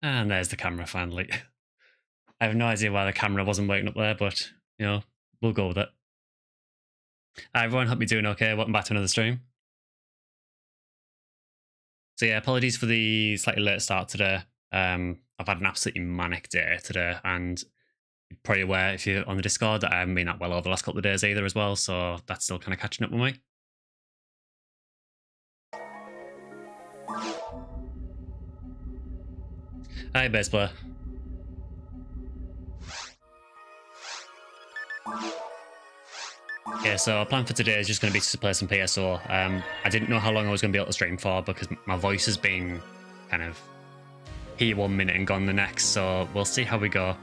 And there's the camera finally. I have no idea why the camera wasn't working up there, but, you know, we'll go with it. Hi everyone, hope you're doing okay. Welcome back to another stream. So yeah, apologies for the slightly late start today. I've had an absolutely manic day today, and you're probably aware if you're on the Discord that I haven't been that well over the last couple of days either as well, so that's still kind of catching up with me. Hi, bass player. Yeah, so our plan for today is just going to be to play some PSO. I didn't know how long I was going to be able to stream for because my voice has been kind of here 1 minute and gone the next, so we'll see how we go.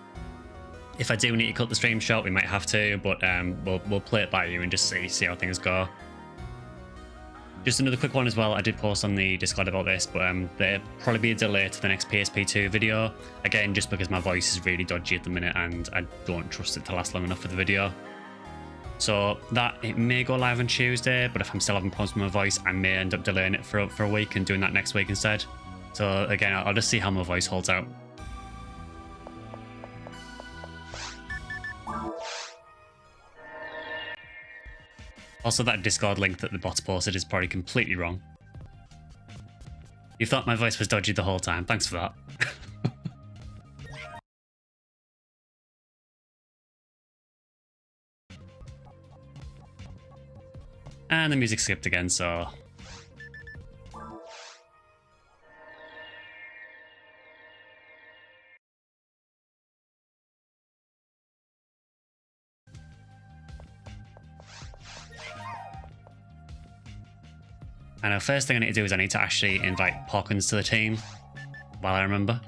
If I do need to cut the stream short, we might have to, but we'll play it by you and just see how things go. Just another quick one as well, I did post on the Discord about this, but there'll probably be a delay to the next PSP2 video. Again, just because my voice is really dodgy at the minute and I don't trust it to last long enough for the video. So that, it may go live on Tuesday, but if I'm still having problems with my voice, I may end up delaying it for a week and doing that next week instead. So again, I'll just see how my voice holds out. Also, that Discord link that the bots posted is probably completely wrong. You thought my voice was dodgy the whole time. Thanks for that. And the music skipped again, so... I know, first thing I need to do is I need to actually invite Porkins to the team, while I remember.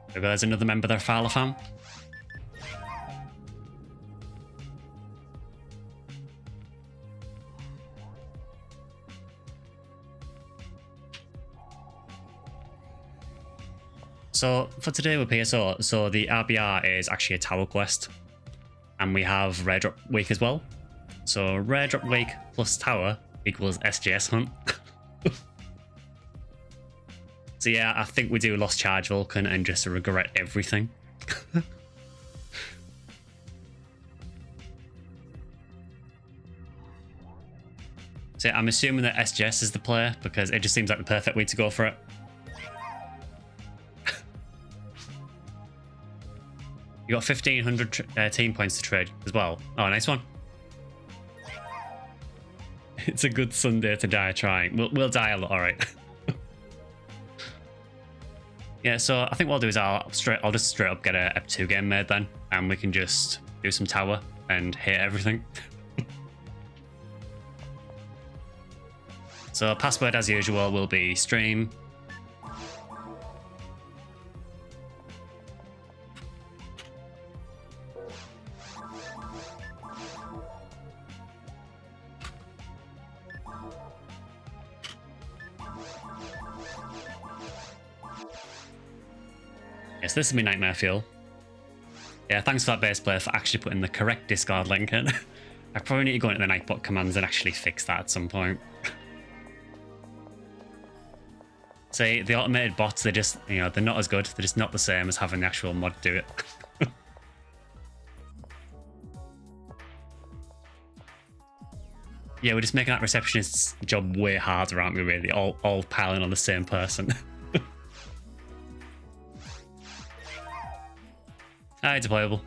There we go, there's another member there, Fowler fam. So for today with PSO, so the RBR is actually a tower quest, and we have rare drop week as well. So rare drop week plus tower equals SGS hunt. So yeah, I think we do Lost Charge Vulcan and just regret everything. So yeah, I'm assuming that SGS is the player because it just seems like the perfect way to go for it. You got 1,500 team points to trade as well. Oh, nice one. It's a good Sunday to die trying. We'll die a lot, all right. Yeah, so I think what I'll do is I'll just straight up get a Ep2 game made then, and we can just do some tower and hit everything. So password as usual will be stream. Yes, this will be Nightmare Fuel. Yeah, thanks for that bass player for actually putting the correct Discord link in. I probably need to go into the Nightbot commands and actually fix that at some point. See, the automated bots, they're just, you know, they're not as good. They're just not the same as having the actual mod do it. Yeah, we're just making that receptionist's job way harder, aren't we, really? All piling on the same person. Hi, deployable.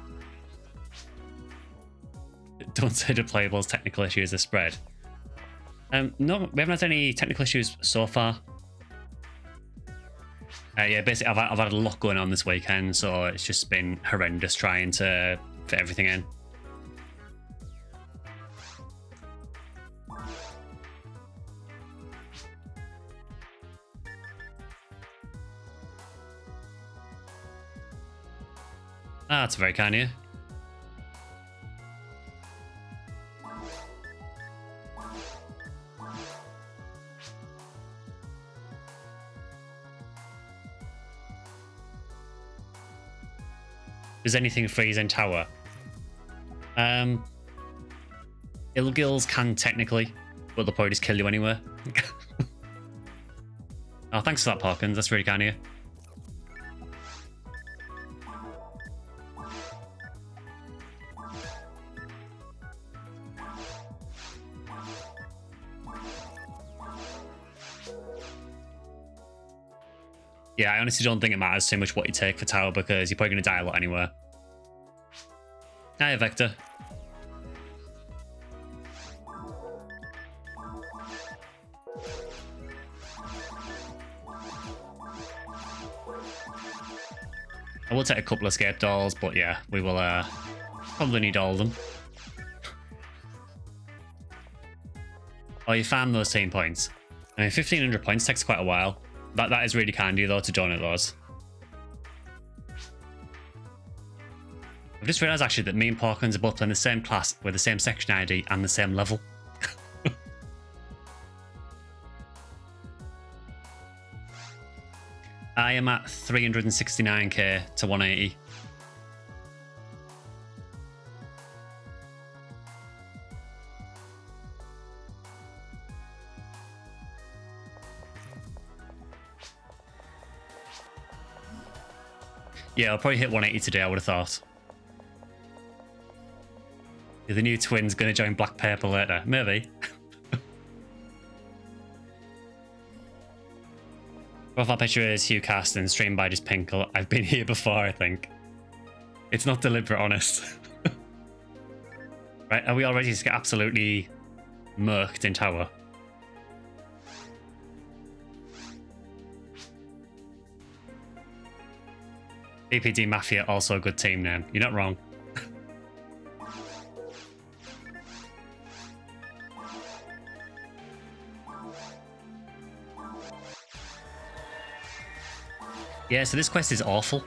Don't say deployable's technical issues are spread. No, we haven't had any technical issues so far. Yeah, basically, I've had a lot going on this weekend, so it's just been horrendous trying to fit everything in. Ah, that's very kind of you. Does anything freeze in tower? Ilgils can technically, but they'll probably just kill you anyway. Oh, thanks for that, Parkins. That's really kind of you. Yeah, I honestly don't think it matters too much what you take for tower because you're probably going to die a lot anyway. Hiya, Vector. I will take a couple of escape dolls, but yeah, we will probably need all of them. Oh, you found those team points. I mean, 1,500 points takes quite a while. That is really kind of you, though, to donate those. I've just realised, actually, that me and Parkins are both playing the same class with the same section ID and the same level. I am at 369k to 180. Yeah, I'll probably hit 180 today, I would have thought. Are the new twins going to join Black Purple later? Maybe. Profile picture is Hugh Caston, streamed by just Pinkle. I've been here before, I think. It's not deliberate, honest. Right, are we all ready to get absolutely murked in tower? BPD Mafia, also a good team name. You're not wrong. Yeah, so this quest is awful.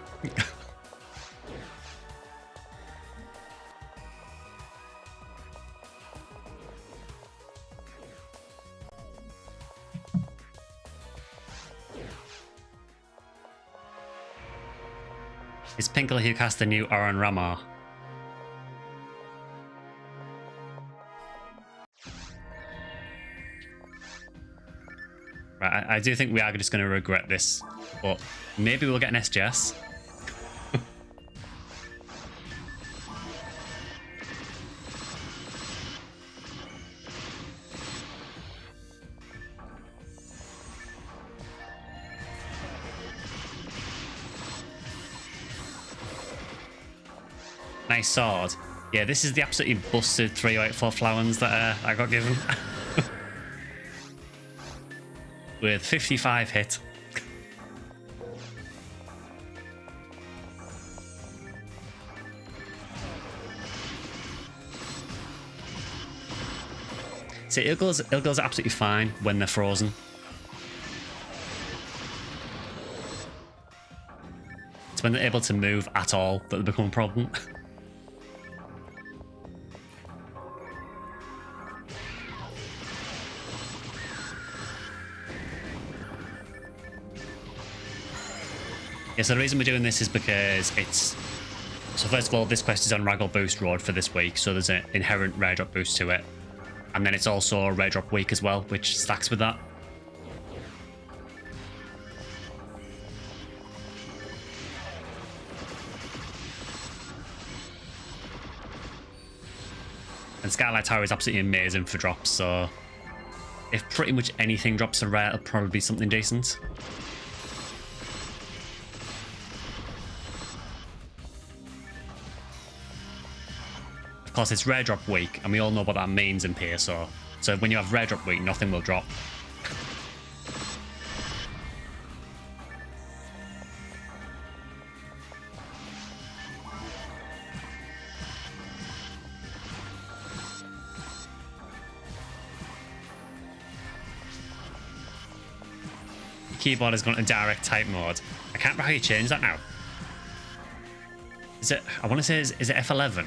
Is Pinkle who cast the new Aron Ramar? Right, I do think we are just going to regret this, but maybe we'll get an SGS. Nice sword. Yeah, this is the absolutely busted 384 flowers that I got given. With 55 hit. See, Ilgils are absolutely fine when they're frozen. It's when they're able to move at all that they become a problem. Yeah, so the reason we're doing this is because it's... So first of all, this quest is on Raggle Boost Road for this week, so there's an inherent rare drop boost to it. And then it's also a rare drop week as well, which stacks with that. And Skylight Tower is absolutely amazing for drops, so... If pretty much anything drops a rare, it'll probably be something decent. Of course, it's rare drop week, and we all know what that means in PSO. So when you have rare drop week, nothing will drop. The keyboard has gone to direct type mode. I can't remember how you change that now. Is it? I want to say, is it F11?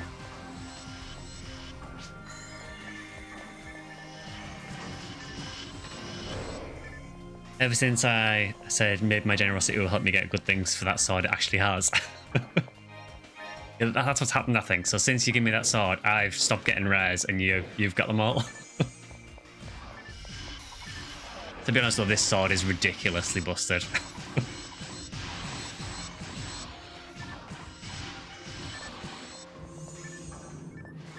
Ever since I said maybe my generosity will help me get good things for that sword, it actually has. Yeah, that's what's happened, I think. So since you give me that sword, I've stopped getting rares, and you've got them all. To be honest, though, this sword is ridiculously busted.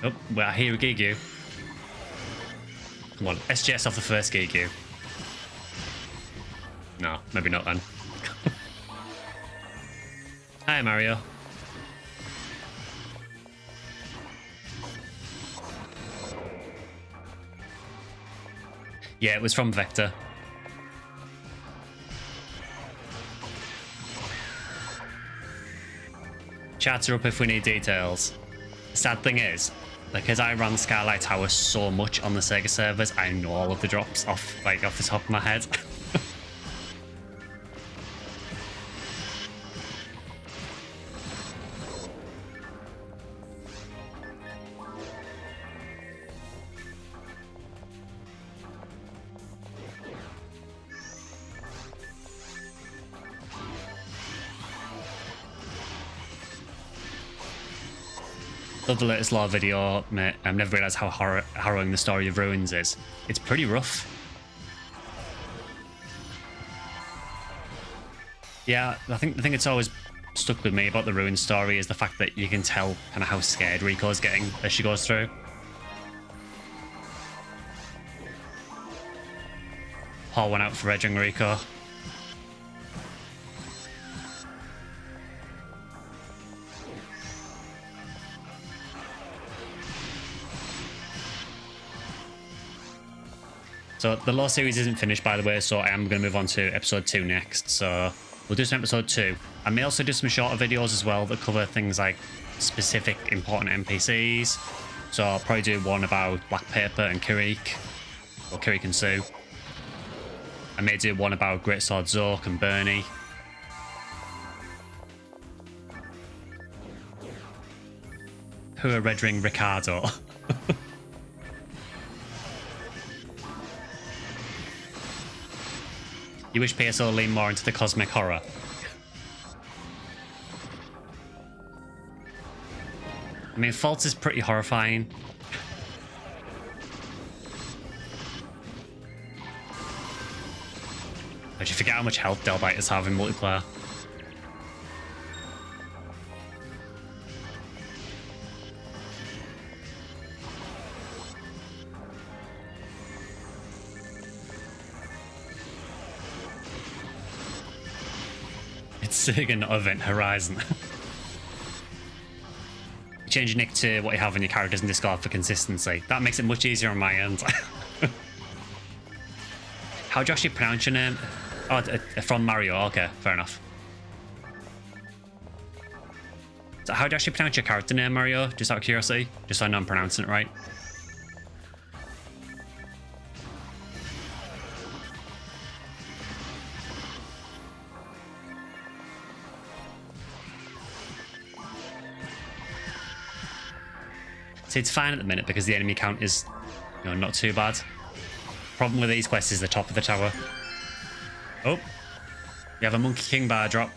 Oh, well, I hear a Gigu. Come on, SGS off the first Gigu. No, maybe not then. Hi, Mario. Yeah, it was from Vector. Chats are up if we need details. Sad thing is, because I ran Skylight Tower so much on the Sega servers, I know all of the drops off the top of my head. Love the latest lore video, mate. I've never realised how harrowing the story of Ruins is. It's pretty rough. Yeah, I think the thing that's always stuck with me about the Ruins story is the fact that you can tell kind of how scared Rico's getting as she goes through. Paul went out for edging Rico. So the Law series isn't finished, by the way, so I am going to move on to episode 2 next. So we'll do some episode 2. I may also do some shorter videos as well that cover things like specific important NPCs. So I'll probably do one about Black Paper and Kirik, or Kirik and Sue. I may do one about Great Sword Zork and Bernie. Who are Red Ring Ricardo? You wish PSO leaned more into the cosmic horror. I mean, Fault is pretty horrifying. But you forget how much health Delbiters have in multiplayer. It's Sega, not Event Horizon. You change your nick to what you have on your characters in Discord for consistency. That makes it much easier on my end. How do you actually pronounce your name? Oh, from Mario. Okay, fair enough. So how do you actually pronounce your character name, Mario? Just out of curiosity? Just so I know I'm pronouncing it right. So it's fine at the minute because the enemy count is, not too bad. Problem with these quests is the top of the tower. Oh, you have a Monkey King bar drop.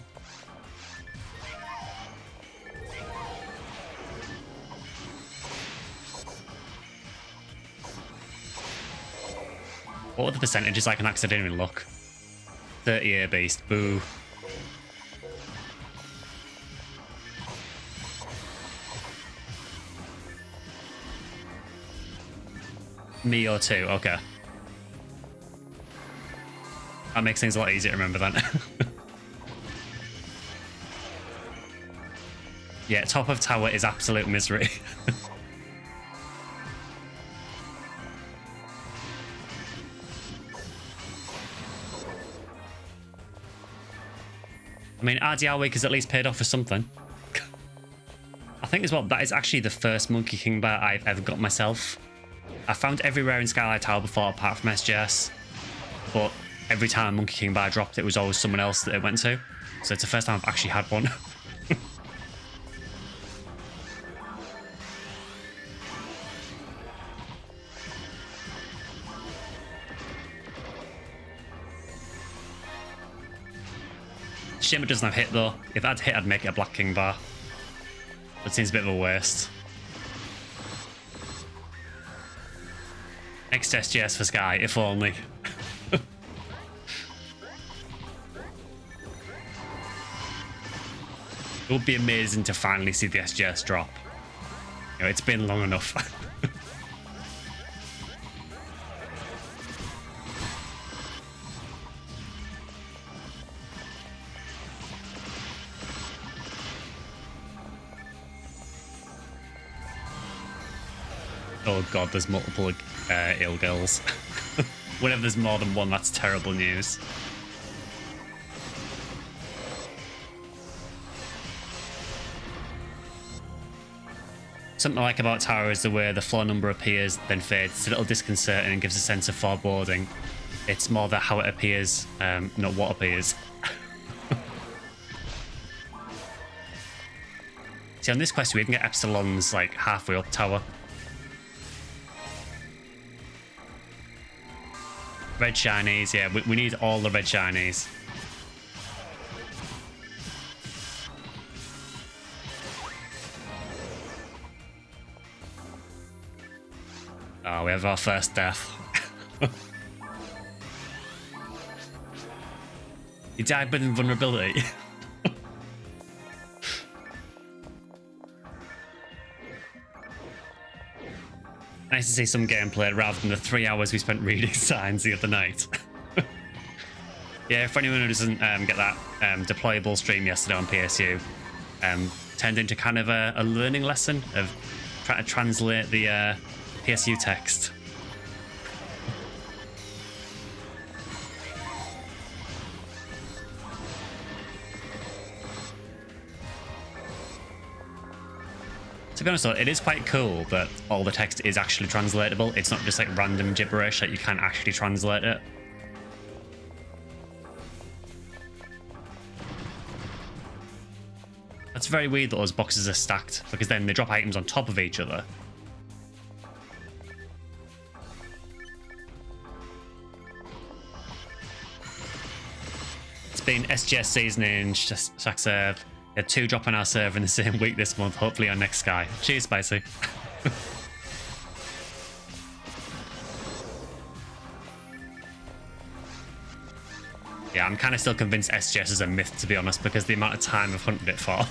What are the percentages I can accidentally look? 30 air beast, boo. Me or 2, okay. That makes things a lot easier to remember then. Yeah, top of tower is absolute misery. I mean, RDR week has at least paid off for something. I think as well, that is actually the first Monkey King bar I've ever got myself. I found everywhere in Skylight Tower before, apart from SGS, but every time Monkey King bar dropped, it was always someone else that it went to. So it's the first time I've actually had one. Shame it doesn't have hit though. If it had hit, I'd make it a Black King bar. That seems a bit of a waste. Next SGS for Sky, if only. It would be amazing to finally see the SGS drop. You know, it's been long enough. Oh god, there's multiple ill girls. Whenever there's more than one, that's terrible news. Something I like about Tower is the way the floor number appears, then fades. It's a little disconcerting and gives a sense of foreboding. It's more that how it appears, not what appears. See, on this quest, we can get Epsilons like halfway up Tower. Red shinies, yeah, we need all the red shinies. Oh, we have our first death. He died with invulnerability. Nice to see some gameplay rather than the 3 hours we spent reading signs the other night. Yeah, for anyone who doesn't get that deployable stream yesterday on PSU, turned into kind of a learning lesson of trying to translate the PSU text. To be honest though, it is quite cool that all the text is actually translatable. It's not just like random gibberish, that you can actually translate it. That's very weird that those boxes are stacked, because then they drop items on top of each other. It's been SGS season in Shack Serve. We had 2 drop on our server in the same week this month, hopefully on next Sky. Cheers, Spicy. Yeah, I'm kind of still convinced SGS is a myth, to be honest, because the amount of time I've hunted it for.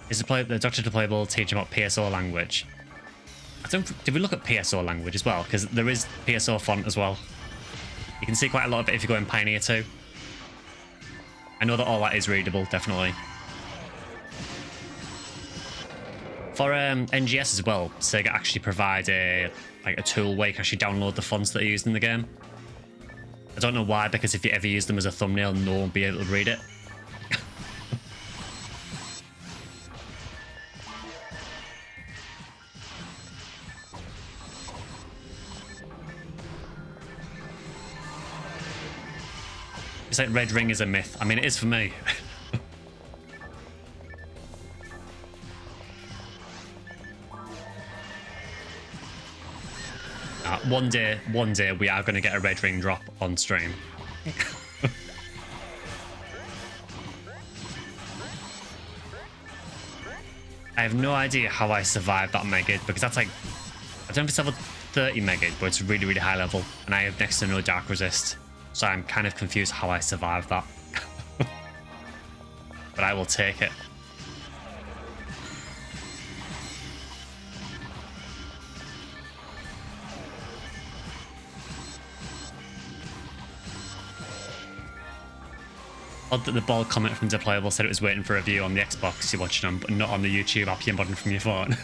Is the Doctor Deployable teaching about PSO language? Did we look at PSO language as well? Because there is PSO font as well. You can see quite a lot of it if you go in Pioneer 2. I know that all that is readable, definitely. For NGS as well, Sega actually provide a tool where you can actually download the fonts that are used in the game. I don't know why, because if you ever use them as a thumbnail, no one will be able to read it. It's like Red Ring is a myth. I mean, it is for me. One day we are going to get a Red Ring drop on stream. I have no idea how I survived that Megid, because that's like, I don't know if it's level 30 Megid, but it's really, really high level, and I have next to no Dark Resist. So I'm kind of confused how I survived that. But I will take it. Odd that the ball comment from Deployable said it was waiting for a review on the Xbox you're watching on, but not on the YouTube app you're button from your phone.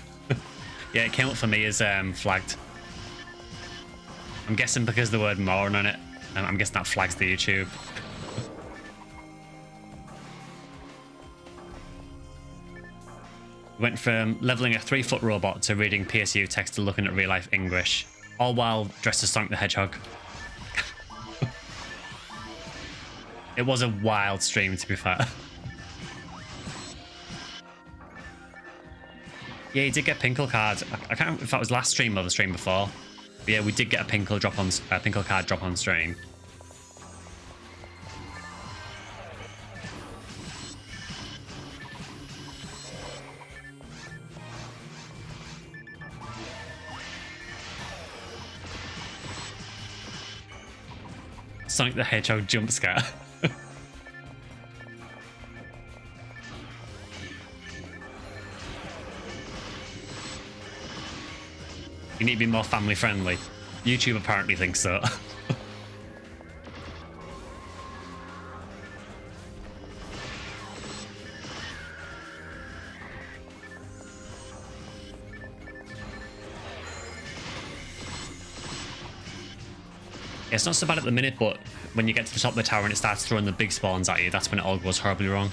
Yeah, it came up for me as flagged. I'm guessing because the word moron on it. I'm guessing that flags the YouTube. Went from leveling a 3-foot robot to reading PSU text to looking at real-life English. All while dressed as Sonic the Hedgehog. It was a wild stream, to be fair. Yeah, he did get Pinkle cards. I can't remember if that was last stream or the stream before. But yeah, we did get a Pinkle card drop on stream. Sonic the Hedgehog jump scare. You need to be more family friendly. YouTube apparently thinks so. It's not so bad at the minute, but when you get to the top of the tower and it starts throwing the big spawns at you, that's when it all goes horribly wrong.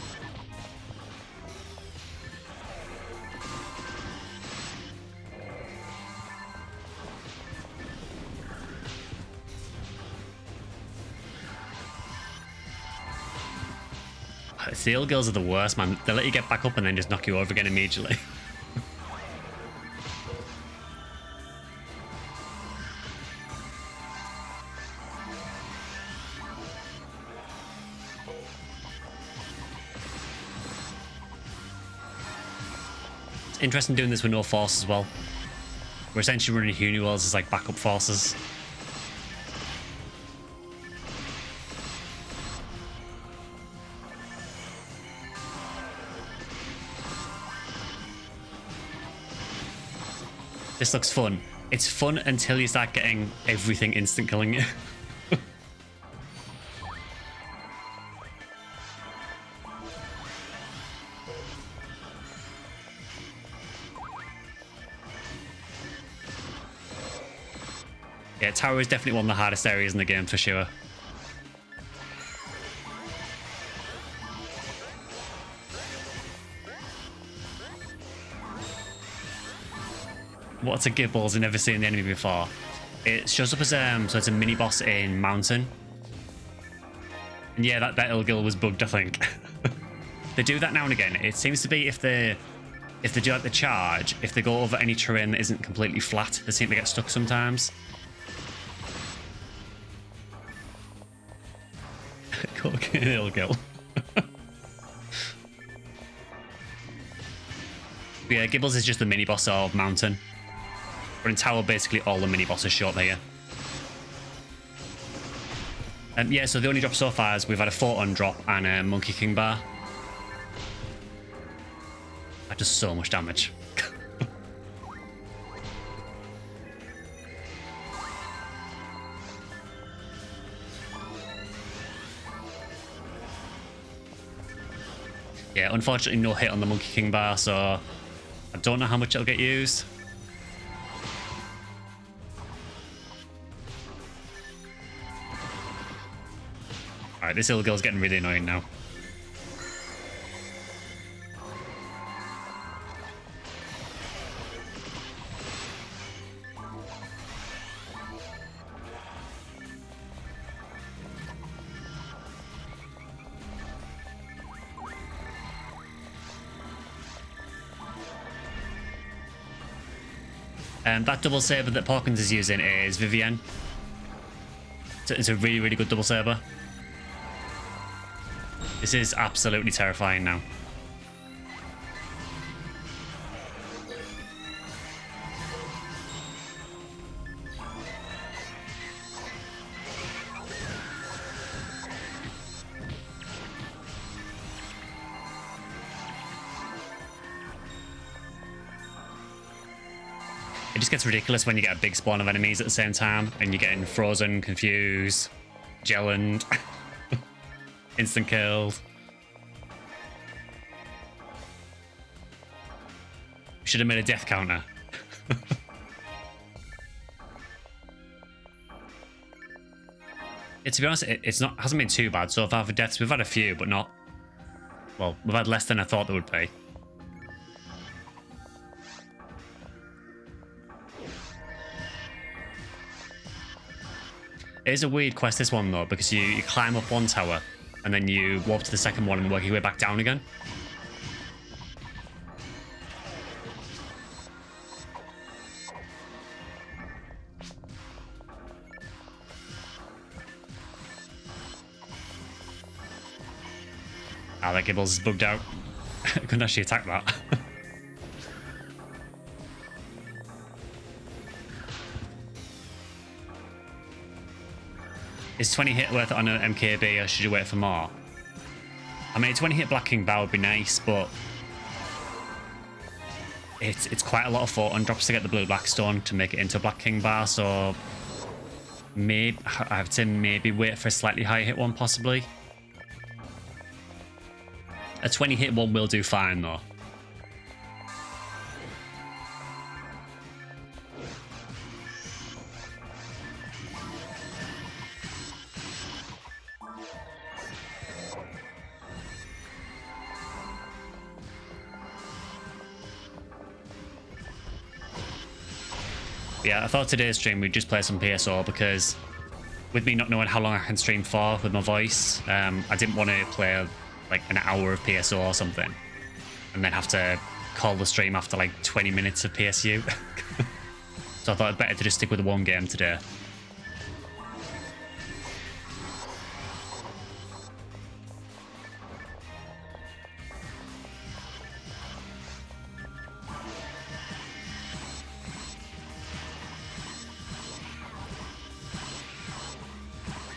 Seal girls are the worst, man. They let you get back up and then just knock you over again immediately. It's interesting doing this with no force as well. We're essentially running Uniworlds as like backup forces. This looks fun. It's fun until you start getting everything instant killing you. Yeah, tower is definitely one of the hardest areas in the game for sure. What's a Gibbles? I've never seen the enemy before. It shows up as so it's a mini boss in Mountain. And yeah, that Ilgil was bugged, I think. They do that now and again. It seems to be if they do like the charge, if they go over any terrain that isn't completely flat, they seem to get stuck sometimes. Cocaine Ilgil. Yeah, Gibbles is just the mini boss of Mountain. But in Tower, basically all the mini bosses show up here. Yeah, so the only drop so far is we've had a Photon drop and a Monkey King bar. That does so much damage. Yeah, unfortunately no hit on the Monkey King bar, so I don't know how much it'll get used. Alright, this little girl's getting really annoying now. That double saber that Porkins is using is Vivienne. It's a really, really good double saber. This is absolutely terrifying now. It just gets ridiculous when you get a big spawn of enemies at the same time and you're getting frozen, confused, gellened, instant kills. Should have made a death counter. Yeah, to be honest, hasn't been too bad so far for deaths. We've had a few, but not. Well, we've had less than I thought there would be. It is a weird quest, this one, though, because you climb up one tower, and then you walk to the second one and work your way back down again. Ah, that Gibbles is bugged out. I couldn't actually attack that. Is 20 hit worth it on an MKB, or should you wait for more? I mean, a 20 hit Black King Bar would be nice, but it's quite a lot of photon drops to get the blue black stone to make it into a Black King Bar, so maybe I have to maybe wait for a slightly higher hit one, possibly. A 20 hit one will do fine though. Yeah, I thought today's stream we'd just play some PSO because with me not knowing how long I can stream for with my voice, I didn't want to play like an hour of PSO or something and then have to call the stream after like 20 minutes of PSU. So I thought it'd better to just stick with one game today.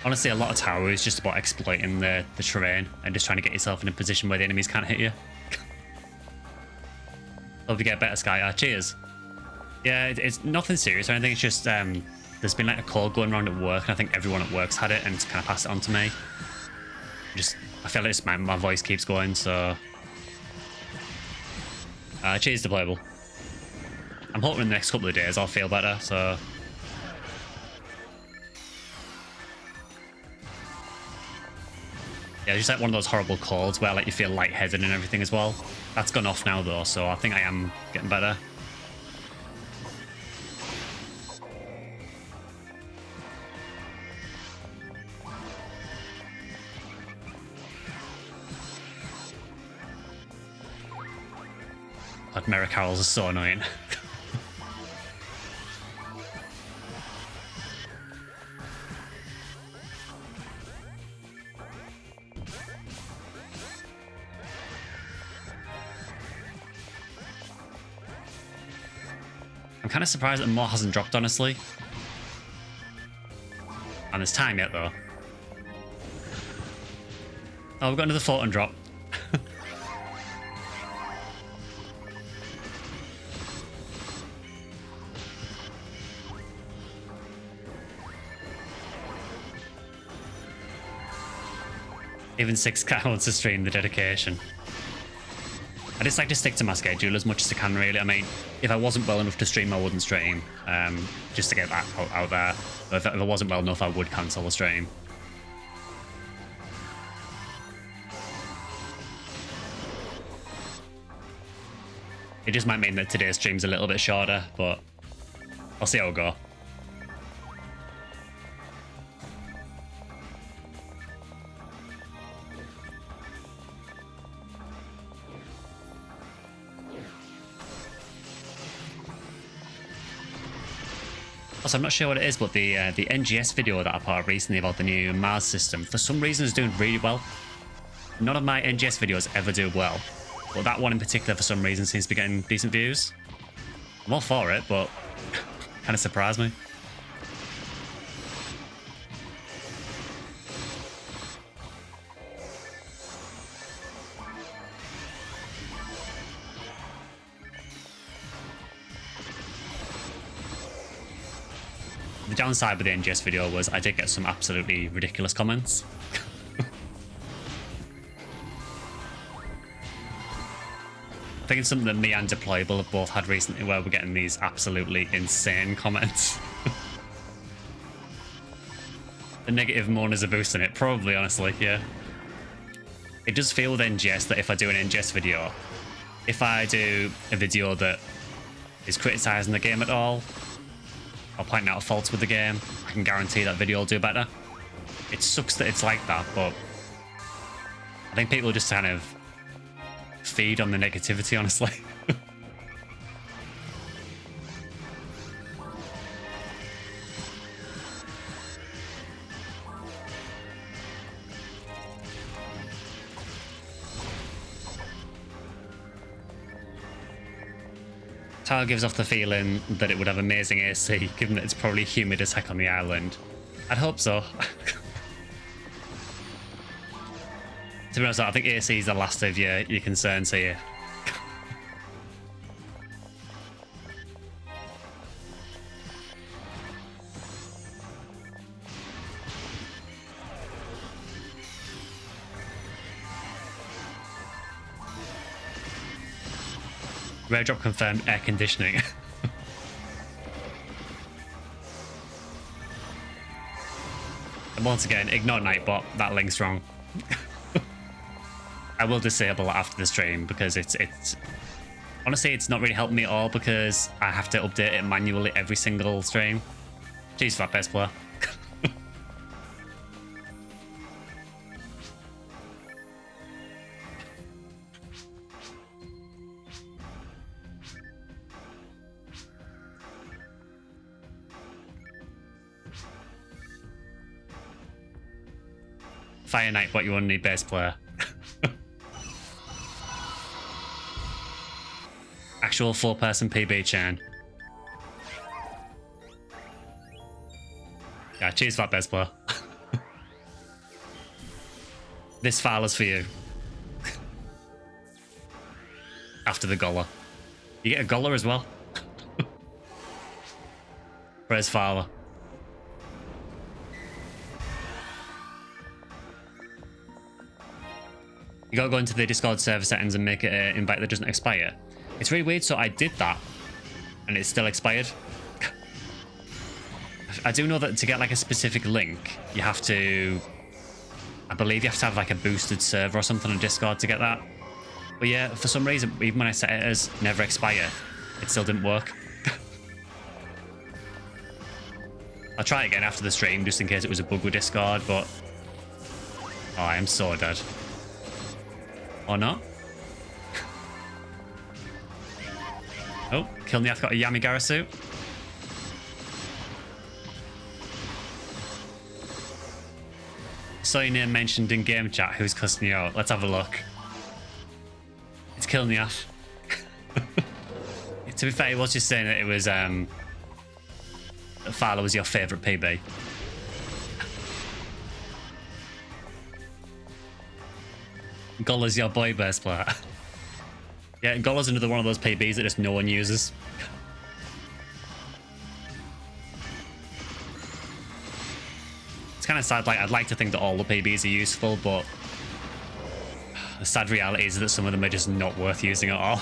Honestly, a lot of Tower is just about exploiting the terrain and just trying to get yourself in a position where the enemies can't hit you. Hope you get better, Sky. Cheers. Yeah, it's nothing serious or anything. It's just there's been like a call going around at work, and I think everyone at work's had it and kind of passed it on to me. I feel like my voice keeps going, so cheers to Playable. I'm hoping in the next couple of days I'll feel better, so. Yeah, just like one of those horrible colds where like you feel lightheaded and everything as well. That's gone off now though, so I think I am getting better. God, Mary Carols are so annoying. I'm kind of surprised that more hasn't dropped, honestly. And there's time yet, though. Oh, we've got another photon drop. Even 6K wants to stream, the dedication. I just like to stick to my schedule as much as I can, really. I mean, if I wasn't well enough to stream, I wouldn't stream, just to get that out there. But if I wasn't well enough, I would cancel the stream. It just might mean that today's stream's a little bit shorter, but I'll see how it go. Also, I'm not sure what it is, but the NGS video that I put out recently about the new Mars system, for some reason, is doing really well. None of my NGS videos ever do well, but that one in particular, for some reason, seems to be getting decent views. I'm all for it, but kind of surprised me. The downside with the NGS video was I did get some absolutely ridiculous comments. I think it's something that me and Deployable have both had recently, where we're getting these absolutely insane comments. The negative moaners are boosting it, probably, honestly, yeah. It does feel with NGS that if I do an NGS video, if I do a video that is criticising the game at all, or pointing out faults with the game, I can guarantee that video will do better. It sucks that it's like that, but I think people just kind of feed on the negativity, honestly. Tower gives off the feeling that it would have amazing AC, given that it's probably humid as heck on the island. I'd hope so. To be honest, I think AC is the last of your concerns here. Rare drop confirmed air conditioning. And once again, ignore Nightbot, that link's wrong. I will disable it after the stream because it's honestly, it's not really helping me at all because I have to update it manually every single stream. Jeez, for that best player. Fire Knight, what you want to need base player. Actual 4-person PB chain. Yeah, cheers for that base player. This file is for you. After the Goller. You get a Goller as well. Where's Fowler? You gotta go into the Discord server settings and make it an invite that doesn't expire. It's really weird, so I did that and it still expired. I do know that to get like a specific link, you have to, I believe you have to have like a boosted server or something on Discord to get that. But yeah, for some reason, even when I set it as never expire, it still didn't work. I'll try it again after the stream just in case it was a bug with Discord, but oh, I am so dead. Or not? Oh, Kilniath got a Yamigara suit. Saw your name mentioned in game chat. Who's cussing you out? Let's have a look. It's Kilniath. To be fair, he was just saying that it was Fowler was your favourite PB. Goller's your boy best player. Yeah, Goller's another one of those PBs that just no one uses. It's kind of sad, like I'd like to think that all the PBs are useful, but the sad reality is that some of them are just not worth using at all.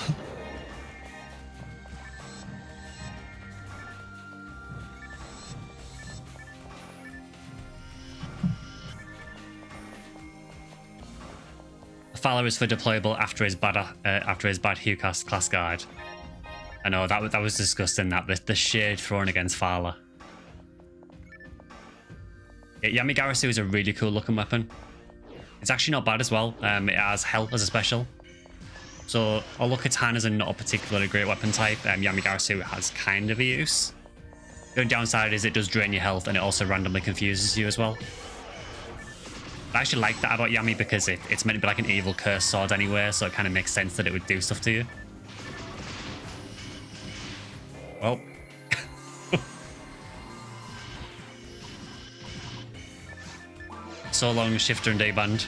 Fowler is for deployable after his bad Hucast class guide. I know that was discussed in that the shade thrown against Fowler. Yeah, Yamigarasu is a really cool looking weapon. It's actually not bad as well. It has health as a special. So although Katana's are not a particularly great weapon type, Yamigarasu has kind of a use. The only downside is it does drain your health and it also randomly confuses you as well. I actually like that about Yami because it's meant to be like an evil curse sword anyway, so it kind of makes sense that it would do stuff to you. Well. So long, Shifter and D-Band.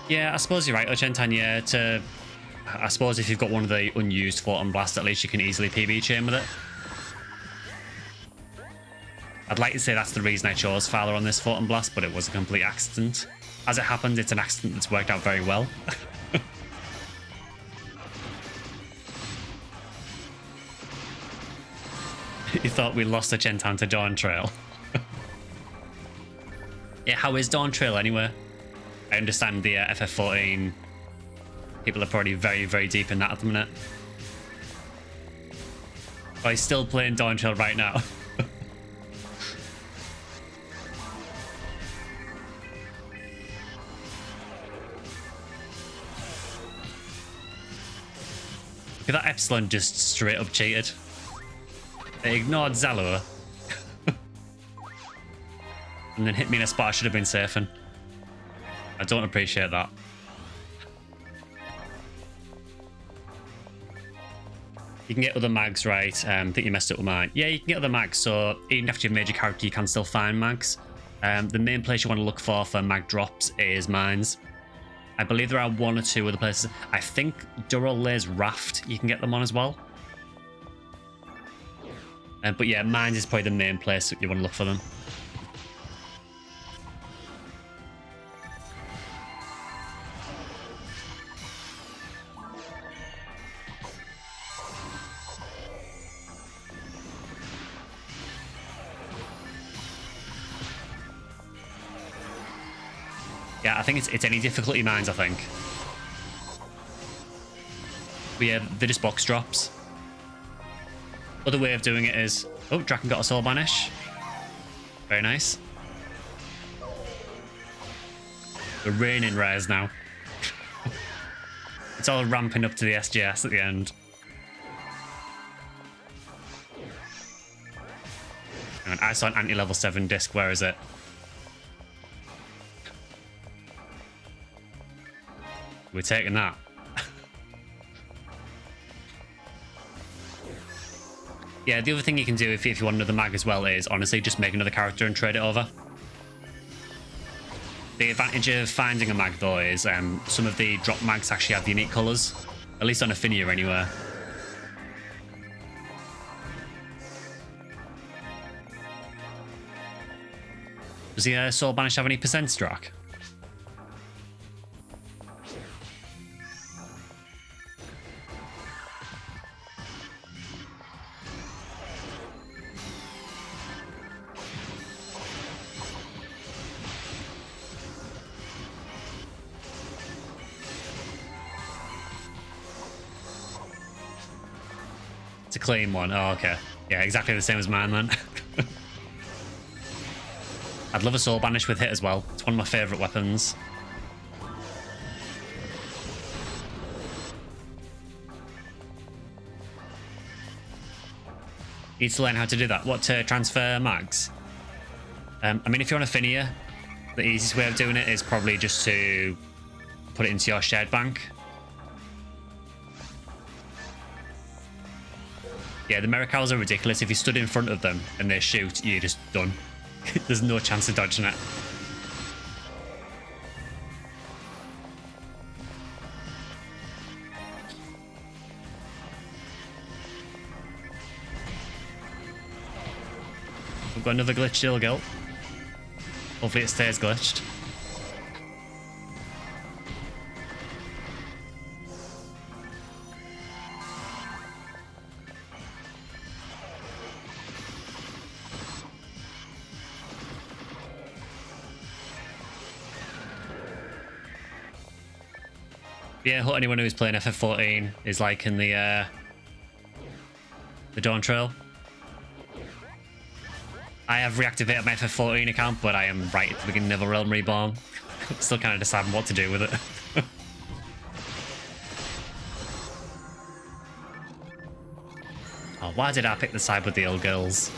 Yeah, I suppose you're right, Ochentan, yeah, I suppose if you've got one of the unused Photon Blast, at least you can easily PB chain with it. I'd like to say that's the reason I chose Fowler on this Photon Blast, but it was a complete accident. As it happens, it's an accident that's worked out very well. You thought we lost a Chentan to Dawn Trail. Yeah, how is Dawn Trail anyway? I understand the FF14 people are probably very, very deep in that at the minute. Oh, he's still playing Dawn Child right now. Look at that Epsilon just straight up cheated. They ignored Zalor. And then hit me in a spot I should have been safing. I don't appreciate that. You can get other mags, right? I think you messed up with mine. Yeah, you can get other mags. So even after you've made your character, you can still find mags. The main place you want to look for mag drops is mines. I believe there are one or two other places. I think Durallay's Raft, you can get them on as well. But yeah, mines is probably the main place that you want to look for them. Yeah, I think it's any difficulty mines, I think. But yeah, they're just box drops. Other way of doing it is... Oh, Draken got a soul banish. Very nice. We're raining rares now. It's all ramping up to the SGS at the end. And I saw an anti-level 7 disc. Where is it? We're taking that. Yeah, the other thing you can do if you want another mag as well is honestly just make another character and trade it over. The advantage of finding a mag though is some of the drop mags actually have unique colours. At least on Ephinea anyway. Does the Soul Banish have any percent struck? It's a clean one. Oh, okay. Yeah, exactly the same as mine then. I'd love a Soul Banish with hit as well. It's one of my favourite weapons. Need to learn how to do that. What, to transfer mags? I mean, if you're on Ephinea, the easiest way of doing it is probably just to put it into your shared bank. Yeah, the Mericals are ridiculous. If you stood in front of them and they shoot, you're just done. There's no chance of dodging it. We've got another glitch still, Gil. Hopefully it stays glitched. Yeah, anyone who's playing FF14 is like in the Dawn Trail. I have reactivated my FF14 account, but I am right at the beginning of a Realm Reborn. Still kind of deciding what to do with it. Oh, why did I pick the side with the old girls?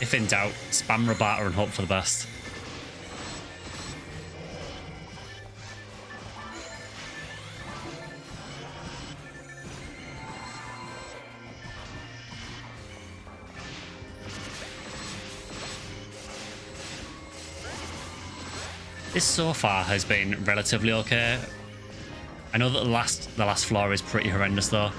If in doubt, spam Rabata and hope for the best. This so far has been relatively okay. I know that the last floor is pretty horrendous though.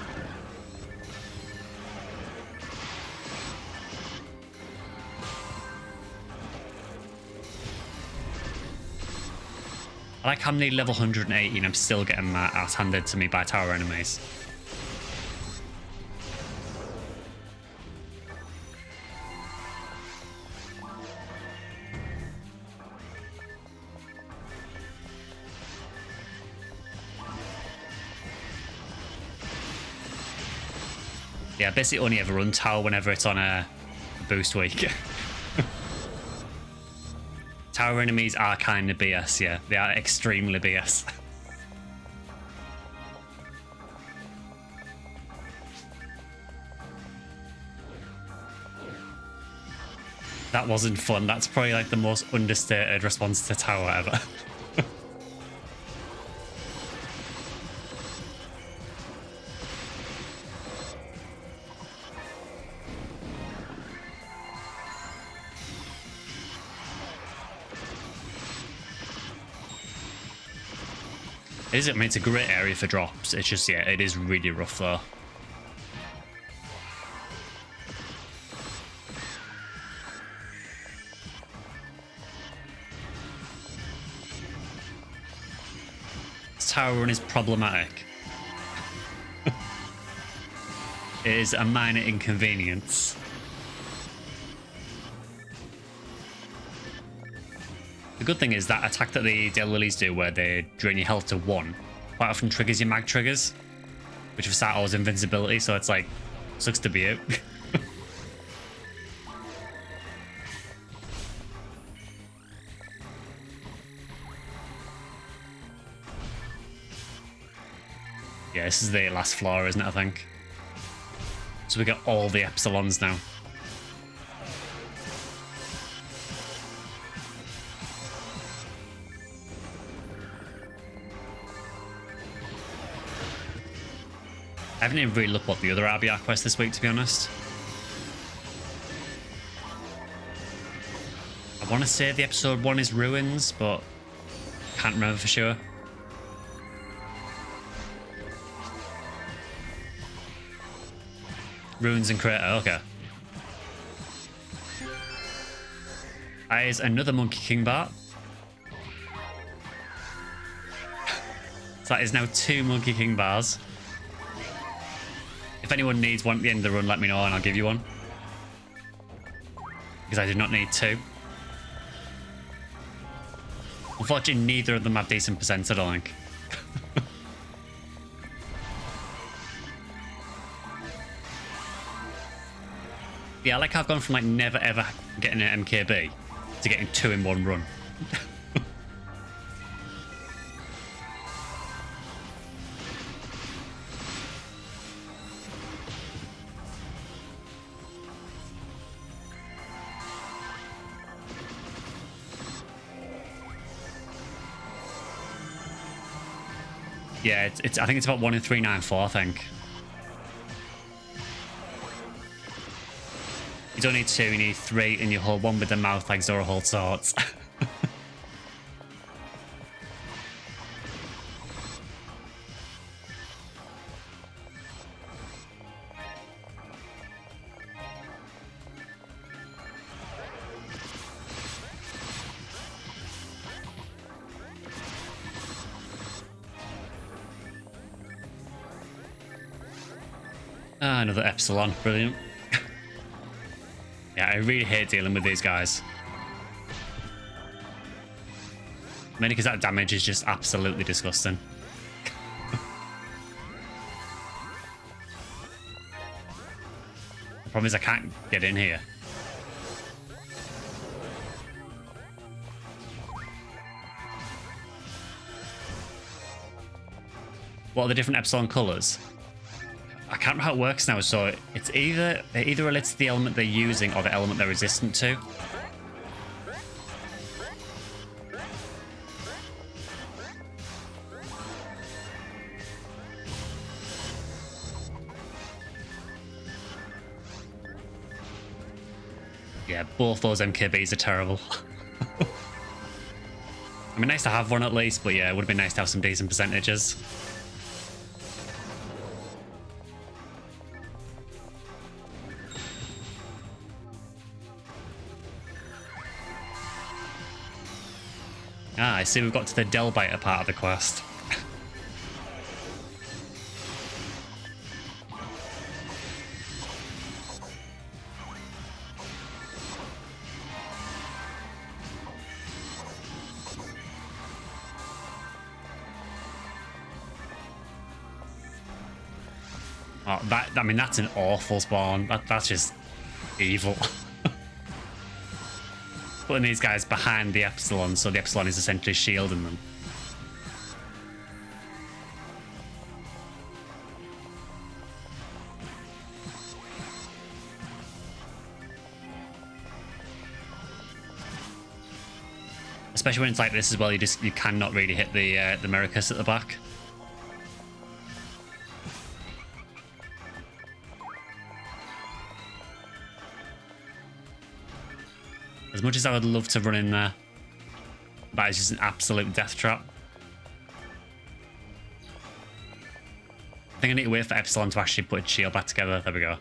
I like how many level 180 and I'm still getting my ass handed to me by tower enemies. Yeah, I basically only ever run tower whenever it's on a boost week. Tower enemies are kind of BS, yeah. They are extremely BS. That wasn't fun. That's probably like the most understated response to tower ever. It is, I mean, it's a great area for drops. It's just, yeah, it is really rough though. This tower run is problematic. It is a minor inconvenience. The good thing is that attack that the Daily Lilies do where they drain your health to 1 quite often triggers your mag triggers, which for Sato's invincibility, so it's like, sucks to be out. Yeah, this is the last floor, isn't it, I think? So we get all the Epsilons now. I haven't even really looked what the other RBR quest this week, to be honest. I want to say the episode 1 is Ruins, but can't remember for sure. Ruins and Crater, okay. That is another Monkey King bar. So that is now 2 Monkey King bars. If anyone needs one at the end of the run, let me know and I'll give you one. Because I do not need 2. Unfortunately, neither of them have decent percents, I don't think. Yeah, I like how I've gone from like never ever getting an MKB to getting 2 in one run. Yeah, it's I think it's about 1 in 394, I think. You don't need 2, you need 3, and you hold 1 with the mouth like Zora holds swords. Another Epsilon, brilliant. Yeah, I really hate dealing with these guys. Mainly because that damage is just absolutely disgusting. The problem is I can't get in here. What are the different Epsilon colours? I can't remember how it works now, so it's it either relates to the element they're using or the element they're resistant to. Yeah, both those MKBs are terrible. I mean, nice to have one at least, but yeah, it would have been nice to have some decent percentages. Ah, I see we've got to the Delbiter part of the quest. Oh, I mean, that's an awful spawn. That's just evil. Putting these guys behind the Epsilon, so the Epsilon is essentially shielding them. Especially when it's like this as well, you cannot really hit the Mericus at the back. As much as I would love to run in there, that is just an absolute death trap. I think I need to wait for Epsilon to actually put its shield back together. There we go.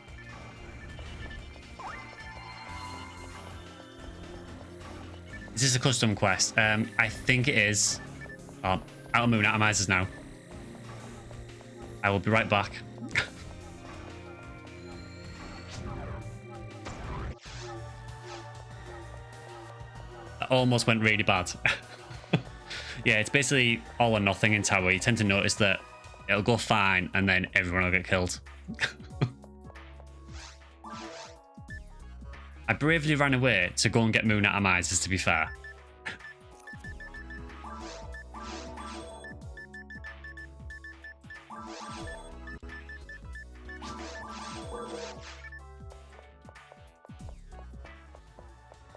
Is this a custom quest? I think it is. Oh, Outer Moon atomizers now. I will be right back. That almost went really bad. Yeah, it's basically all or nothing in tower. You tend to notice that it'll go fine and then everyone will get killed. I bravely ran away to go and get Moon atomizers, to be fair.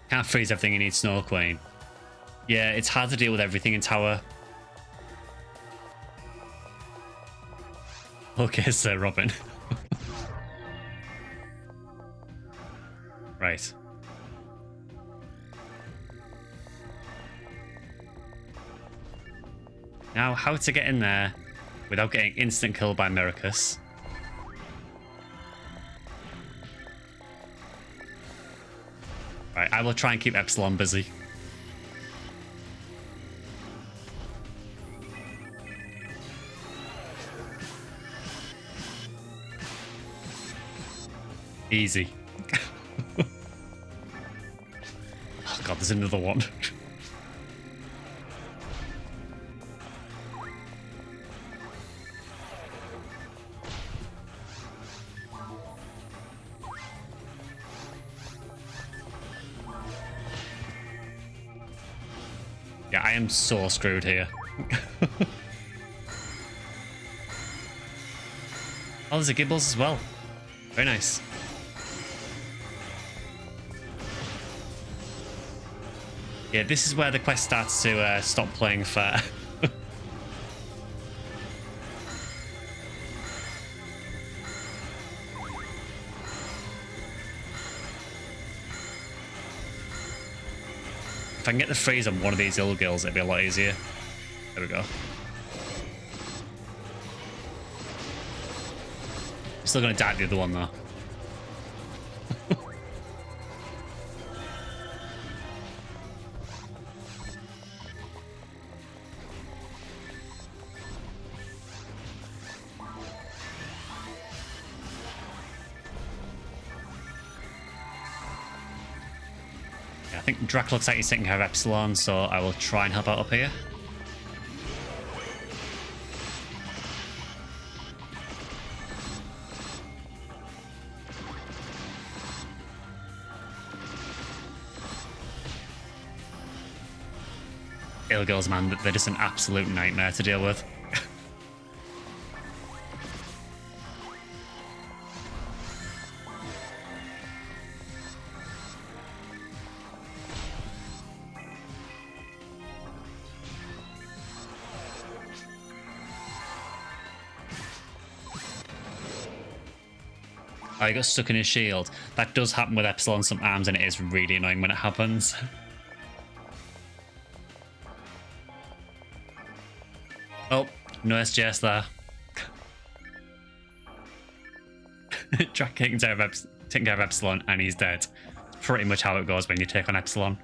Can't freeze everything, you need Snow Queen. Yeah, it's hard to deal with everything in tower. Okay, Sir Robin. Right. Now, how to get in there without getting instant killed by Mericus. Right, I will try and keep Epsilon busy. Easy. Oh god, there's another one. Yeah, I am so screwed here. Oh, there's a Gibbles as well. Very nice. Yeah, this is where the quest starts to stop playing fair. If I can get the freeze on one of these Ilgils, it'd be a lot easier. There we go. Still gonna die the other one though. I think Drac looks like he's taking care of Epsilon, so I will try and help out up here. Ilgils, man, they're just an absolute nightmare to deal with. Oh, he got stuck in his shield. That does happen with Epsilon sometimes, and it is really annoying when it happens. Oh, no SGS there. Drac taking care of Epsilon, and he's dead. It's pretty much how it goes when you take on Epsilon.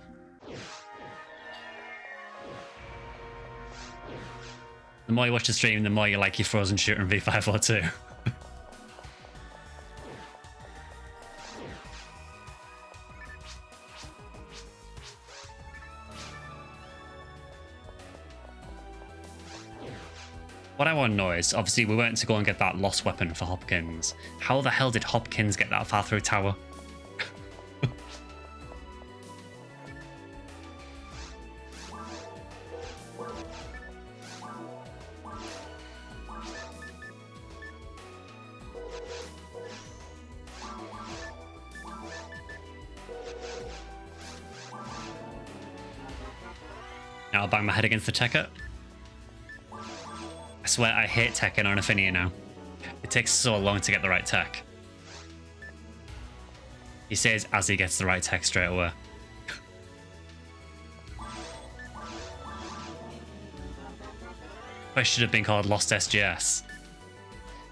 The more you watch the stream, the more you like your Frozen Shooter in V502. What I want to know is, obviously, we went to go and get that lost weapon for Hopkins. How the hell did Hopkins get that far through tower? Now I'll bang my head against the Tekka. I swear I hate Tekken on Ephinea now. It takes so long to get the right tech. He says as he gets the right tech straight away. Quest should have been called Lost SGS.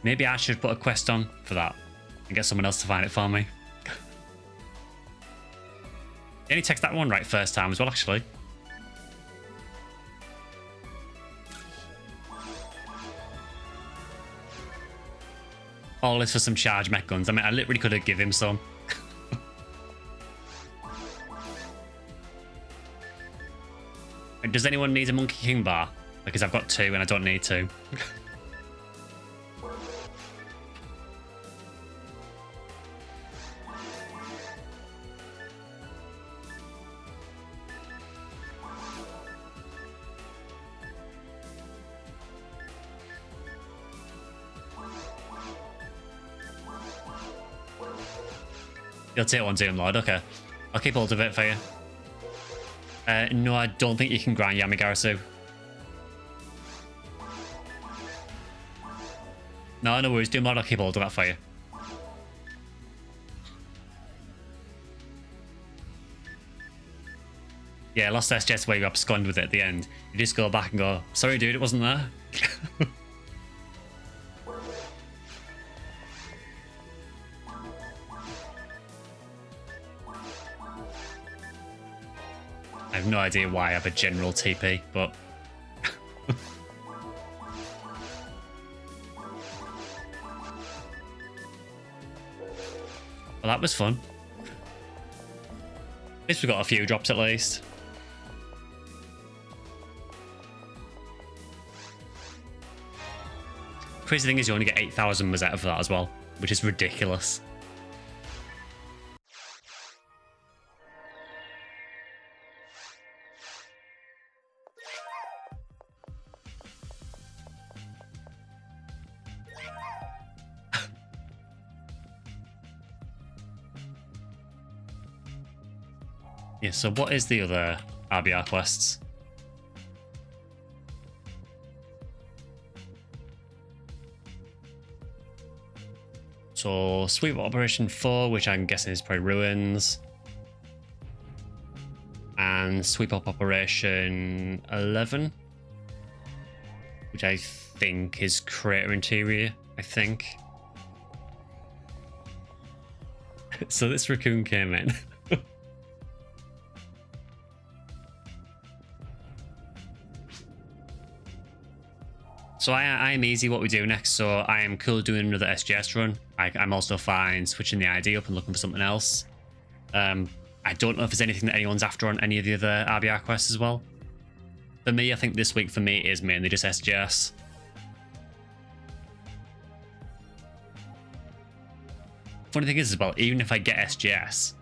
Maybe I should put a quest on for that and get someone else to find it for me. He only text that one right first time as well, actually. All this for some charge mech guns. I mean, I literally could have given him some. Does anyone need a Monkey King bar? Because I've got 2 and I don't need 2. You'll take one Doom Lord, okay. I'll keep hold of it for you. No, I don't think you can grind Yamagarasu. No, no worries, Doom Lord, I'll keep hold of that for you. Yeah, Lost SGS where you abscond with it at the end. You just go back and go, sorry dude, it wasn't there. I have no idea why I have a general TP, but... Well, that was fun. At least we got a few drops at least. Crazy thing is you only get 8,000 Mazetta for that as well, which is ridiculous. Yeah, so what is the other RBR quests? So, Sweep Operation 4, which I'm guessing is probably Ruins. And Sweep Up Operation 11, which I think is Crater Interior, I think. So this raccoon came in. So I am easy what we do next, so I am cool doing another SGS run. I'm also fine switching the ID up and looking for something else. I don't know if there's anything that anyone's after on any of the other RBR quests as well. For me, I think this week for me is mainly just SGS. Funny thing is as well, even if I get SGS,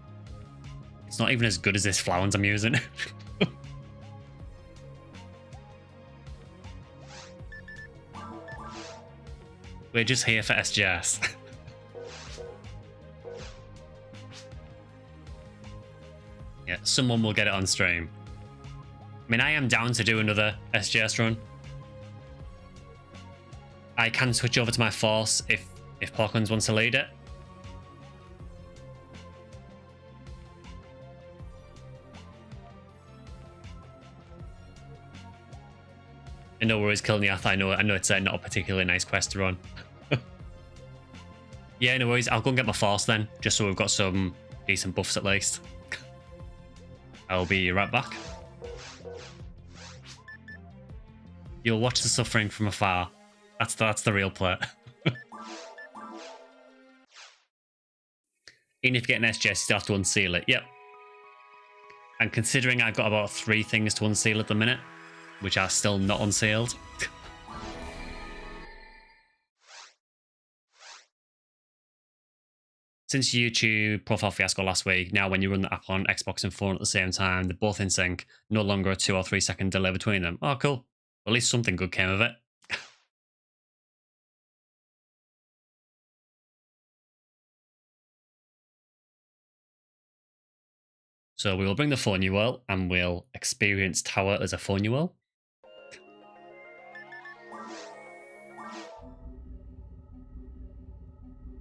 it's not even as good as this Flowers I'm using. We're just here for SGS. Yeah, someone will get it on stream. I mean, I am down to do another SGS run. I can switch over to my Force if Porkins wants to lead it. And no worries, Kilniath. I know it's not a particularly nice quest to run. Yeah, no worries. I'll go and get my Force then, just so we've got some decent buffs at least. I'll be right back. You'll watch the suffering from afar. That's the real play. Even if you get an SGS, you still have to unseal it. Yep. And considering I've got about 3 things to unseal at the minute, which are still not unsealed. since YouTube profile fiasco last week, now when you run the app on Xbox and phone at the same time, they're both in sync, no longer a 2 or 3 second delay between them. Oh, cool. At least something good came of it. So we will bring the phone UL and we'll experience tower as a phone UL.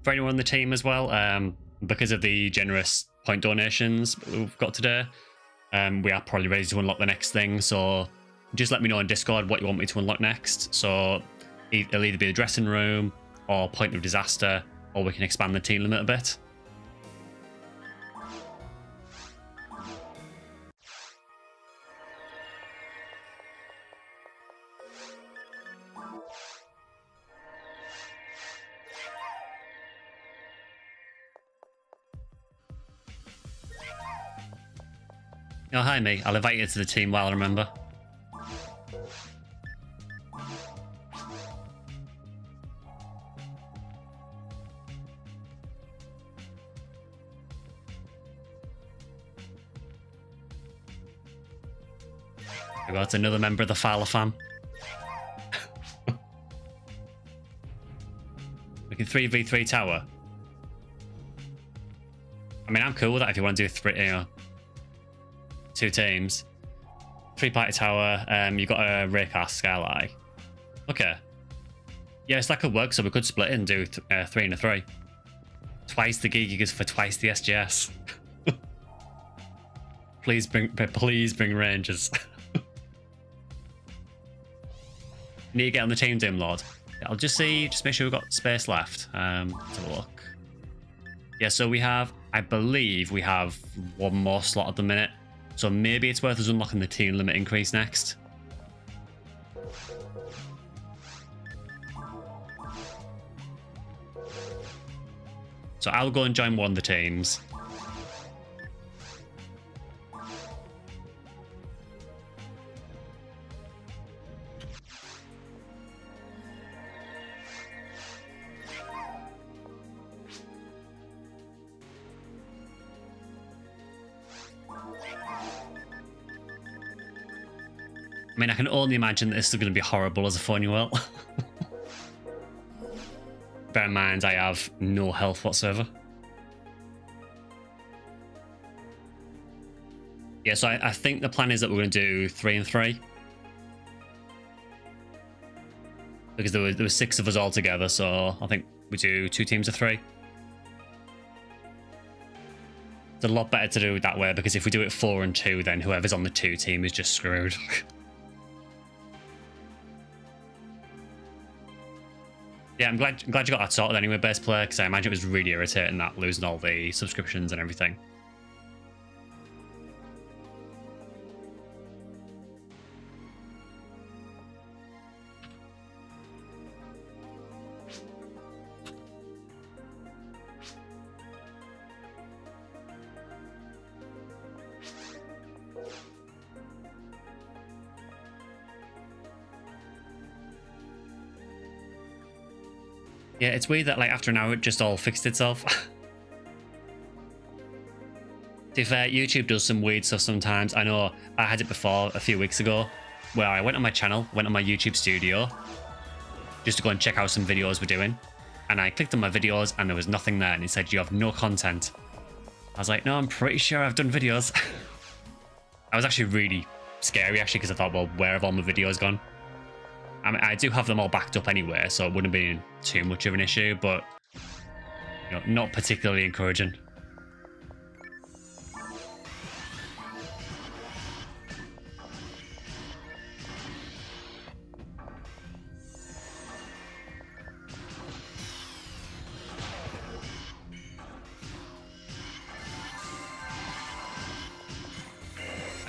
For anyone on the team as well, because of the generous point donations we've got today, we are probably ready to unlock the next thing. So just let me know on Discord what you want me to unlock next. So it'll either be the dressing room or point of disaster, or we can expand the team limit a bit. Oh, hi, me. I'll invite you to the team while I remember. We got another member of the Fowler fam. We can 3v3 tower. I mean, I'm cool with that if you want to do 2 teams. 3-party tower. You got a Raycast Skyly. Okay. Yes, that could work. So we could split it and do 3 and a 3. Twice the gigas for twice the SGS. please bring rangers. Need to get on the team, Doom Lord. I'll just make sure we've got space left. Let's have a look. Yeah, so I believe we have one more slot at the minute. So maybe it's worth us unlocking the team limit increase next. So I'll go and join one of the teams. I mean, I can only imagine that this is going to be horrible as a phone UL. Bear in mind, I have no health whatsoever. Yeah, so I think the plan is that we're going to do 3 and 3. Because there were 6 of us all together, so I think we do 2 teams of 3. It's a lot better to do it that way, because if we do it 4 and 2, then whoever's on the 2 team is just screwed. Yeah, I'm glad you got that sorted anyway, base player, because I imagine it was really irritating that losing all the subscriptions and everything. Yeah, it's weird that like after an hour it just all fixed itself. To be fair, YouTube does some weird stuff sometimes. I know I had it before a few weeks ago where I went on my channel, went on my YouTube studio just to go and check out some videos we're doing. And I clicked on my videos and there was nothing there and it said you have no content. I was like, no, I'm pretty sure I've done videos. I was actually really scary actually because I thought, well, where have all my videos gone? I mean, I do have them all backed up anyway, so it wouldn't have been too much of an issue, but you know, not particularly encouraging.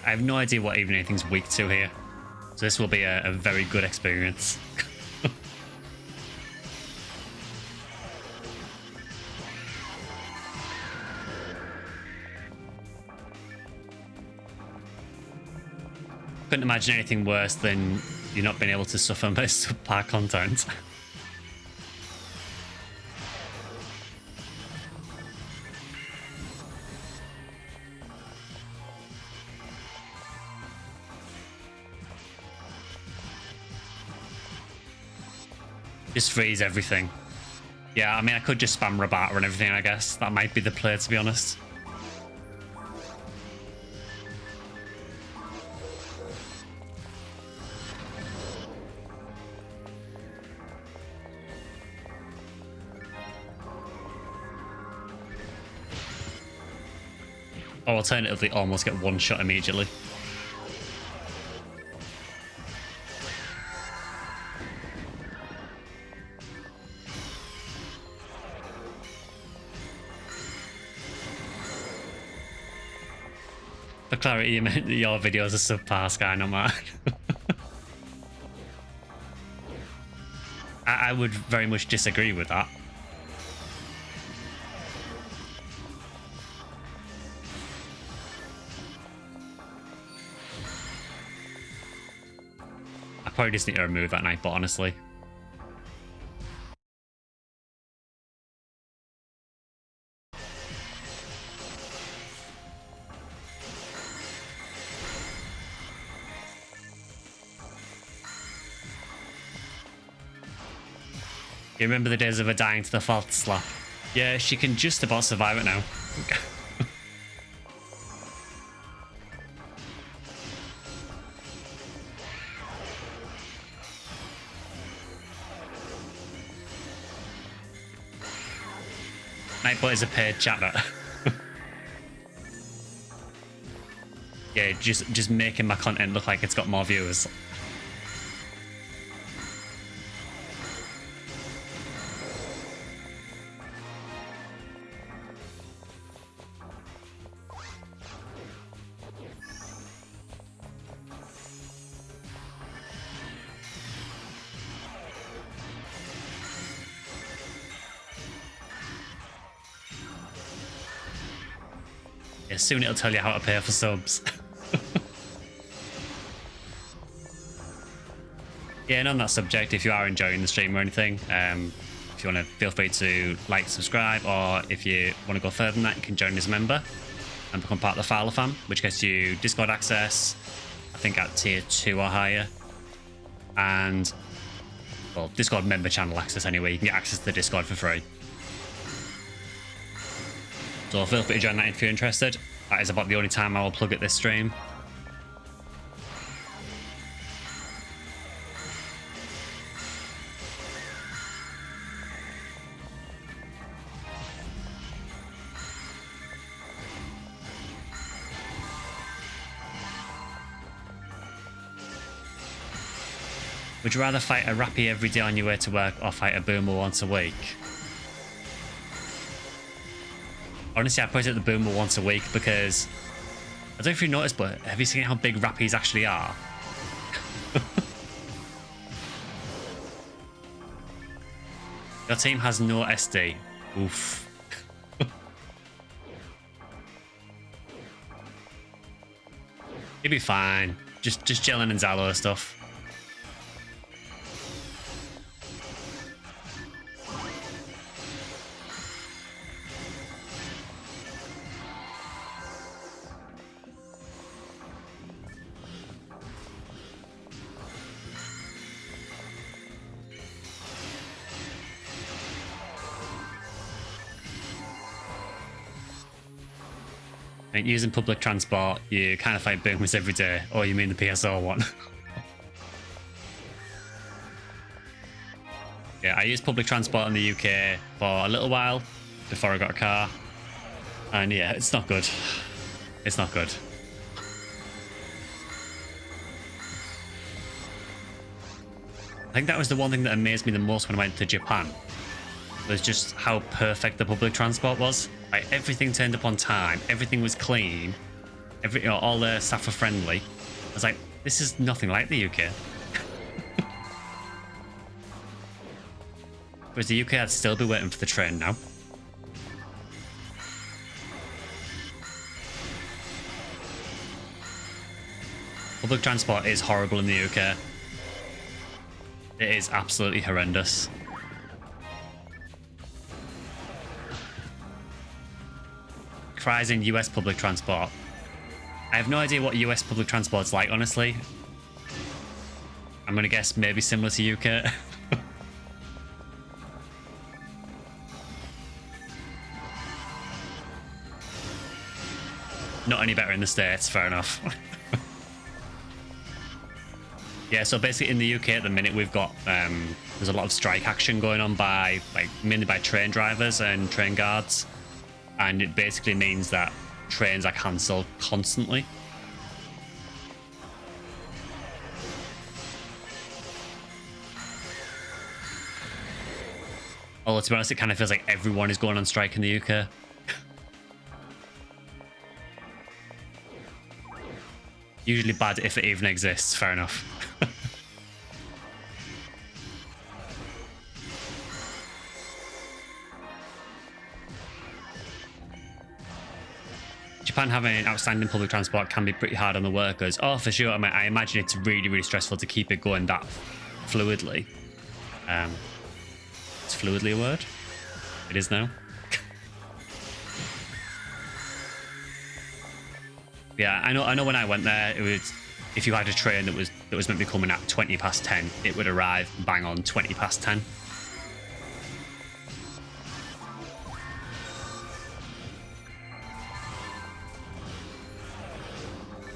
I have no idea what even anything's weak to here. So this will be a very good experience. Couldn't imagine anything worse than you not being able to suffer my subpar content. Just freeze everything. Yeah, I mean, I could just spam Rabata and everything, I guess. That might be the play, to be honest. Or alternatively, almost get one shot immediately. For clarity, you meant that your videos are subpar, Sky, not mine. I would very much disagree with that. I probably just need to remove that Nightbot, honestly. You remember the days of her dying to the fault slap? Yeah, she can just about survive it now. Nightbot is a paid chatter. Yeah, just making my content look like it's got more viewers. Yeah, soon it'll tell you how to pay for subs. Yeah, and on that subject, if you are enjoying the stream or anything, if you want to, feel free to like, subscribe, or if you want to go further than that, you can join as a member and become part of the Fowler fam, which gets you Discord access, I think at tier 2 or higher, and, well, Discord member channel access anyway. You can get access to the Discord for free. So feel free to join that if you're interested. That is about the only time I will plug at this stream. Would you rather fight a Rappy every day on your way to work or fight a Boomer once a week? Honestly, I put it the Boomer once a week because I don't know if you noticed, but have you seen how big Rappies actually are? Your team has no SD. Oof. You'll be fine. Just chilling and Zalo stuff. And using public transport, you kind of fight boomers every day. Or you mean the PSO one? Yeah, I used public transport in the UK for a little while before I got a car. And yeah, it's not good. It's not good. I think that was the one thing that amazed me the most when I went to Japan. Was just how perfect the public transport was. Like, everything turned up on time, everything was clean, all the staff were friendly. I was like, this is nothing like the UK. Whereas the UK, I'd still be waiting for the train now. Public transport is horrible in the UK. It is absolutely horrendous. Cries in US public transport. I have no idea what US public transport's like, honestly. I'm gonna guess maybe similar to UK. Not any better in the States, fair enough. Yeah, so basically in the UK at the minute we've got there's a lot of strike action going on by mainly by train drivers and train guards, and it basically means that trains are cancelled constantly. Although to be honest, it kind of feels like everyone is going on strike in the UK. Usually bad if it even exists, fair enough. Japan having outstanding public transport can be pretty hard on the workers. Oh, for sure. I mean, I imagine it's really, really stressful to keep it going that fluidly. Is fluidly a word? It is now. Yeah, I know when I went there, it was, if you had a train that was meant to be coming at 20 past 10, it would arrive bang on 20 past 10.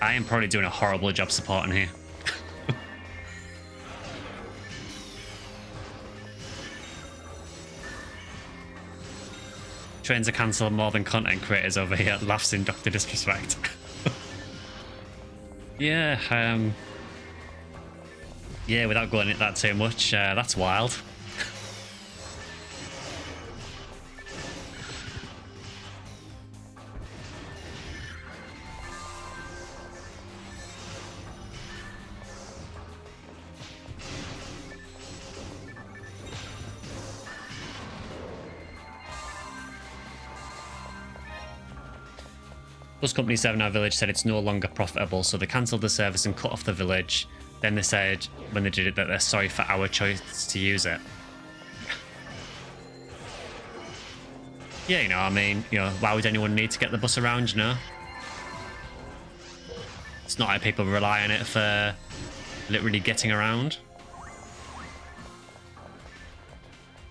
I am probably doing a horrible job supporting here. Trains are cancelled more than content creators over here. Laughs in Dr. Disrespect. Yeah, yeah, without going into that too much, that's wild. Bus company 7 our village said it's no longer profitable, so they cancelled the service and cut off the village. Then they said, when they did it, that they're sorry for our choice to use it. Yeah, you know, I mean, you know, why would anyone need to get the bus around, you know? It's not like people rely on it for literally getting around.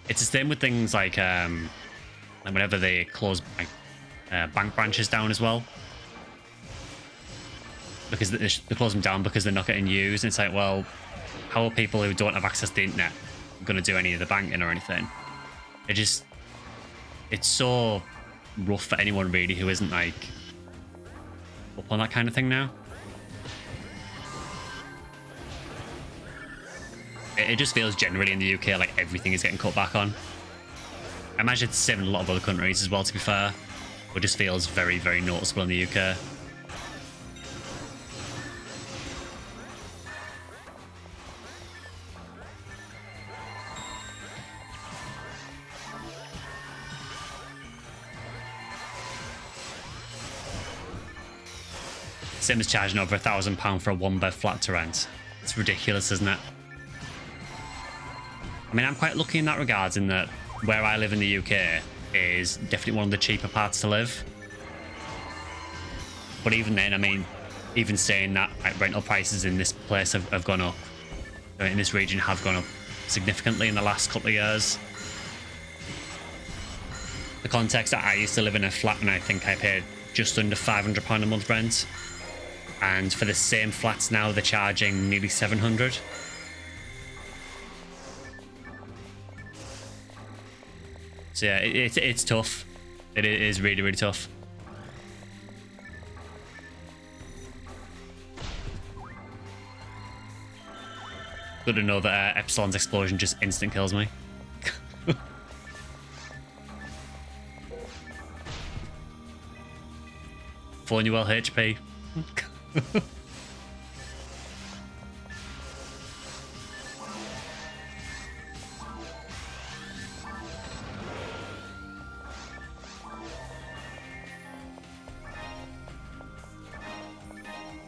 It's the same with things like whenever they close bank branches down as well. Because they close them down because they're not getting used. And it's like, well, how are people who don't have access to the internet going to do any of the banking or anything? It's so rough for anyone really who isn't like up on that kind of thing now. It just feels generally in the UK like everything is getting cut back on. I imagine it's the same in a lot of other countries as well, to be fair. But it just feels very, very noticeable in the UK. Same as charging over £1,000 for a one-bed flat to rent. It's ridiculous, isn't it? I mean, I'm quite lucky in that regards, in that where I live in the UK is definitely one of the cheaper parts to live. But even then, I mean, even saying that, like, rental prices in this place have gone up, in this region have gone up significantly in the last couple of years. The context that I used to live in a flat and I think I paid just under £500 a month rent. And for the same flats now, they're charging nearly 700. So yeah, it's tough. It is really, really tough. Good to know that Epsilon's explosion just instant kills me. Phone you well, HP.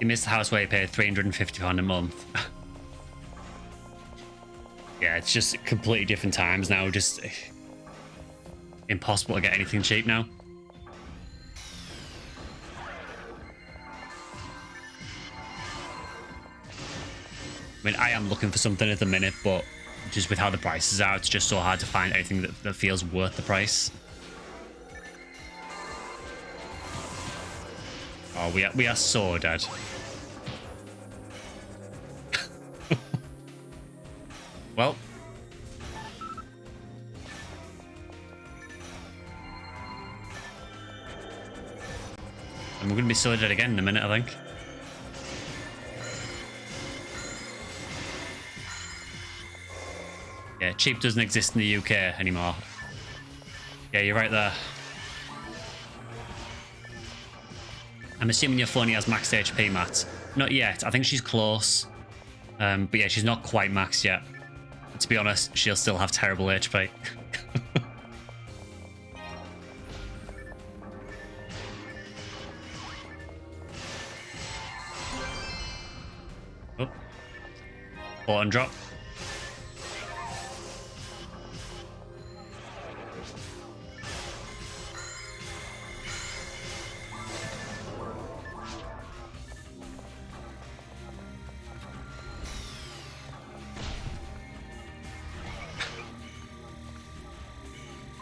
You missed the house where you paid £350 a month. Yeah, it's just completely different times now. Just impossible to get anything cheap now. I mean, I am looking for something at the minute, but just with how the prices are, it's just so hard to find anything that feels worth the price. Oh, we are so dead. Well. And we're going to be so dead again in a minute, I think. Yeah, cheap doesn't exist in the UK anymore. Yeah, you're right there. I'm assuming your phone has max HP, Matt. Not yet. I think she's close. But yeah, she's not quite max yet. To be honest, she'll still have terrible HP. Oh. Button drop.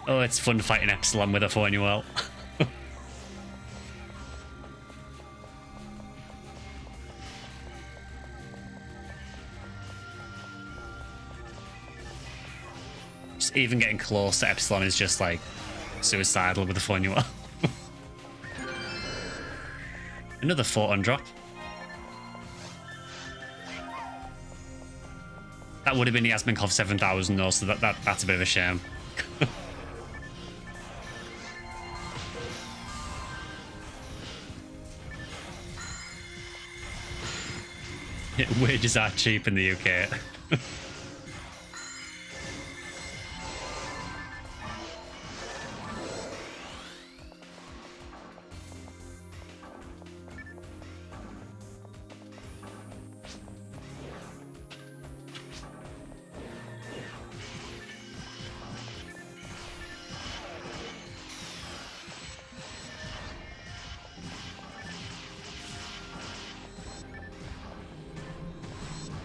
Oh, it's fun fighting Epsilon with a Ephinea. Just even getting close to Epsilon is just like suicidal with a Ephinea. Another photon drop. That would have been the Yasminkov 7000 though, so that's a bit of a shame. Wages are cheap in the UK.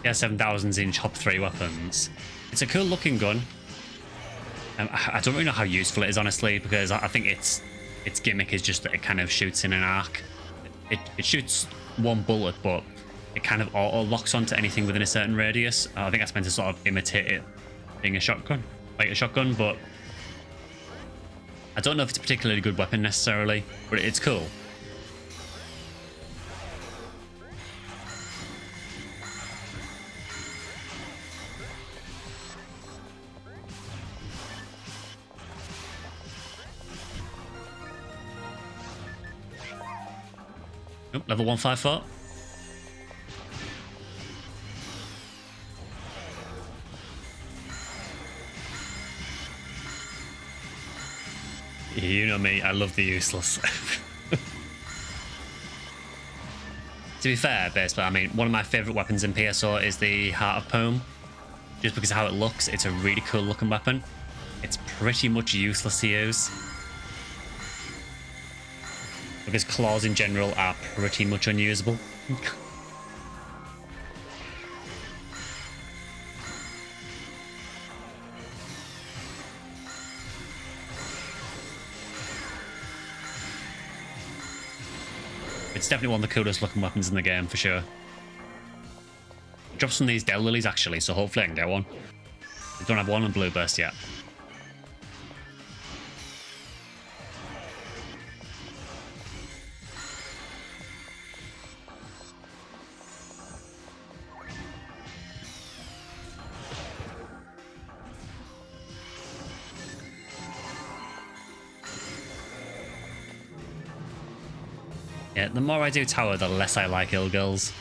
Yeah, 7000's in top 3 weapons. It's a cool looking gun. I don't really know how useful it is, honestly, because I think its gimmick is just that it kind of shoots in an arc. It shoots one bullet, but it kind of auto locks onto anything within a certain radius. I think that's meant to sort of imitate it being a shotgun, like a shotgun, but I don't know if it's a particularly good weapon necessarily, but it's cool. Oh, level 154. You know me, I love the useless. To be fair, basically, I mean, one of my favourite weapons in PSO is the Heart of Poem. Just because of how it looks, it's a really cool looking weapon. It's pretty much useless to use. Because claws in general are pretty much unusable. It's definitely one of the coolest looking weapons in the game, for sure. Drop some of these Dell Lilies, actually, so hopefully I can get one. We don't have one on Blue Burst yet. Yeah, the more I do tower, the less I like Ilgirls.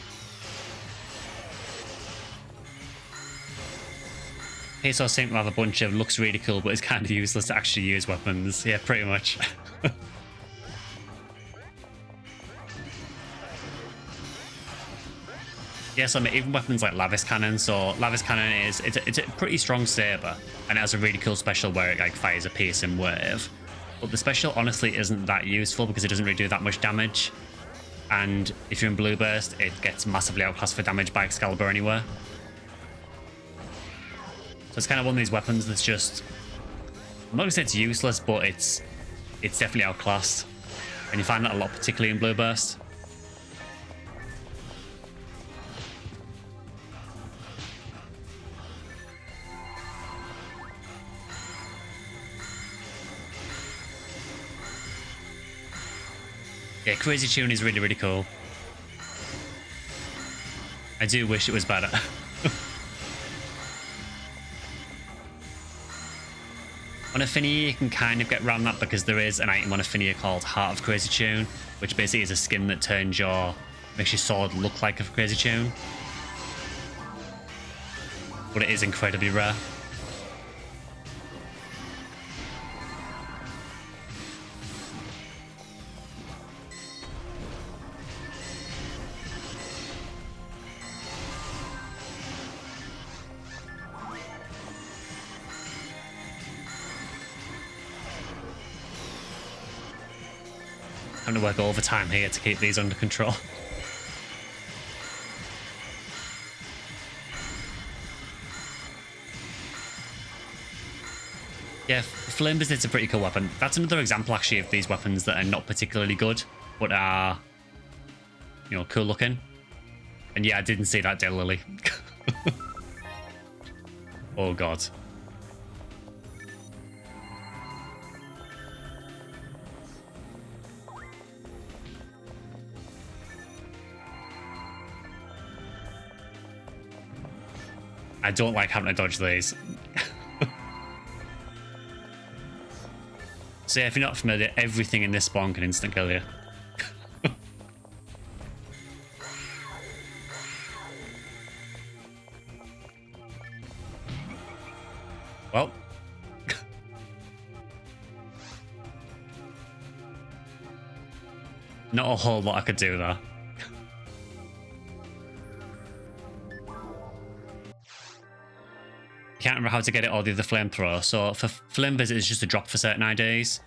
PSO seem to have a bunch of looks really cool, but it's kind of useless to actually use weapons. Yeah, pretty much. Yeah, so I mean, even weapons like Lavis Cannon. So Lavis Cannon it's a pretty strong saber, and it has a really cool special where it like fires a piercing wave. But the special honestly isn't that useful because it doesn't really do that much damage. And if you're in Blue Burst, it gets massively outclassed for damage by Excalibur anywhere. So it's kind of one of these weapons that's just, I'm not gonna say it's useless, but it's definitely outclassed. And you find that a lot, particularly in Blue Burst. Yeah, Crazy Tune is really, really cool. I do wish it was better. On Ephinea, you can kind of get around that because there is an item on Ephinea called Heart of Crazy Tune, which basically is a skin that makes your sword look like a Crazy Tune. But it is incredibly rare. I'm going to work overtime here to keep these under control. Yeah, Flame Visit's a pretty cool weapon. That's another example, actually, of these weapons that are not particularly good, but are, you know, cool looking. And yeah, I didn't see that Daylily. Oh, God. I don't like having to dodge these. So yeah, if you're not familiar, everything in this spawn can instant kill you. Well. Not a whole lot I could do there. Can't remember how to get it or the other flamethrower. So for Flame Visit, it's just a drop for certain IDs.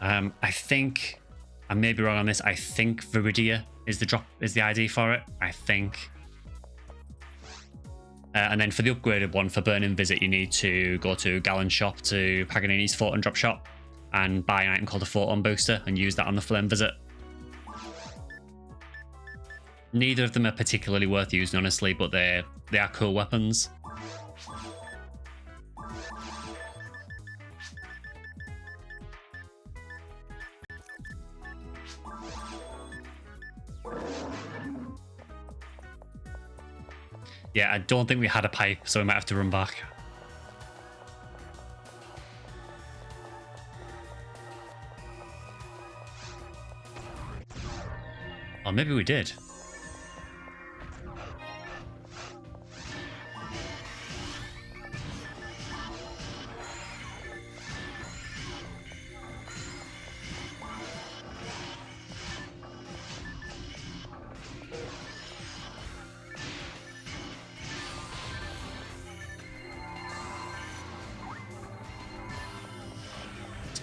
I think I may be wrong on this. I think Viridia is the ID for it. I think. And then for the upgraded one for Burning Visit, you need to go to Gallon's shop to Paganini's Photon Drop shop and buy an item called a Photon Booster and use that on the Flame Visit. Neither of them are particularly worth using, honestly, but they are cool weapons. Yeah, I don't think we had a pipe, so we might have to run back. Or maybe we did.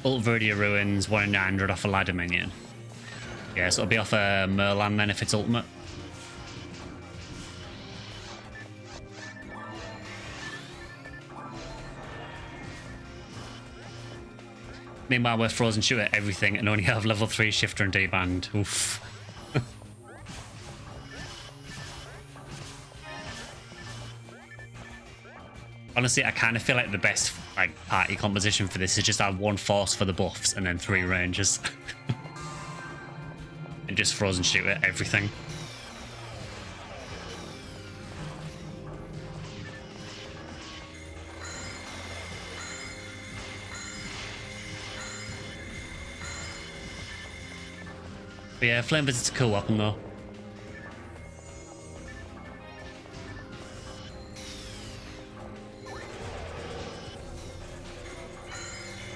Ult Viridia Ruins, 1 in 900 off a ladder minion. Yeah, so it'll be off a Merlan then if it's ultimate. Meanwhile, we're frozen shoot at everything and only have level 3 shifter and D-band. Oof. Honestly, I kind of feel like the best party composition for this is just have 1 force for the buffs and then 3 rangers. And just frozen shoot at everything. But yeah, Flame Visit's a cool weapon though.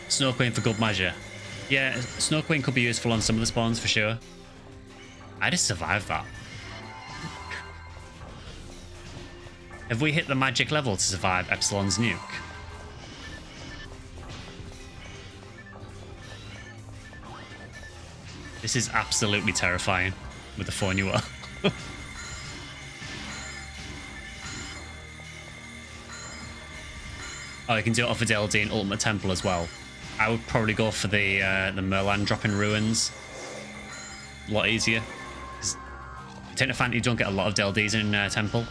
Snow Queen for good measure. Yeah, Snow Queen could be useful on some of the spawns for sure. I just survived that. Have we hit the magic level to survive Epsilon's nuke? This is absolutely terrifying with the 4 newer. Oh, you can do it off of DLD and Ultimate Temple as well. I would probably go for the Merlan drop in Ruins. A lot easier. Take the fact you don't get a lot of DLDs in Temple.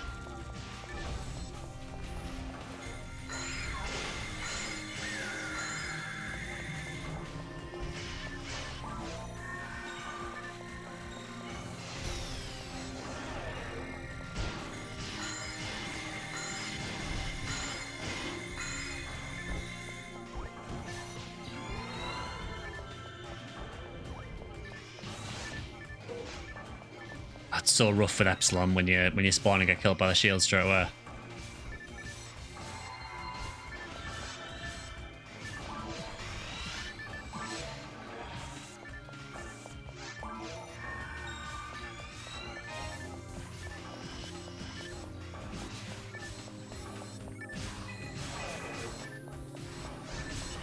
it's so rough with Epsilon when you spawn and get killed by the shield straight away.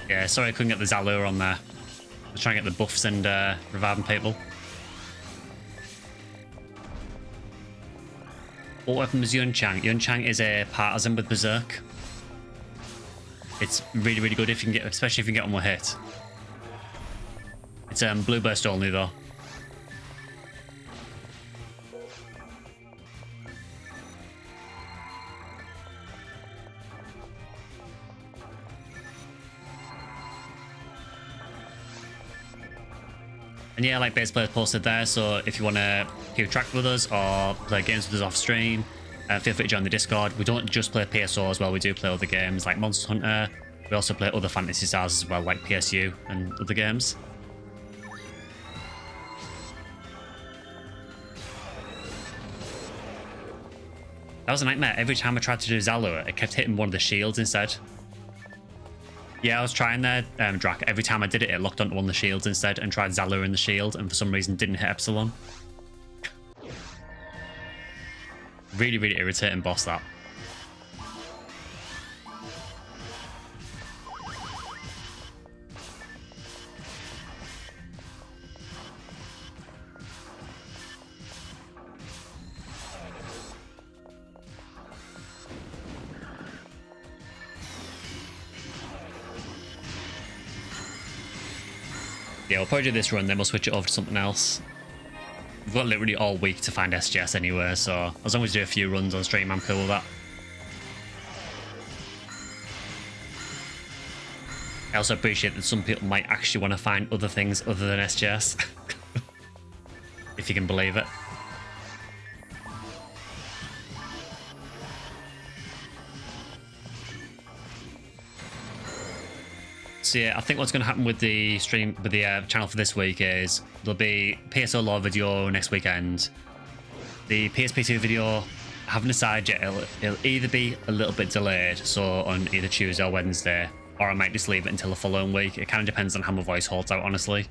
Yeah, sorry I couldn't get the Zalur on there. I was trying to get the buffs and reviving people. What weapon was Yun Chang? Yun Chang is a partisan with Berserk. It's really, really good if you can get, especially if you can get on one hit. It's blue burst only though. And yeah, like base players posted there, so if you want to keep track with us or play games with us off stream, feel free to join the Discord. We don't just play PSO as well, we do play other games like Monster Hunter. We also play other Fantasy Stars as well, like PSU and other games. That was a nightmare. Every time I tried to do Zalur, it kept hitting one of the shields instead. Yeah, I was trying there, Drac. Every time I did it, it locked onto one of the shields instead and tried Zalur in the shield, and for some reason didn't hit Epsilon. Really, really irritating boss, that. Yeah, we'll probably do this run, then we'll switch it over to something else. We've got literally all week to find SGS anyway, so as long as we do a few runs on stream, I'm cool with that. I also appreciate that some people might actually want to find other things other than SGS. If you can believe it. So yeah, I think what's going to happen with the stream, with the channel for this week is there'll be PSO law video next weekend. The PSP2 video, I haven't decided yet. It'll either be a little bit delayed, so on either Tuesday or Wednesday, or I might just leave it until the following week. It kind of depends on how my voice holds out, honestly.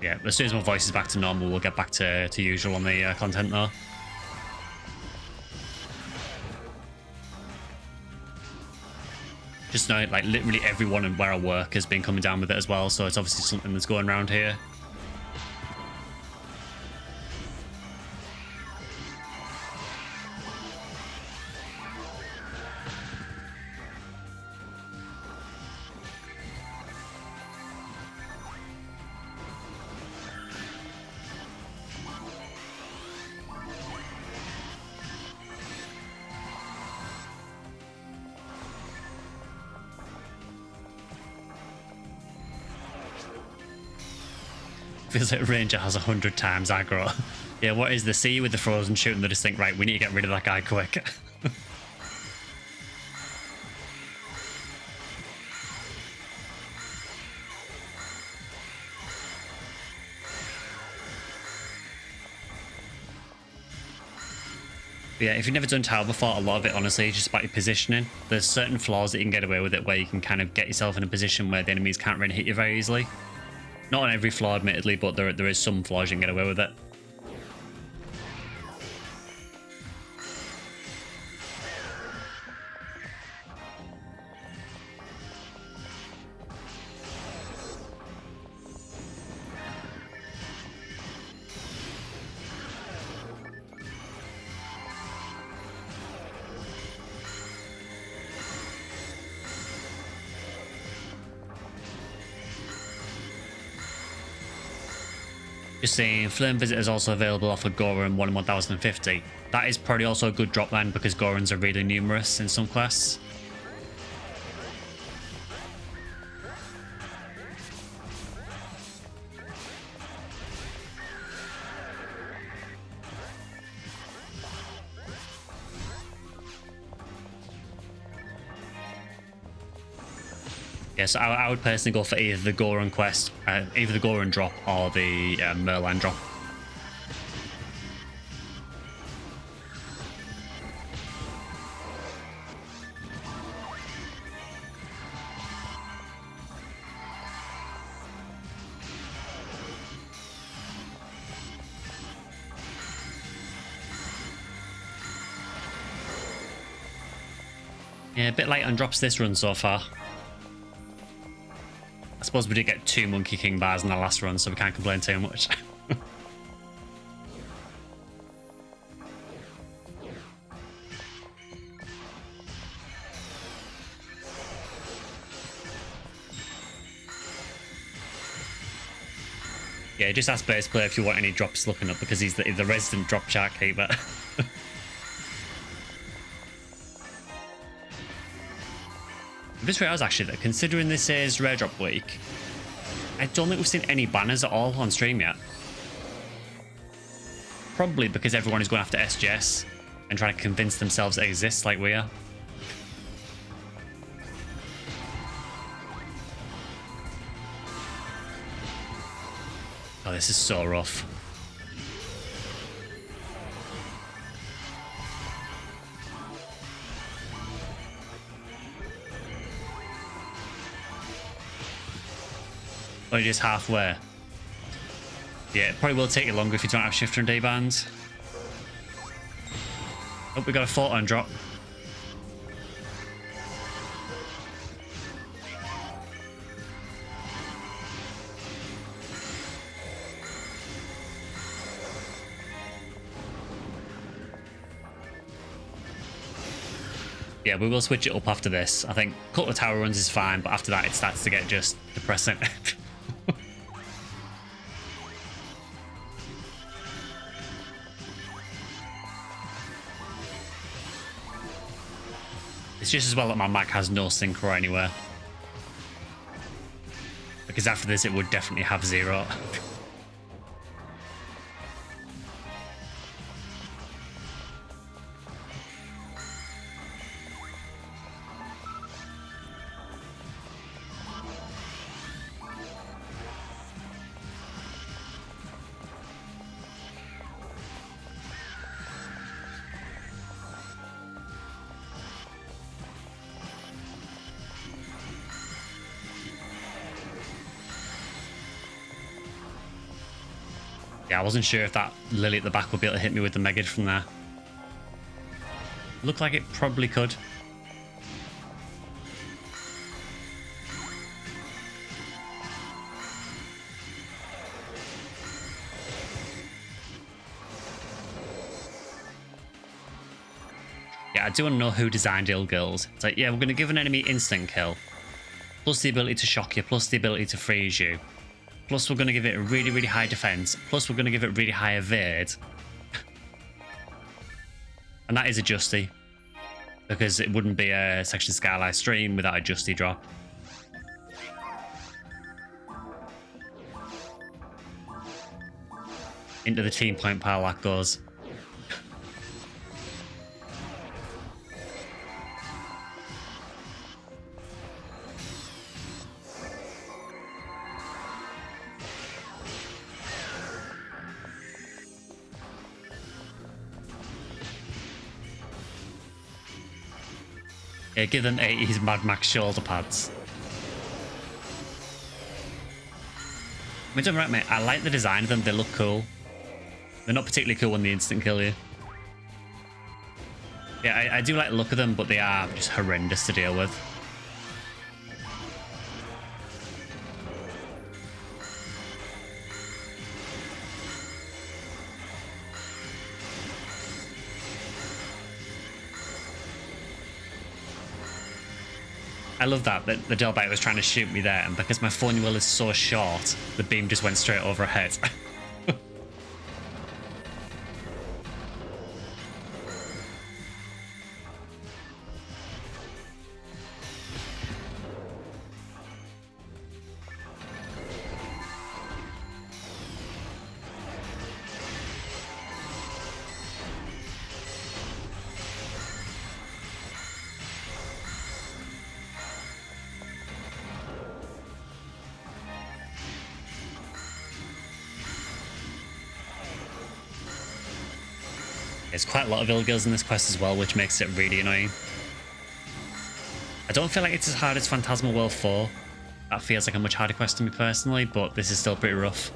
Yeah, as soon as my voice is back to normal, we'll get back to usual on the content though. Just know, like, literally everyone and where I work has been coming down with it as well, so it's obviously something that's going around here. Feels like Ranger has 100 times aggro. Yeah, what is the C with the frozen shooting? They just think, right, we need to get rid of that guy quick. Yeah, if you've never done tower before, a lot of it honestly is just about your positioning. There's certain flaws that you can get away with it where you can kind of get yourself in a position where the enemies can't really hit you very easily. Not on every flaw, admittedly, but there is some flaws you can get away with it. Just saying, Flame Visit is also available off of Goron 1 in 1050. That is probably also a good drop line because Gorons are really numerous in some quests. Yeah, so I would personally go for either the Goron quest, either the Goron drop or the Merlin drop. Yeah, a bit light on drops this run so far. I suppose we did get 2 Monkey King bars in the last run, so we can't complain too much. Yeah, just ask base player if you want any drops looking up, because he's the resident drop shark keeper. I just realised actually that considering this is rare drop week, I don't think we've seen any banners at all on stream yet. Probably because everyone is going after SGS and trying to convince themselves it exists like we are. Oh, this is so rough. Only just halfway. Yeah, it probably will take you longer if you don't have shifter and D-bands. Oh, we got a photon drop. Yeah, we will switch it up after this. I think a couple of tower runs is fine, but after that it starts to get just depressing. It's just as well that my Mac has no synchro anywhere. Because after this it would definitely have 0. Yeah, I wasn't sure if that Lily at the back would be able to hit me with the Megid from there. Looked like it probably could. Yeah, I do want to know who designed Ill Girls. It's like, yeah, we're going to give an enemy instant kill, plus the ability to shock you, plus the ability to freeze you. Plus, we're going to give it a really, really high defense. Plus, we're going to give it really high evade. And that is a Justy. Because it wouldn't be a SectionSkyly stream without a Justy drop. Into the team point pile that goes. Yeah, give them 80s Mad Max shoulder pads. I mean, don't get me wrong, mate, I like the design of them, they look cool. They're not particularly cool when they instant kill you. Yeah, I do like the look of them, but they are just horrendous to deal with. I love that the Delbite was trying to shoot me there, and because my phone wheel is so short, the beam just went straight overhead. There's quite a lot of Ilgils in this quest as well, which makes it really annoying. I don't feel like it's as hard as Phantasmal World 4. That feels like a much harder quest to me personally, but this is still pretty rough.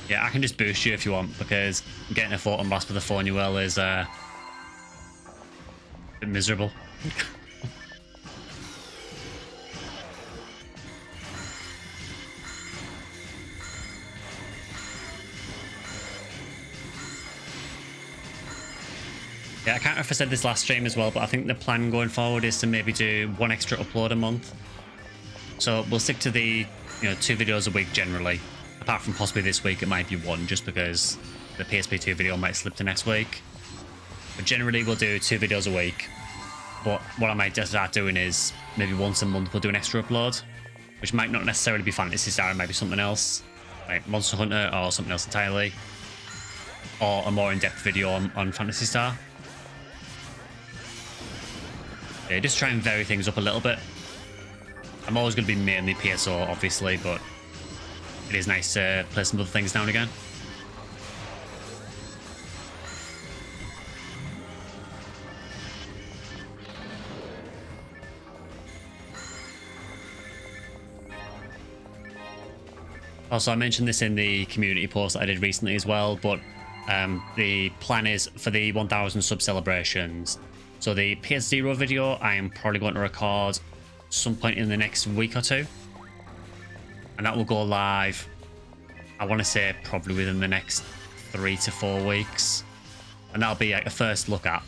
Yeah, I can just boost you if you want, because getting a Photon Blast with a Thorny-Well is a bit miserable. Yeah, I can't remember if I said this last stream as well, but I think the plan going forward is to maybe do one extra upload a month. So we'll stick to the 2 videos a week generally. Apart from possibly this week, it might be 1 just because the PSP2 video might slip to next week. But generally, we'll do 2 videos a week. But what I might just start doing is maybe once a month we'll do an extra upload, which might not necessarily be Phantasy Star, it might be something else, like Monster Hunter or something else entirely, or a more in-depth video on Phantasy Star. Yeah, just try and vary things up a little bit. I'm always going to be mainly PSO, obviously, but it is nice to play some other things now and again. Also, I mentioned this in the community post that I did recently as well, but the plan is for the 1000 sub celebrations. So the PS0 video, I am probably going to record some point in the next week or 2. And that will go live, I want to say probably within the next 3 to 4 weeks. And that'll be like a first look at.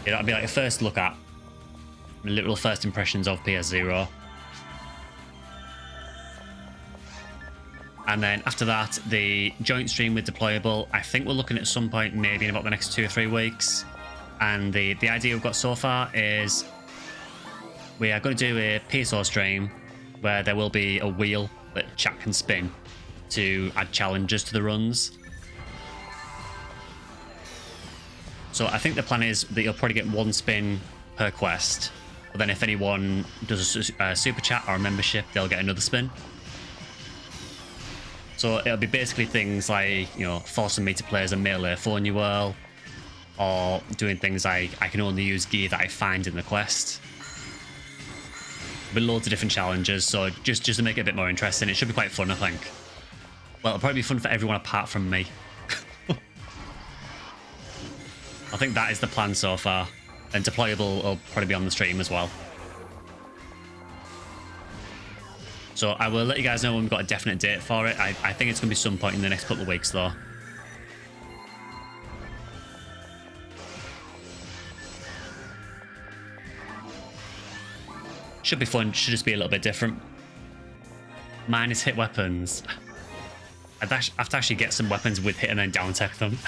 Yeah, that'll be like a first look at. Little first impressions of PS0. And then after that, the joint stream with Deployable, I think we're looking at some point maybe in about the next 2 or 3 weeks. And the idea we've got so far is we are going to do a PSO stream where there will be a wheel that chat can spin to add challenges to the runs. So I think the plan is that you'll probably get 1 spin per quest. But then if anyone does a super chat or a membership, they'll get another spin. So it'll be basically things like, forcing me to play as a melee Thorny-Well, or doing things like I can only use gear that I find in the quest. There'll be loads of different challenges, so just to make it a bit more interesting, it should be quite fun, I think. Well, it'll probably be fun for everyone apart from me. I think that is the plan so far. And Deployable will probably be on the stream as well. So I will let you guys know when we've got a definite date for it. I think it's going to be some point in the next couple of weeks, though. Should be fun. Should just be a little bit different. Minus hit weapons. I'd have to actually get some weapons with hit and then down tech them.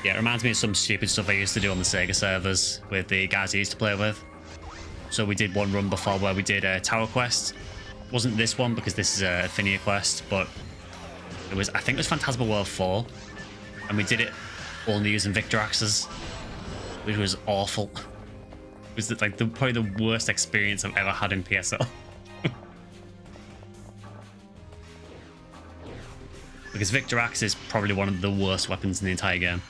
Yeah, it reminds me of some stupid stuff I used to do on the Sega servers with the guys I used to play with. So we did one run before where we did a tower quest. It wasn't this one because this is a Ephinea quest, but it was, I think it was Phantasmal World 4. And we did it only using Victor Axes, which was awful. It was like probably the worst experience I've ever had in PSO. Because Victor Axe is probably one of the worst weapons in the entire game.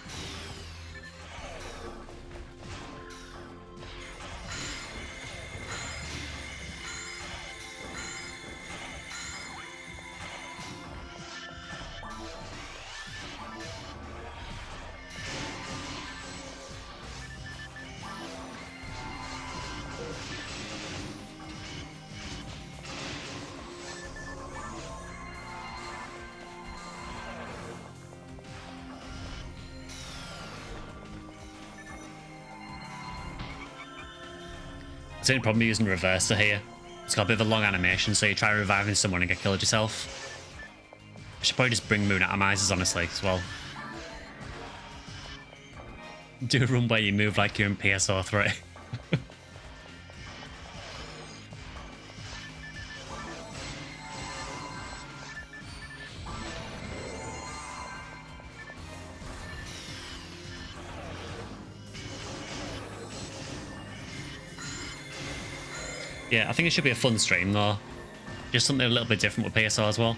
It's the only problem using reverser here. It's got a bit of a long animation, so you try reviving someone and get killed yourself. I should probably just bring moon atomizers, honestly, as well. Do a run where you move like you're in PSO 3. Yeah, I think it should be a fun stream though. Just something a little bit different with PSO as well.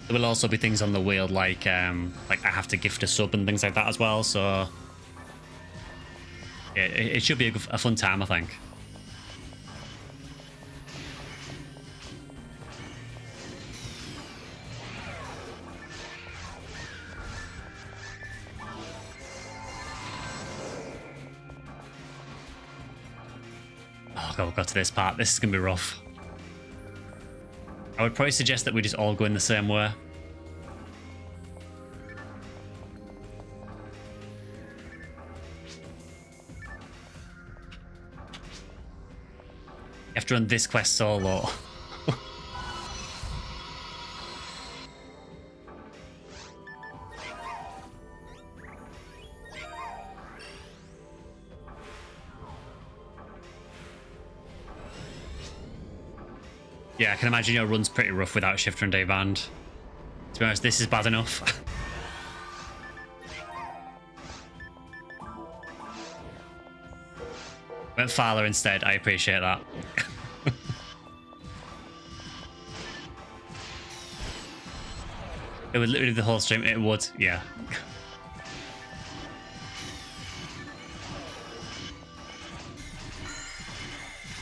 There will also be things on the wheel like I have to gift a sub and things like that as well. So yeah, it should be a fun time, I think. Oh god, we got to this part. This is gonna be rough. I would probably suggest that we just all go in the same way. You have to run this quest solo. Yeah, I can imagine your run's pretty rough without shifter and day band. To be honest, this is bad enough. Went Fowler instead, I appreciate that. It would literally the whole stream, it would, yeah.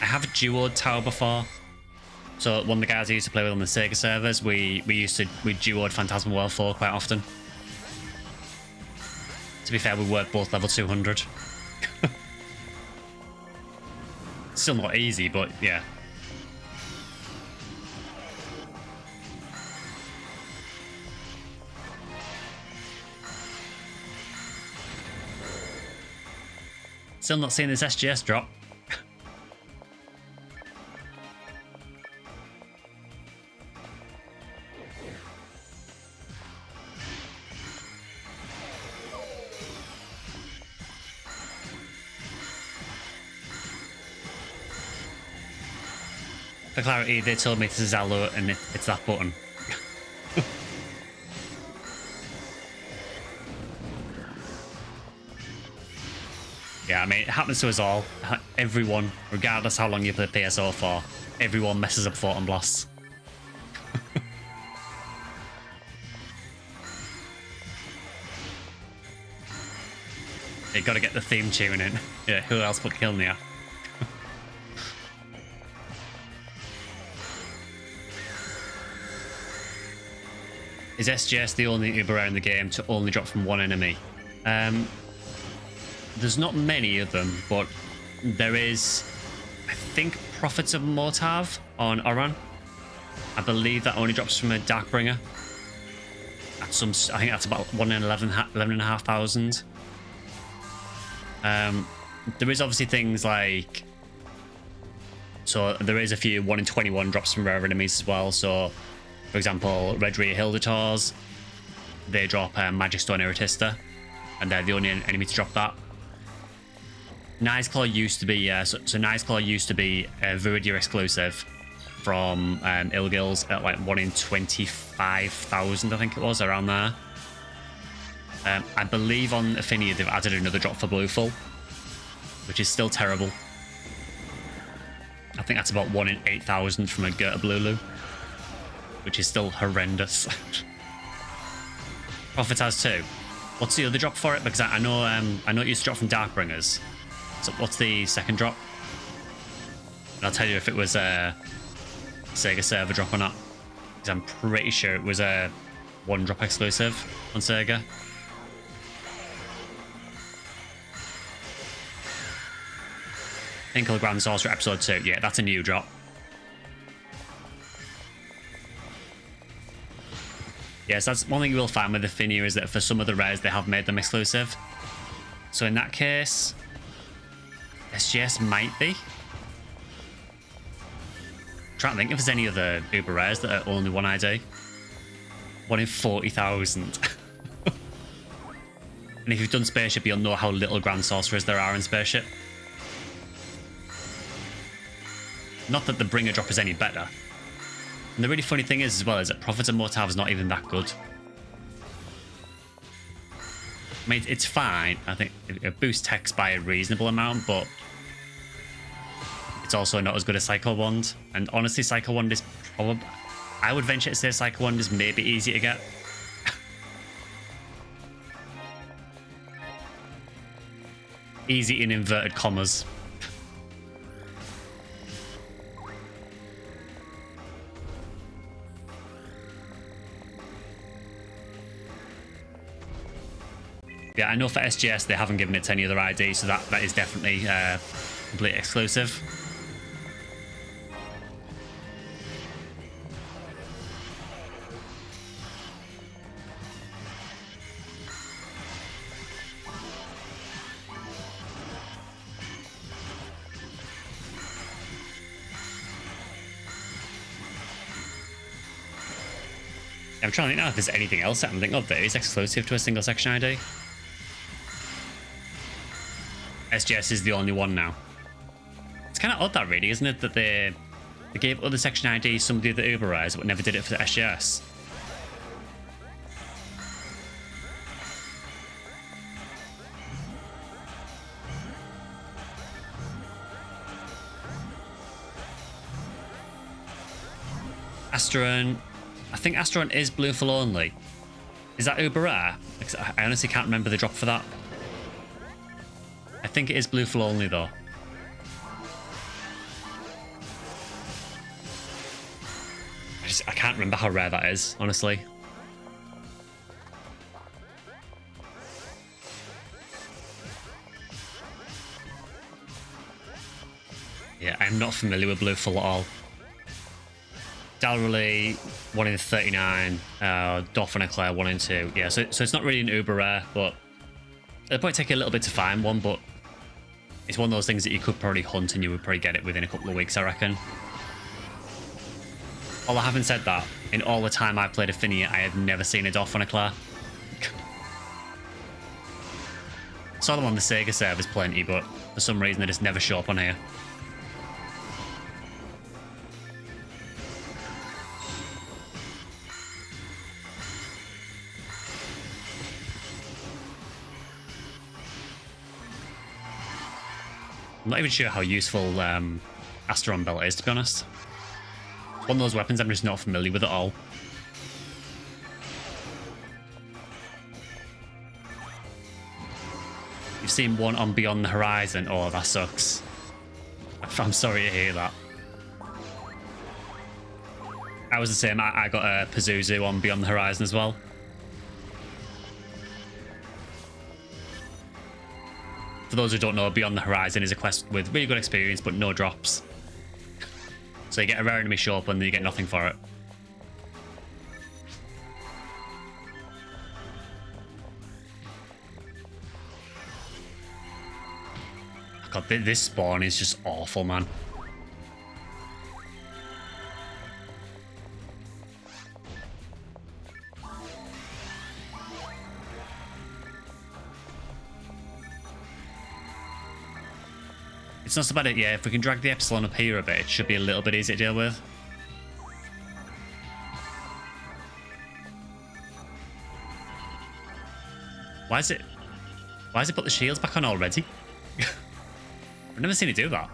I have duoed tower before. So one of the guys I used to play with on the Sega servers, we duoed Phantasmal World 4 quite often. To be fair, we were both level 200. Still not easy, but yeah. Still not seeing this SGS drop. For clarity, they told me to Zalo and it's that button. Yeah, I mean, it happens to us all. Everyone, regardless how long you play PSO for, everyone messes up Photon Blasts. You gotta get the theme tune in. Yeah, who else but Kilnia? Is SGS the only Uber in the game to only drop from one enemy? There's not many of them, but there is, I think, Prophets of Mortav on Oran. I believe that only drops from a Darkbringer. At some, I think that's about 1 in 11,500. There is obviously things like, so there is a few 1 in 21 drops from rare enemies as well. So, for example, Red Rhea Hildators, they drop Magic Stone Iritista, and they're the only enemy to drop that. Nice Claw used to be, so Nice Claw used to be a Viridia exclusive from Ilgils at like 1 in 25,000, I think it was, around there. I believe on Ephinea they've added another drop for Blueful, which is still terrible. I think that's about 1 in 8,000 from a Gerta Blulu, which is still horrendous. Prophet has 2. What's the other drop for it? Because I know it used to drop from Darkbringers. So what's the second drop? And I'll tell you if it was a Sega server drop or not. Because I'm pretty sure it was a 1 drop exclusive on Sega. Inkle Grand Sorcerer Episode 2. Yeah, that's a new drop. Yes, that's one thing you will find with Ephinea is that for some of the rares they have made them exclusive. So in that case, SGS might be. I'm trying to think if there's any other Uber Rares that are only one ID. 1 in 40,000. And if you've done Spaceship, you'll know how little Grand Sorcerers there are in Spaceship. Not that the Bringer drop is any better. And the really funny thing is, as well, is that Prophet of Motav is not even that good. I mean, it's fine. I think it boosts text by a reasonable amount, but it's also not as good as Cycle Wand. And honestly, Cycle Wand is probably... I would venture to say Cycle Wand is maybe easy to get. Easy in inverted commas. Yeah, I know for SGS they haven't given it to any other ID, so that is definitely completely exclusive. I'm trying to think now if there's anything else that I'm thinking of that is exclusive to a single section ID. SGS is the only one now. It's kind of odd that really, isn't it? That they gave other section IDs some of the other Uber Rares, but never did it for the SGS. Asteron. I think Asteron is blue full only. Is that Uber Rare? I honestly can't remember the drop for that. I think it is blue full only though. I can't remember how rare that is, honestly. Yeah, I'm not familiar with blue full at all. Dalryley, 1 in 39. Dolphin Eclair, 1 in 2. Yeah, so it's not really an Uber Rare, but it'll probably take you a little bit to find one, but it's one of those things that you could probably hunt and you would probably get it within a couple of weeks, I reckon. Although having said that, in all the time I played Ephinea, I have never seen a Dolphin Eclair. Saw them on the Sega servers plenty, but for some reason they just never show up on here. I'm not even sure how useful Asteron Belt is, to be honest. It's one of those weapons I'm just not familiar with at all. You've seen one on Beyond the Horizon. Oh, that sucks. I'm sorry to hear that. I was the same. I got a Pazuzu on Beyond the Horizon as well. For those who don't know, Beyond the Horizon is a quest with really good experience, but no drops. So you get a rare enemy show up and then you get nothing for it. God, this spawn is just awful, man. It's not so bad, yeah, if we can drag the Epsilon up here a bit, it should be a little bit easier to deal with. Why is it put the shields back on already? I've never seen it do that.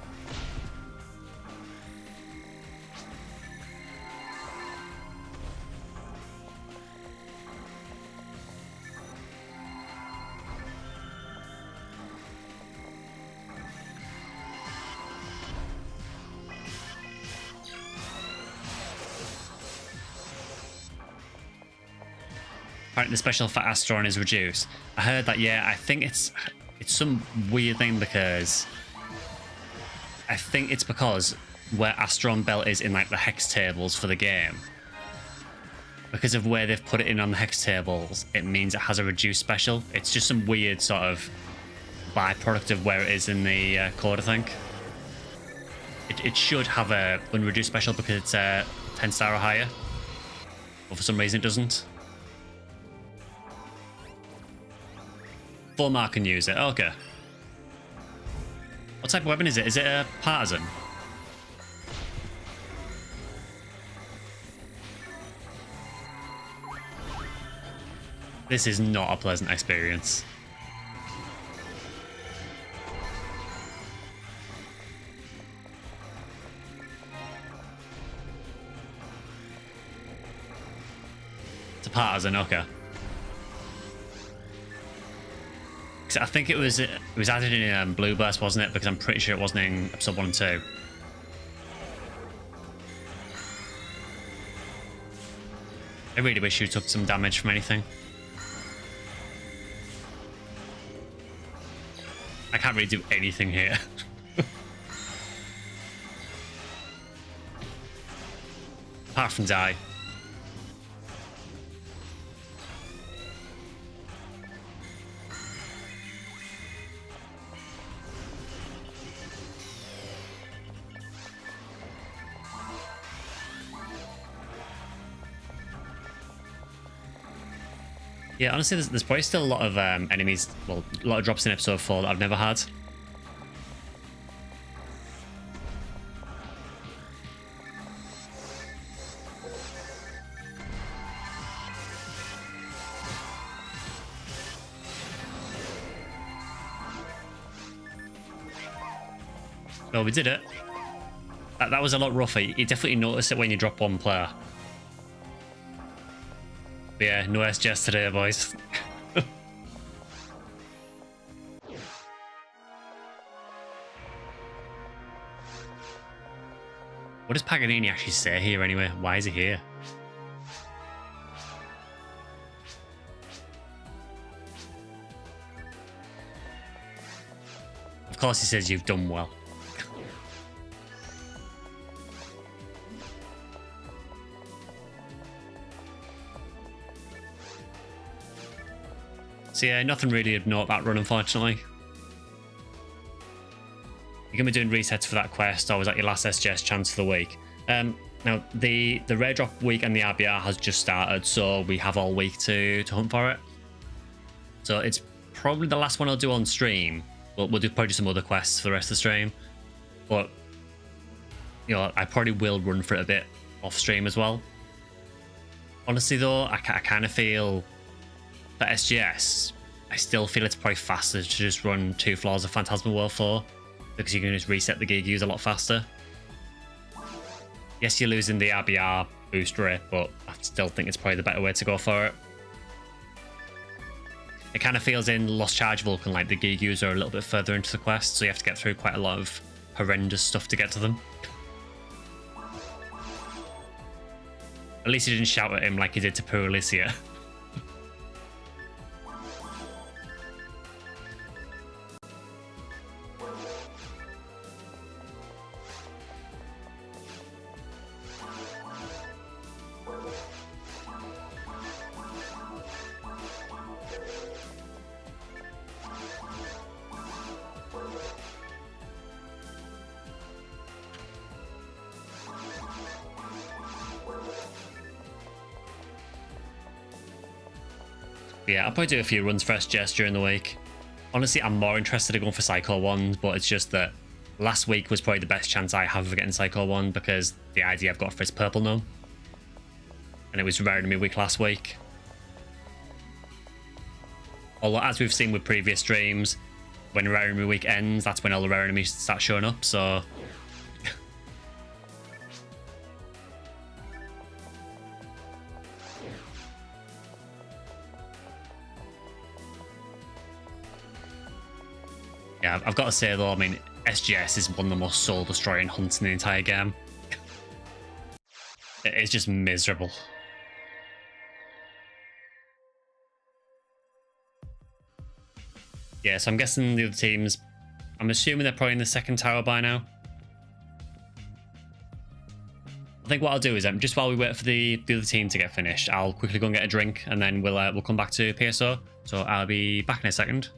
Apparently the special for Asteron is reduced. I heard that, yeah, I think it's some weird thing because I think it's because where Asteron Belt is in like the hex tables for the game. Because of where they've put it in on the hex tables, it means it has a reduced special. It's just some weird sort of byproduct of where it is in the code, I think. It should have a unreduced special because it's 10 star or higher. But for some reason it doesn't. Full mark can use it. Okay. What type of weapon is it? Is it a partisan? This is not a pleasant experience. It's a partisan, okay. I think it was added in Blue Burst, wasn't it? Because I'm pretty sure it wasn't in episode 1 and 2. I really wish you took some damage from anything. I can't really do anything here. Apart from die. Yeah, honestly, there's probably still a lot of enemies, well, a lot of drops in episode 4 that I've never had. Oh, we did it. That was a lot rougher. You definitely notice it when you drop one player. But yeah, no SGS today, boys. What does Paganini actually say here anyway? Why is he here? Of course he says you've done well. So yeah, nothing really of note that run, unfortunately. You're going to be doing resets for that quest, or was that your last SGS chance for the week? Now, the rare drop week and the RBR has just started, so we have all week to hunt for it. So it's probably the last one I'll do on stream. We'll do probably some other quests for the rest of the stream. But, you know, I probably will run for it a bit off stream as well. Honestly, though, I kind of feel... For SGS, I still feel it's probably faster to just run 2 floors of Phantasmal World 4 because you can just reset the Gigus a lot faster. Yes, you're losing the RBR boost rate, but I still think it's probably the better way to go for it. It kind of feels in Lost Charge Vulcan like the Gigus are a little bit further into the quest, so you have to get through quite a lot of horrendous stuff to get to them. At least you didn't shout at him like you did to poor Alicia. Yeah, I'll probably do a few runs for SGS during the week. Honestly, I'm more interested in going for Psycho 1, but it's just that last week was probably the best chance I have of getting Psycho 1 because the ID I've got for is Purple Gnome. And it was rare enemy week last week. Although, as we've seen with previous streams, when rare enemy week ends, that's when all the rare enemies start showing up, so... Yeah, I've got to say though, I mean, SGS is one of the most soul-destroying hunts in the entire game. It's just miserable. Yeah, so I'm guessing the other teams, I'm assuming they're probably in the second tower by now. I think what I'll do is just while we wait for the other team to get finished, I'll quickly go and get a drink and then we'll come back to PSO. So I'll be back in a second.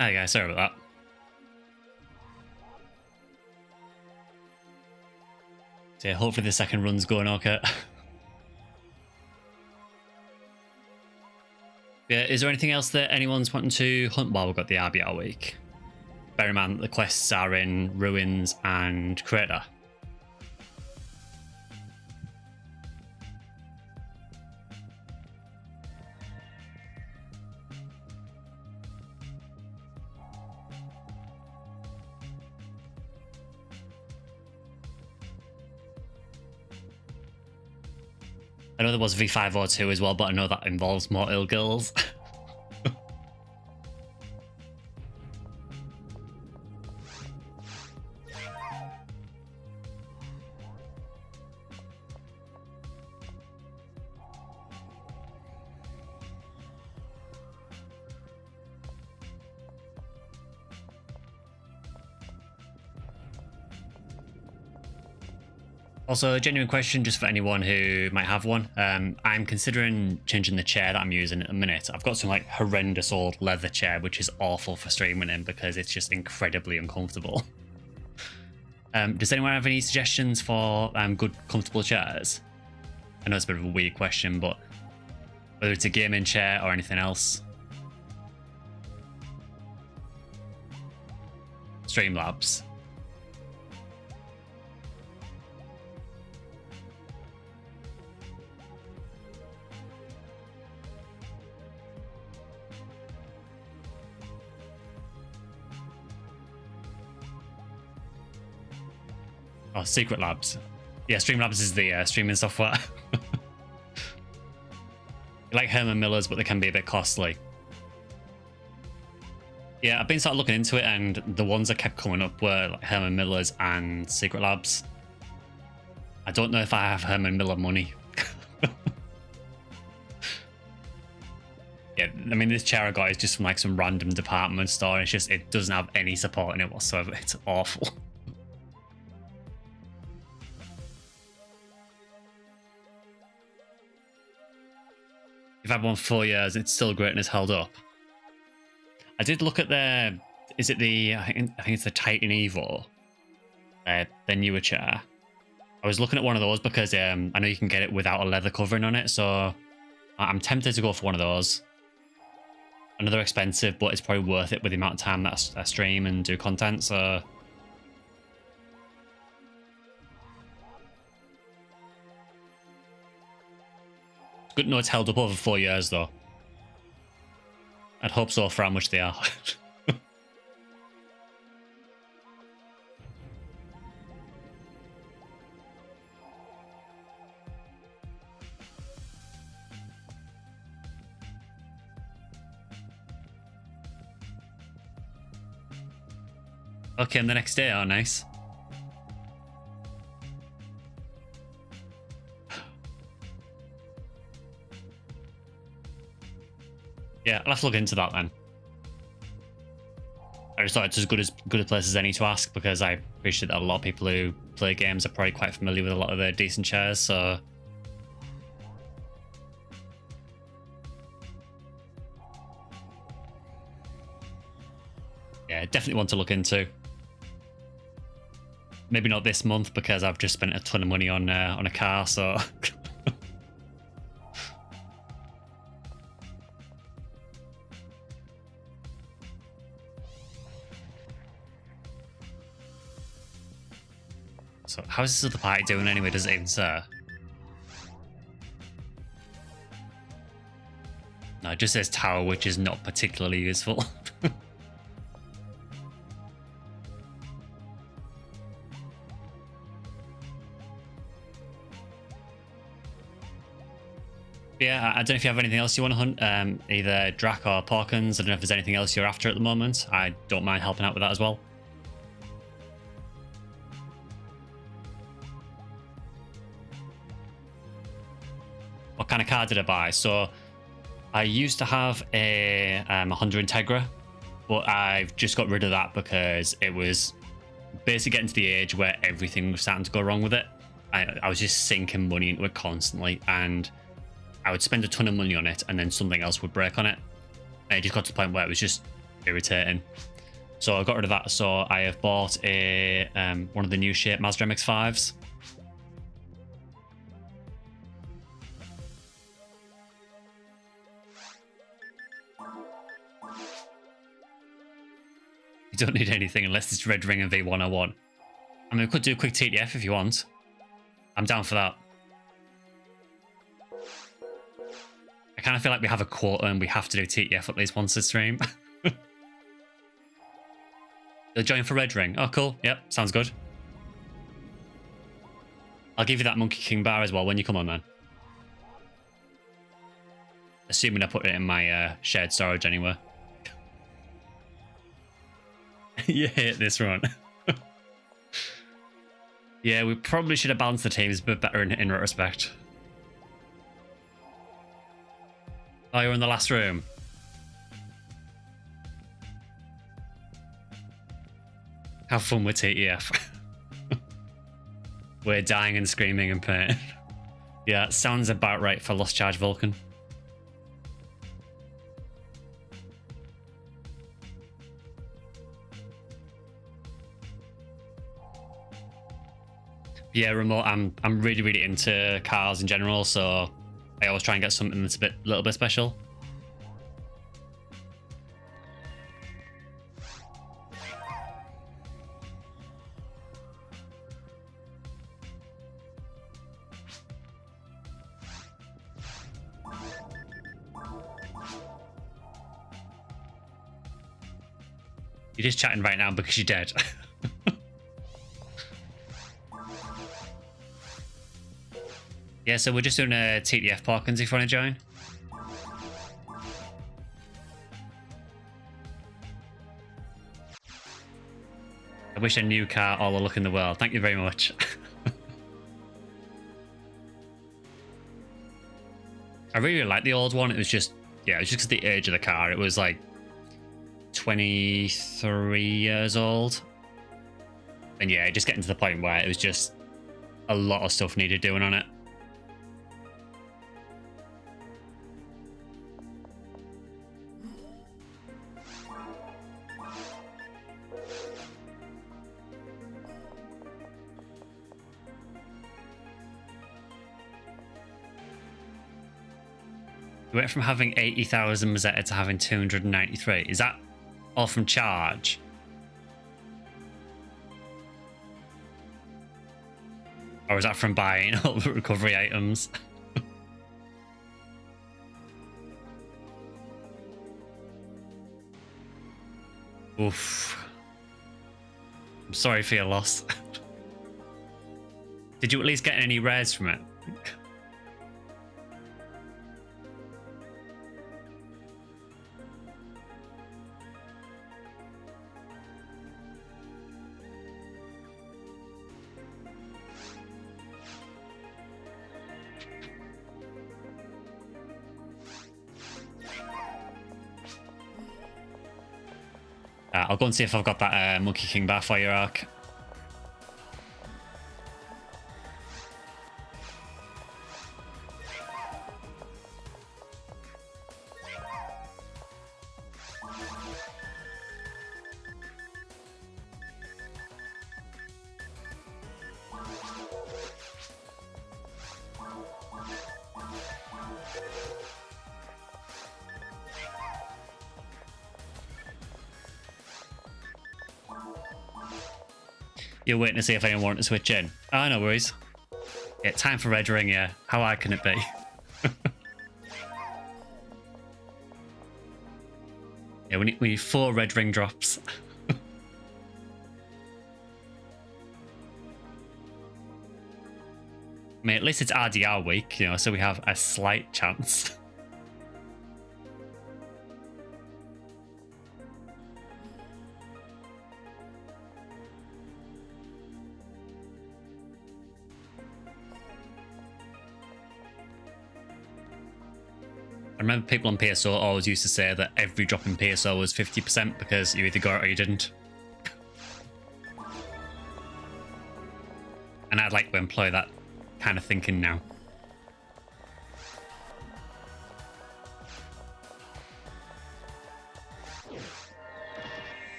Hi guys, sorry about that. So yeah, hopefully the second run's going okay. Yeah, is there anything else that anyone's wanting to hunt while we've got the RBR week? Bear in mind that the quests are in Ruins and Crater. I know there was V502 as well, but I know that involves more ill girls. Also, a genuine question just for anyone who might have one. I'm considering changing the chair that I'm using at the minute. I've got some like horrendous old leather chair, which is awful for streaming in because it's just incredibly uncomfortable. Does anyone have any suggestions for good, comfortable chairs? I know it's a bit of a weird question, but whether it's a gaming chair or anything else. Streamlabs. Oh, Secret Labs. Yeah, Streamlabs is the streaming software. Like Herman Miller's, but they can be a bit costly. Yeah, I've been sort of looking into it, and the ones that kept coming up were like Herman Miller's and Secret Labs. I don't know if I have Herman Miller money. Yeah, I mean, this chair I got is just from like some random department store. And it's just, it doesn't have any support in it whatsoever. It's awful. If I've won 4 years, it's still great and it's held up. I did look at their, is it the, I think it's the Titan Evo, their newer chair. I was looking at one of those because I know you can get it without a leather covering on it, so I'm tempted to go for one of those. I know they're expensive, but it's probably worth it with the amount of time that I stream and do content, so... Good to know it's held up over 4 years, though. I'd hope so for how much they are. Okay, and the next day, oh, nice. Yeah, I'll have to look into that then. I just thought it's as good a place as any to ask because I appreciate that a lot of people who play games are probably quite familiar with a lot of their decent chairs, so... Yeah, definitely want to look into. Maybe not this month because I've just spent a ton of money on a car, so... So how is this other party doing anyway? Does it even say? No, it just says tower, which is not particularly useful. Yeah, I don't know if you have anything else you want to hunt, either Drac or Porkins. I don't know if there's anything else you're after at the moment. I don't mind helping out with that as well. What kind of car did I buy? So I used to have a Honda Integra, but I've just got rid of that because it was basically getting to the age where everything was starting to go wrong with it. I was just sinking money into it constantly, and I would spend a ton of money on it and then something else would break on it. And it just got to the point where it was just irritating. So I got rid of that. So I have bought a one of the new shape Mazda MX-5s. You don't need anything unless it's Red Ring and V101. I mean, we could do a quick TTF if you want. I'm down for that. I kind of feel like we have a quota and we have to do TTF at least once a stream. You'll join for Red Ring. Oh, cool. Yep, sounds good. I'll give you that Monkey King bar as well when you come on, then. Assuming I put it in my shared storage anyway. You hate this run. Yeah, we probably should have balanced the teams a bit better in retrospect. Oh, you're in the last room. Have fun with TTF. We're dying and screaming in pain. Yeah, sounds about right for Lost Charge Vulcan. Yeah, remote. I'm really into cars in general, so I always try and get something that's a little bit special. You're just chatting right now because you're dead. Yeah, so we're just doing a TTF Parkins if you want to join. I wish a new car all the luck in the world. Thank you very much. I really like the old one. It was just, yeah, it was just the age of the car. It was like 23 years old. And yeah, just getting to the point where it was just a lot of stuff needed doing on it. We went from having 80,000 Mazetta to having 293. Is that all from charge? Or is that from buying all the recovery items? Oof. I'm sorry for your loss. Did you at least get any rares from it? I'll go and see if I've got that Monkey King bar for you, Ark. You're waiting to see if anyone wants to switch in. Oh, no worries. Yeah, time for Red Ring, yeah. How hard can it be? Yeah, we need 4 Red Ring drops. I mean, at least it's RDR week, you know, so we have a slight chance. I remember people on PSO always used to say that every drop in PSO was 50% because you either got it or you didn't. And I'd like to employ that kind of thinking now.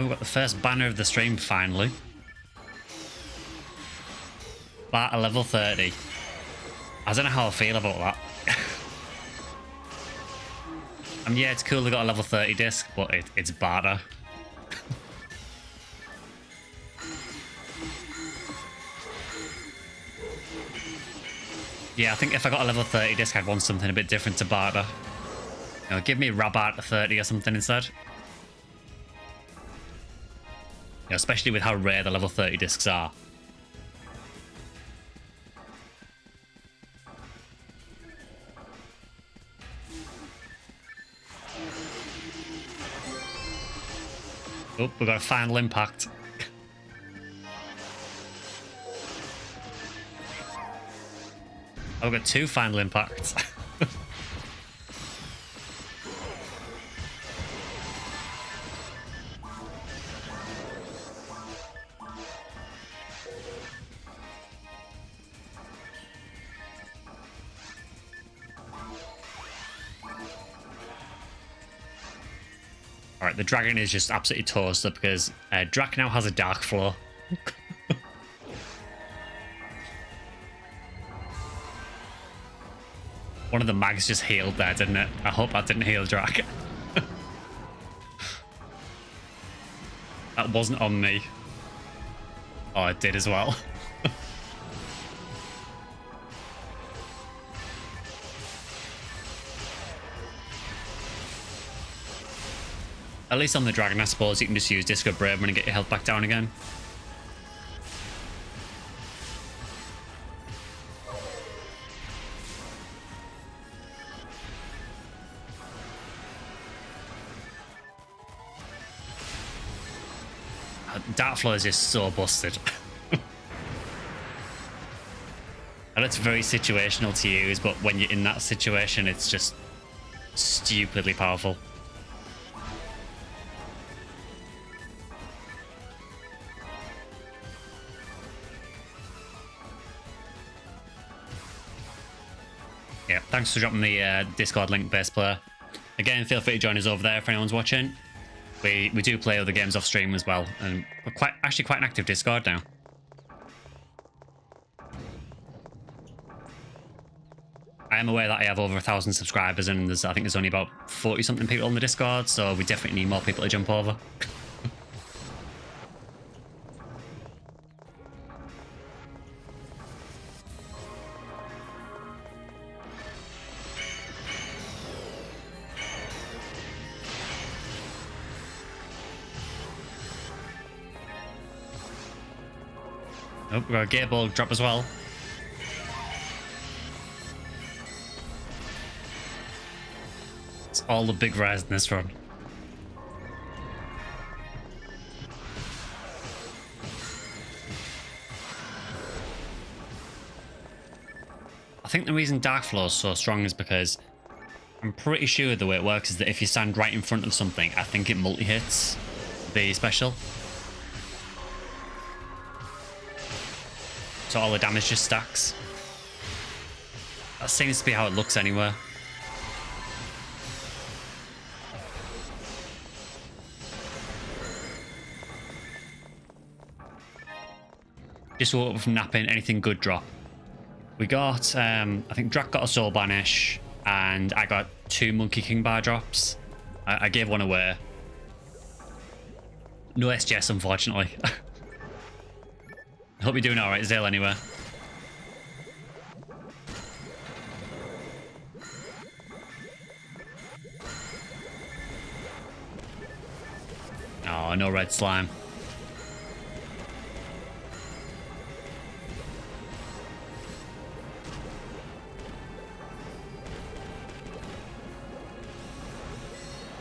We've got the first banner of the stream finally. Bart at level 30. I don't know how I feel about that. I mean, yeah, it's cool they got a level 30 disc, but it's barter. Yeah, I think if I got a level 30 disc, I'd want something a bit different to barter. You know, give me Rabat at 30 or something instead. You know, especially with how rare the level 30 discs are. Oh, we got a final impact. Oh, we've got 2 final impacts. Alright, the dragon is just absolutely toasted because Drac now has a dark floor. One of the mags just healed there, didn't it? I hope that didn't heal Drac. That wasn't on me. Oh, it did as well. At least on the dragon, I suppose, you can just use Disco Brave and get your health back down again. Dark Flow is just so busted. And it's very situational to use, but when you're in that situation, it's just stupidly powerful. Yeah, thanks for dropping the Discord link, Base Player. Again, feel free to join us over there if anyone's watching. We do play other games off stream as well, and we're actually quite an active Discord now. I am aware that I have over 1,000 subscribers, and I think there's only about 40-something people on the Discord, so we definitely need more people to jump over. Oh, we've got a gear ball drop as well. It's all the big rares in this run. I think the reason Dark Flow is so strong is because I'm pretty sure the way it works is that if you stand right in front of something, I think it multi-hits the special. So all the damage just stacks. That seems to be how it looks anyway. Just woke up from napping, anything good drop. We got, I think Drac got a Soul Banish, and I got 2 Monkey King bar drops. I gave one away. No SGS, unfortunately. I hope you're doing alright, Zale, anyway. Oh, no red slime.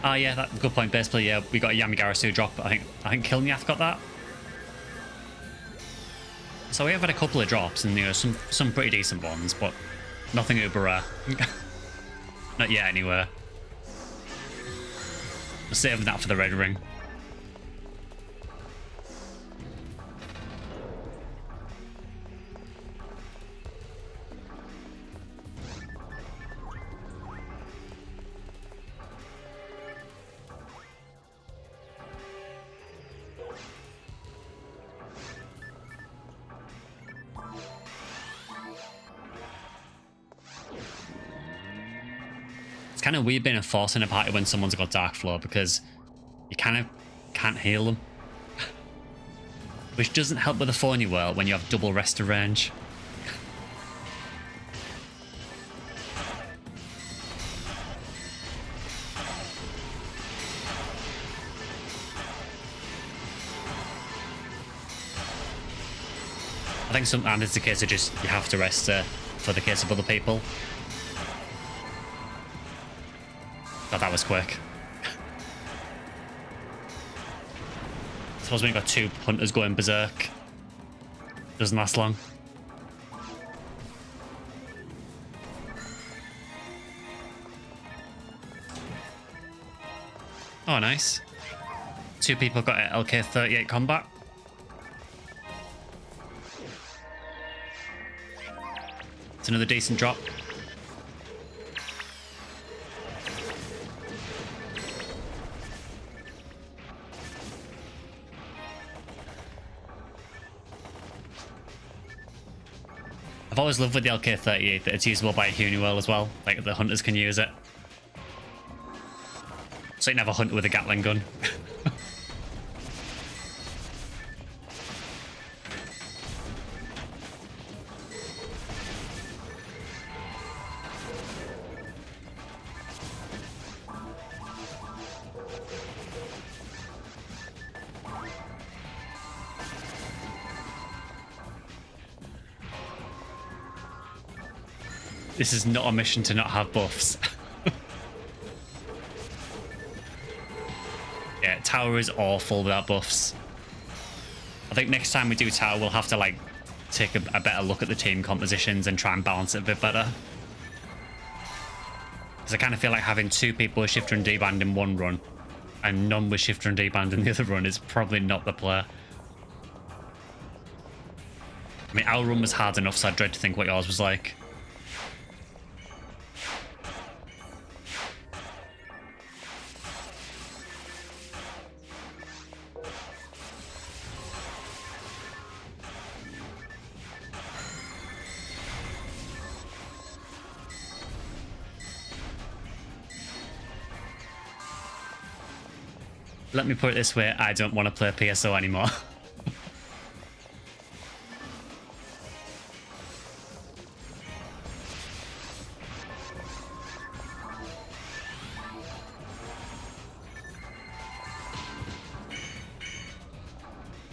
Ah, yeah, that good point, basically. Yeah, we got a Yamigarasu drop. I think Kilniath got that. So we have had a couple of drops, and you know, some pretty decent ones, but nothing uber rare. Not yet, anyway. We're saving that for the red ring. kind of weird being a force in a party when someone's got Dark Flow because you kind of can't heal them. Which doesn't help with the Phony Whirl when you have double Resta range. I think sometimes it's a case of just you have to rest for the case of other people. God, that was quick. I suppose when you've got two hunters going berserk, doesn't last long. Oh, nice. Two people got an LK-38 combat. It's another decent drop. I've always loved with the LK-38 that it's usable by a Huniwell as well. Like the hunters can use it. So you can have a hunter with a Gatling gun. This is not a mission to not have buffs. Yeah, tower is awful without buffs. I think next time we do tower, we'll have to like take a better look at the team compositions and try and balance it a bit better. Because I kind of feel like having two people with shifter and D-band in one run and none with shifter and D-band in the other run is probably not the play. I mean, our run was hard enough, so I dread to think what yours was like. Let me put it this way, I don't want to play PSO anymore.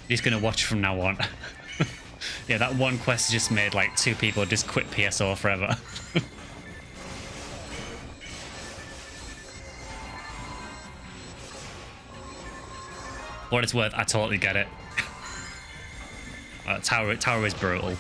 He's gonna watch from now on. Yeah, that one quest just made like two people just quit PSO forever. For what it's worth, I totally get it. Tower is brutal.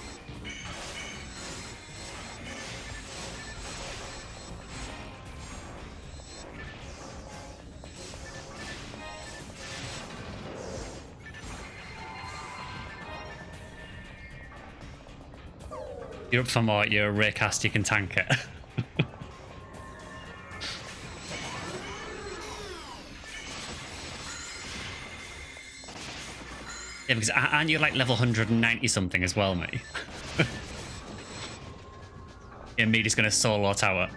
You're up for more, you're a raycast, you can tank it. Yeah, because aren't you like level 190 something as well, mate? Yeah, me just gonna solo tower.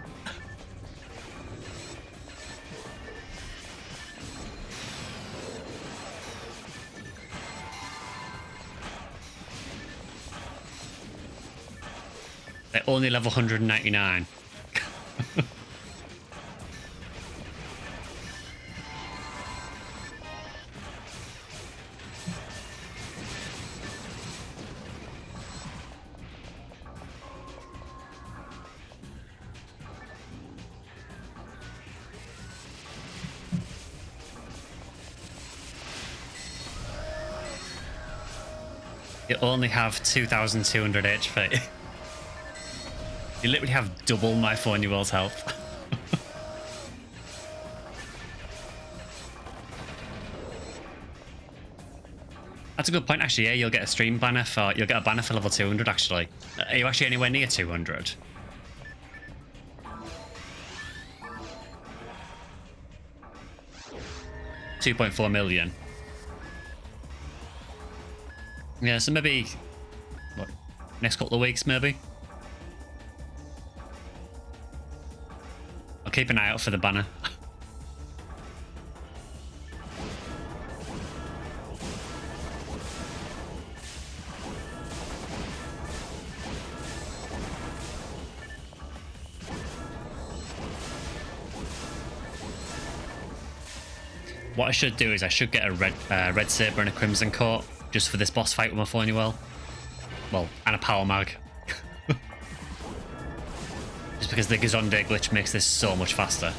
They're only level 199. You only have 2,200 HP. You literally have double my Phony Whirl's health. That's a good point, actually. Yeah, you'll get a stream banner for... You'll get a banner for level 200, actually. Are you actually anywhere near 200? $2.4 million. Yeah, so maybe... What? Next couple of weeks, maybe? I'll keep an eye out for the banner. What I should do is I should get a red saber and a crimson coat just for this boss fight with my phony well. Well, and a power mag. Just because the Gazonde glitch makes this so much faster.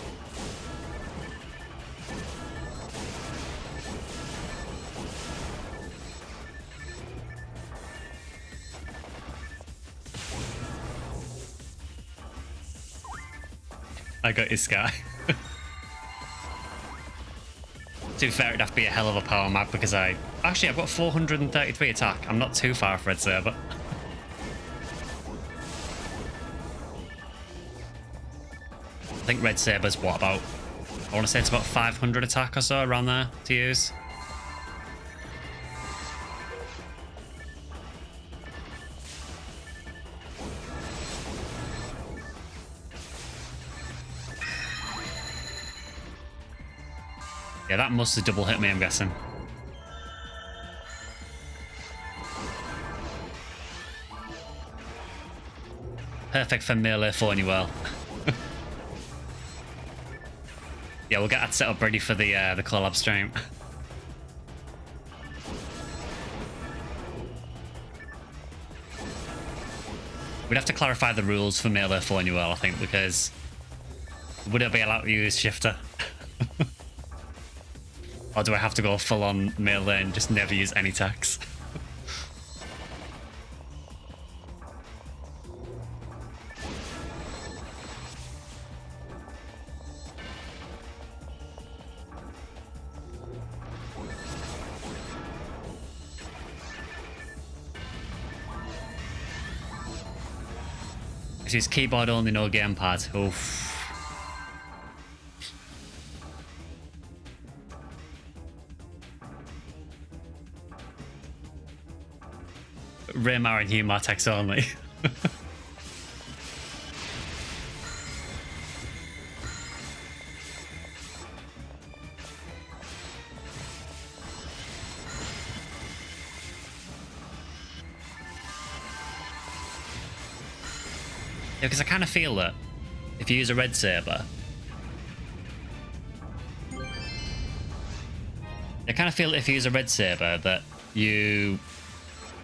I got his Sky. To be fair, it'd have to be a hell of a power map because I've got 433 attack. I'm not too far off red saber. I think red saber's what, about, I want to say it's about 500 attack or so around there to use. Yeah, that must have double hit me, I'm guessing. Perfect for melee phony well. Yeah, we'll get that set up ready for the collab stream. We'd have to clarify the rules for melee phony well, I think, because would it be allowed to use shifter? Or do I have to go full on melee and just never use any attacks? This is keyboard only, no gamepad. Oof. Raymar and Humor text only. Yeah, because I kind of feel that if you use a red saber, that you,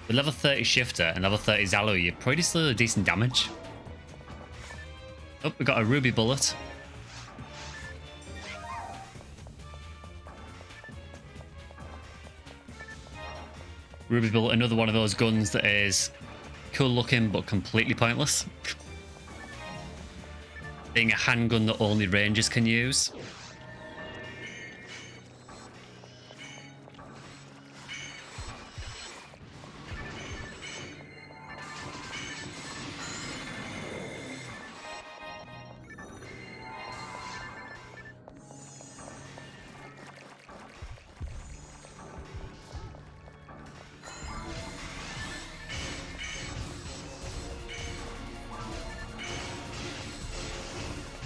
with level 30 shifter and level 30 Zalu, you're pretty still decent damage. Oh, we got a ruby bullet. Ruby bullet, another one of those guns that is cool looking but completely pointless. Being a handgun that only rangers can use.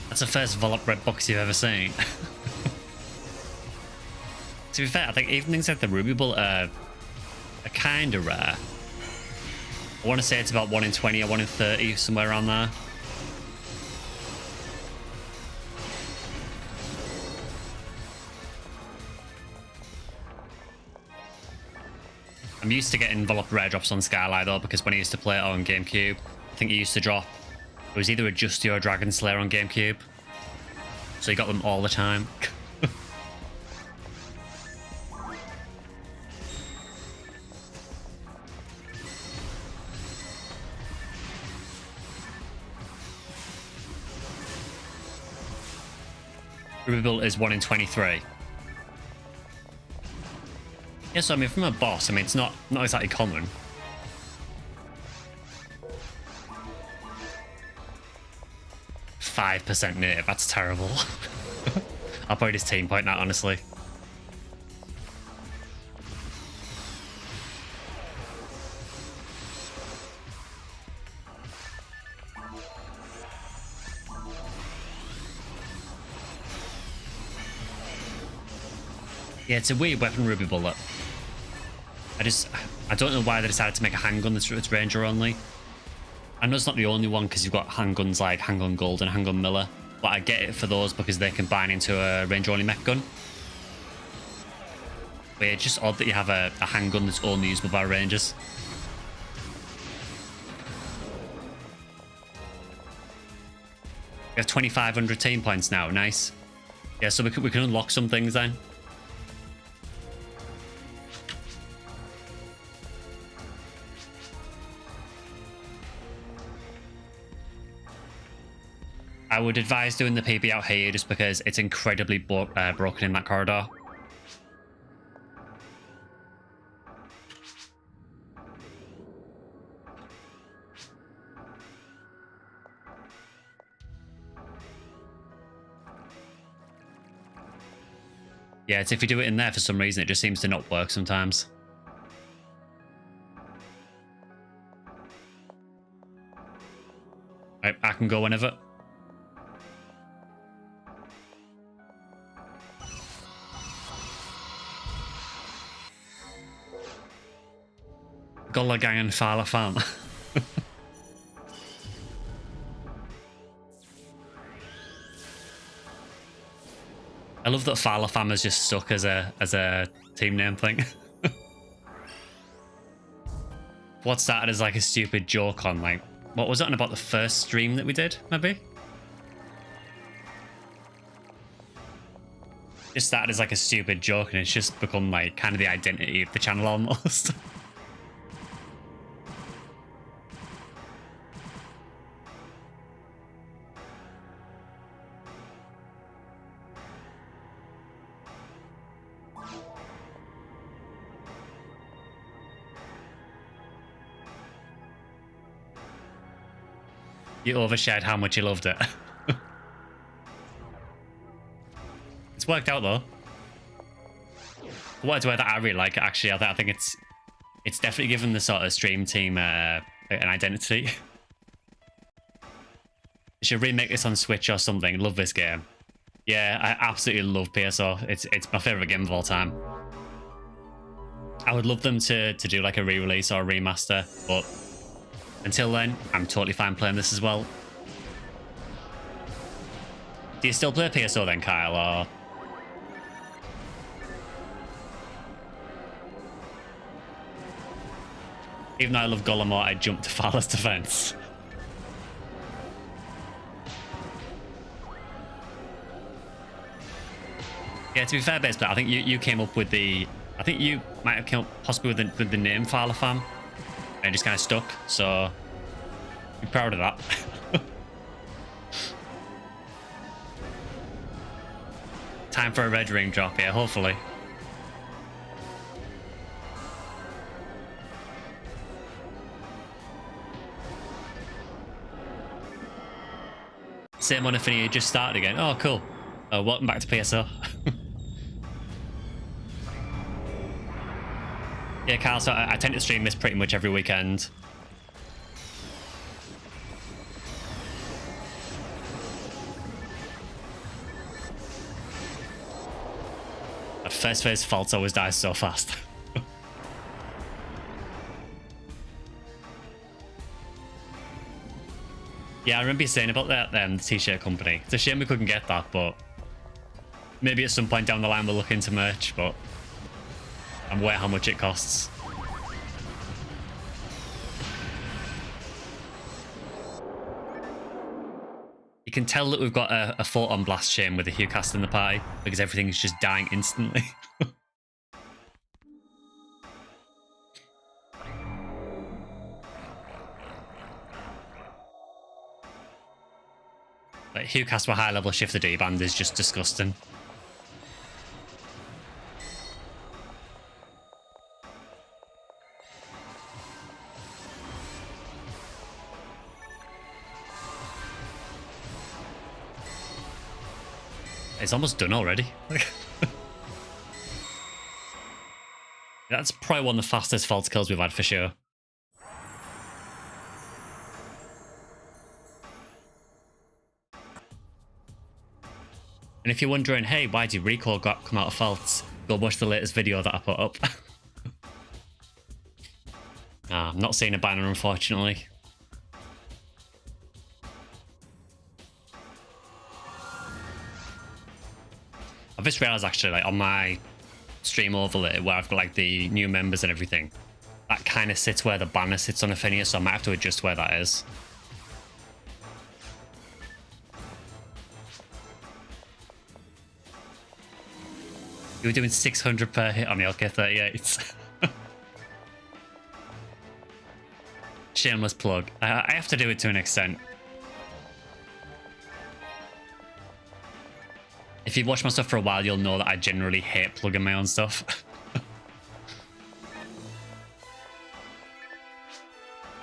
That's the first Volop red box you've ever seen. To be fair, I think even things like the Ruby Bullet are kind of rare. I want to say it's about 1 in 20 or 1 in 30, somewhere around there. I'm used to getting Volop rare drops on Skyly though, because when I used to play it on GameCube, I think it used to drop. It was either a Justy or a Dragon Slayer on GameCube. So you got them all the time. Ruby Bullet is 1 in 23. Yeah, so I mean, from a boss, I mean, it's not exactly common. 5% native, that's terrible. I'll probably just team point that, honestly. Yeah, it's a weird weapon, Ruby Bullet. I don't know why they decided to make a handgun that's Ranger only. I know it's not the only one because you've got handguns like Handgun Gold and Handgun Miller, but I get it for those because they combine into a Ranger only mech gun. But yeah, it's just odd that you have a handgun that's only usable by Rangers. We have 2,500 team points now. Nice. Yeah, so we can unlock some things then. I would advise doing the PB out here just because it's incredibly broken in that corridor. Yeah, it's if you do it in there for some reason, it just seems to not work sometimes. Right, I can go whenever. Golla Gang and Fala Fam. I love that Fala Fam has just stuck as a team name thing. What started as like a stupid joke on like, what was it on about the first stream that we did, maybe? Just started as like a stupid joke and it's just become like kind of the identity of the channel almost. You overshared how much you loved it. It's worked out though. What that I really like actually. I think it's definitely given the sort of stream team an identity. You should remake this on Switch or something. Love this game. Yeah, I absolutely love PSO. It's my favorite game of all time. I would love them to do like a re-release or a remaster, but until then, I'm totally fine playing this as well. Do you still play PSO then, Kyle, or...? Even though I love Golem, I jumped to Fala's defense. Yeah, to be fair, Base Player, I think you came up with the... I think you might have come up possibly with the name Fala Fam. And it just kind of stuck, so I'm proud of that. Time for a red ring drop, yeah, hopefully. Same on Ephinea just started again. Oh, cool. Welcome back to PSO. Yeah, Carl, so I tend to stream this pretty much every weekend. At first phase faults always dies so fast. Yeah, I remember you saying about that the t-shirt company. It's a shame we couldn't get that, but maybe at some point down the line we'll look into merch, but I'm aware how much it costs. You can tell that we've got a photon blast chain with a Hughcast in the party because everything is just dying instantly. Like Hughcast with high level shifter D-band is just disgusting. It's almost done already. That's probably one of the fastest false kills we've had for sure. And if you're wondering, hey, why did Recall come out of faults? Go watch the latest video that I put up. I'm not seeing a banner, unfortunately. I've just realized, actually, like on my stream overlay where I've got like the new members and everything, that kind of sits where the banner sits on Ephinea, so I might have to adjust where that is. You were doing 600 per hit on the LK38. Shameless plug. I have to do it to an extent. If you've watched my stuff for a while, you'll know that I generally hate plugging my own stuff.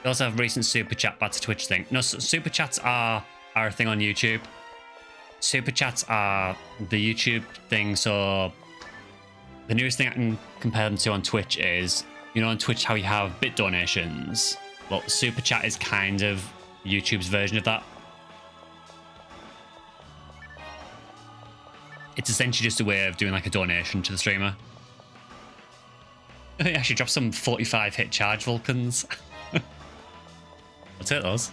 We also have recent super chat back to Twitch thing. No, super chats are a thing on YouTube. Super chats are the YouTube thing, so the newest thing I can compare them to on Twitch is, you know, on Twitch how you have bit donations. Well, super chat is kind of YouTube's version of that. It's essentially just a way of doing like a donation to the streamer. I actually dropped some 45 hit charge Vulcans. I'll take those.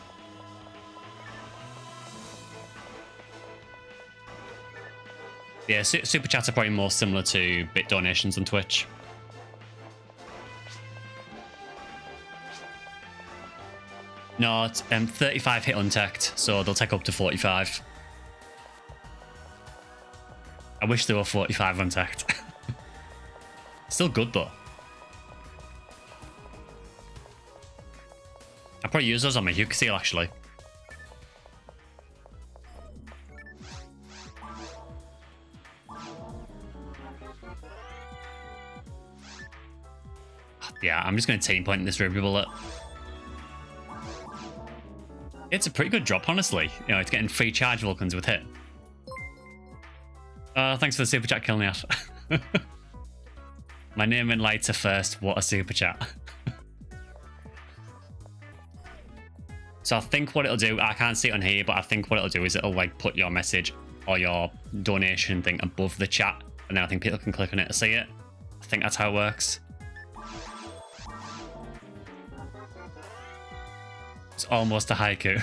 Yeah, super chats are probably more similar to bit donations on Twitch. No, it's 35 hit untech, so they'll take up to 45. I wish there were 45 untacked. Still good though. I'll probably use those on my Huke Seal actually. Yeah, I'm just going to team point this Ruby Bullet. It's a pretty good drop, honestly. You know, it's getting free charge Vulcans with hit. Thanks for the super chat, Kilniat. My name and lights are first. What a super chat. So I think what it'll do, I can't see it on here, but I think what it'll do is it'll like put your message or your donation thing above the chat, and then I think people can click on it to see it. I think that's how it works. It's almost a haiku.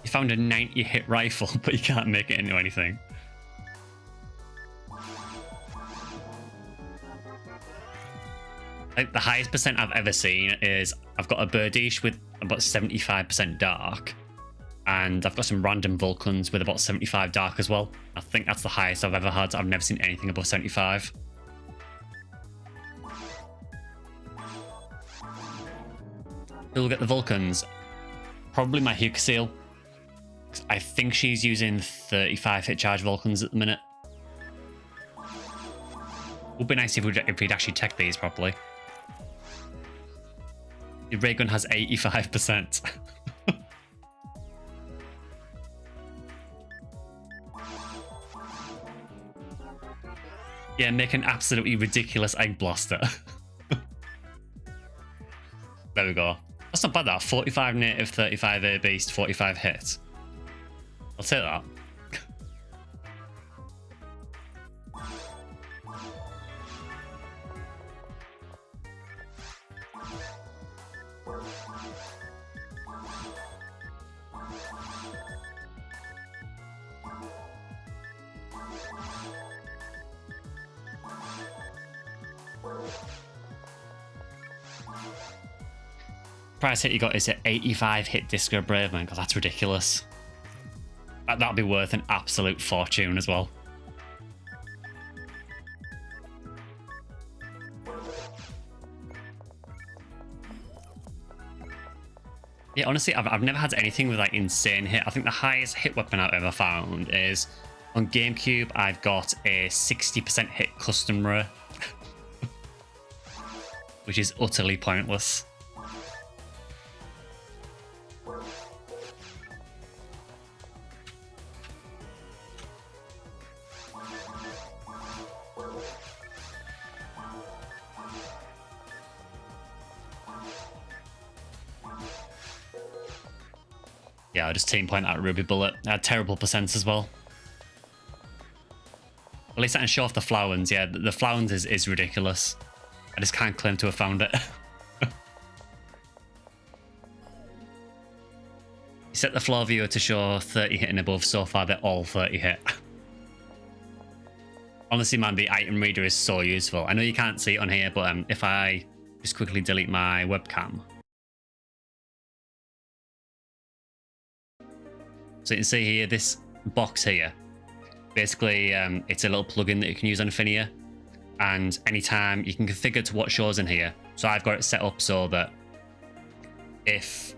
You found a 90 hit rifle, but you can't make it into anything. Like the highest percent I've ever seen is I've got a Birdish with about 75% dark, and I've got some random Vulcans with about 75 dark as well. I think that's the highest I've ever had. I've never seen anything above 75. Who'll get the Vulcans? Probably my Huke Seal. I think she's using 35 hit charge Vulcans at the minute. Would be nice if we'd actually tech these properly. The ray gun has 85%. Yeah, make an absolutely ridiculous egg blaster. There we go. That's not bad, that. 45 native, 35 air beast, 45 hit. I'll take that. Price hit you got is at 85 hit Disco Braveman, because that's ridiculous. That'll be worth an absolute fortune as well. Yeah, honestly, I've never had anything with like insane hit. I think the highest hit weapon I've ever found is on GameCube. I've got a 60% hit custom rare, which is utterly pointless. Yeah, I'll just team point that Ruby Bullet. I had terrible percents as well. At least I can show off the flowers. Yeah, the flowers is ridiculous. I just can't claim to have found it. You set the floor viewer to show 30 hit and above. So far, they're all 30 hit. Honestly, man, the item reader is so useful. I know you can't see it on here, but if I just quickly delete my webcam. So you can see here, this box here. Basically, it's a little plugin that you can use on Ephinea. And anytime you can configure to what shows in here. So I've got it set up so that if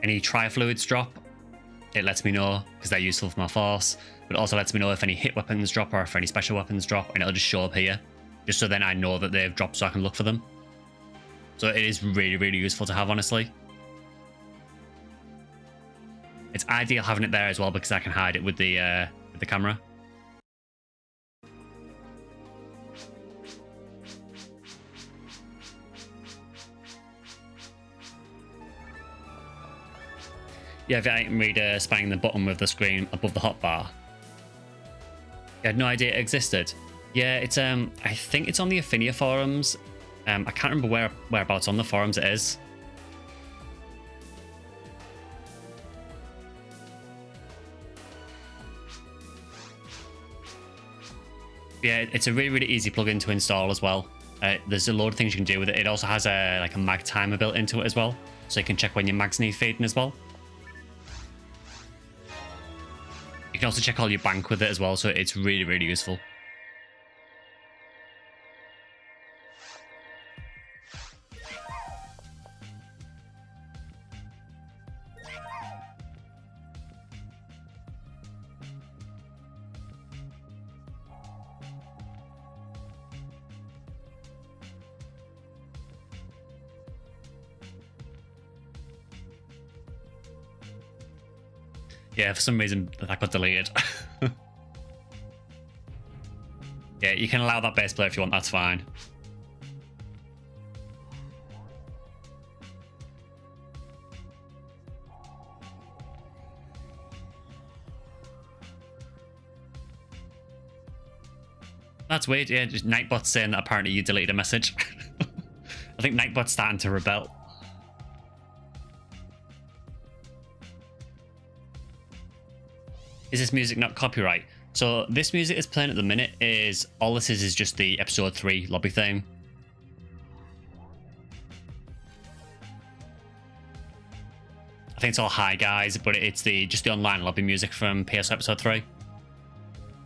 any tri-fluids drop, it lets me know because they're useful for my force. But it also lets me know if any hit weapons drop or if any special weapons drop, and it'll just show up here. Just so then I know that they've dropped so I can look for them. So it is really, really useful to have, honestly. It's ideal having it there as well because I can hide it with the camera. Yeah, the item reader spanning the bottom of the screen above the hotbar. I had no idea it existed. Yeah, it's I think it's on the Ephinea forums. I can't remember whereabouts on the forums it is. Yeah, it's a really, really easy plugin to install as well. There's a load of things you can do with it. It also has a mag timer built into it as well, so you can check when your mags need feeding as well. You can also check all your bank with it as well, so it's really, really useful. Yeah, for some reason that got deleted. Yeah, you can allow that base player if you want, that's fine. That's weird, yeah, just Nightbot's saying that apparently you deleted a message. I think Nightbot's starting to rebel. Is this music not copyright? So this music is playing at the minute is all this is just the episode 3 lobby theme. I think it's all hi guys, but it's just the online lobby music from PSO episode 3.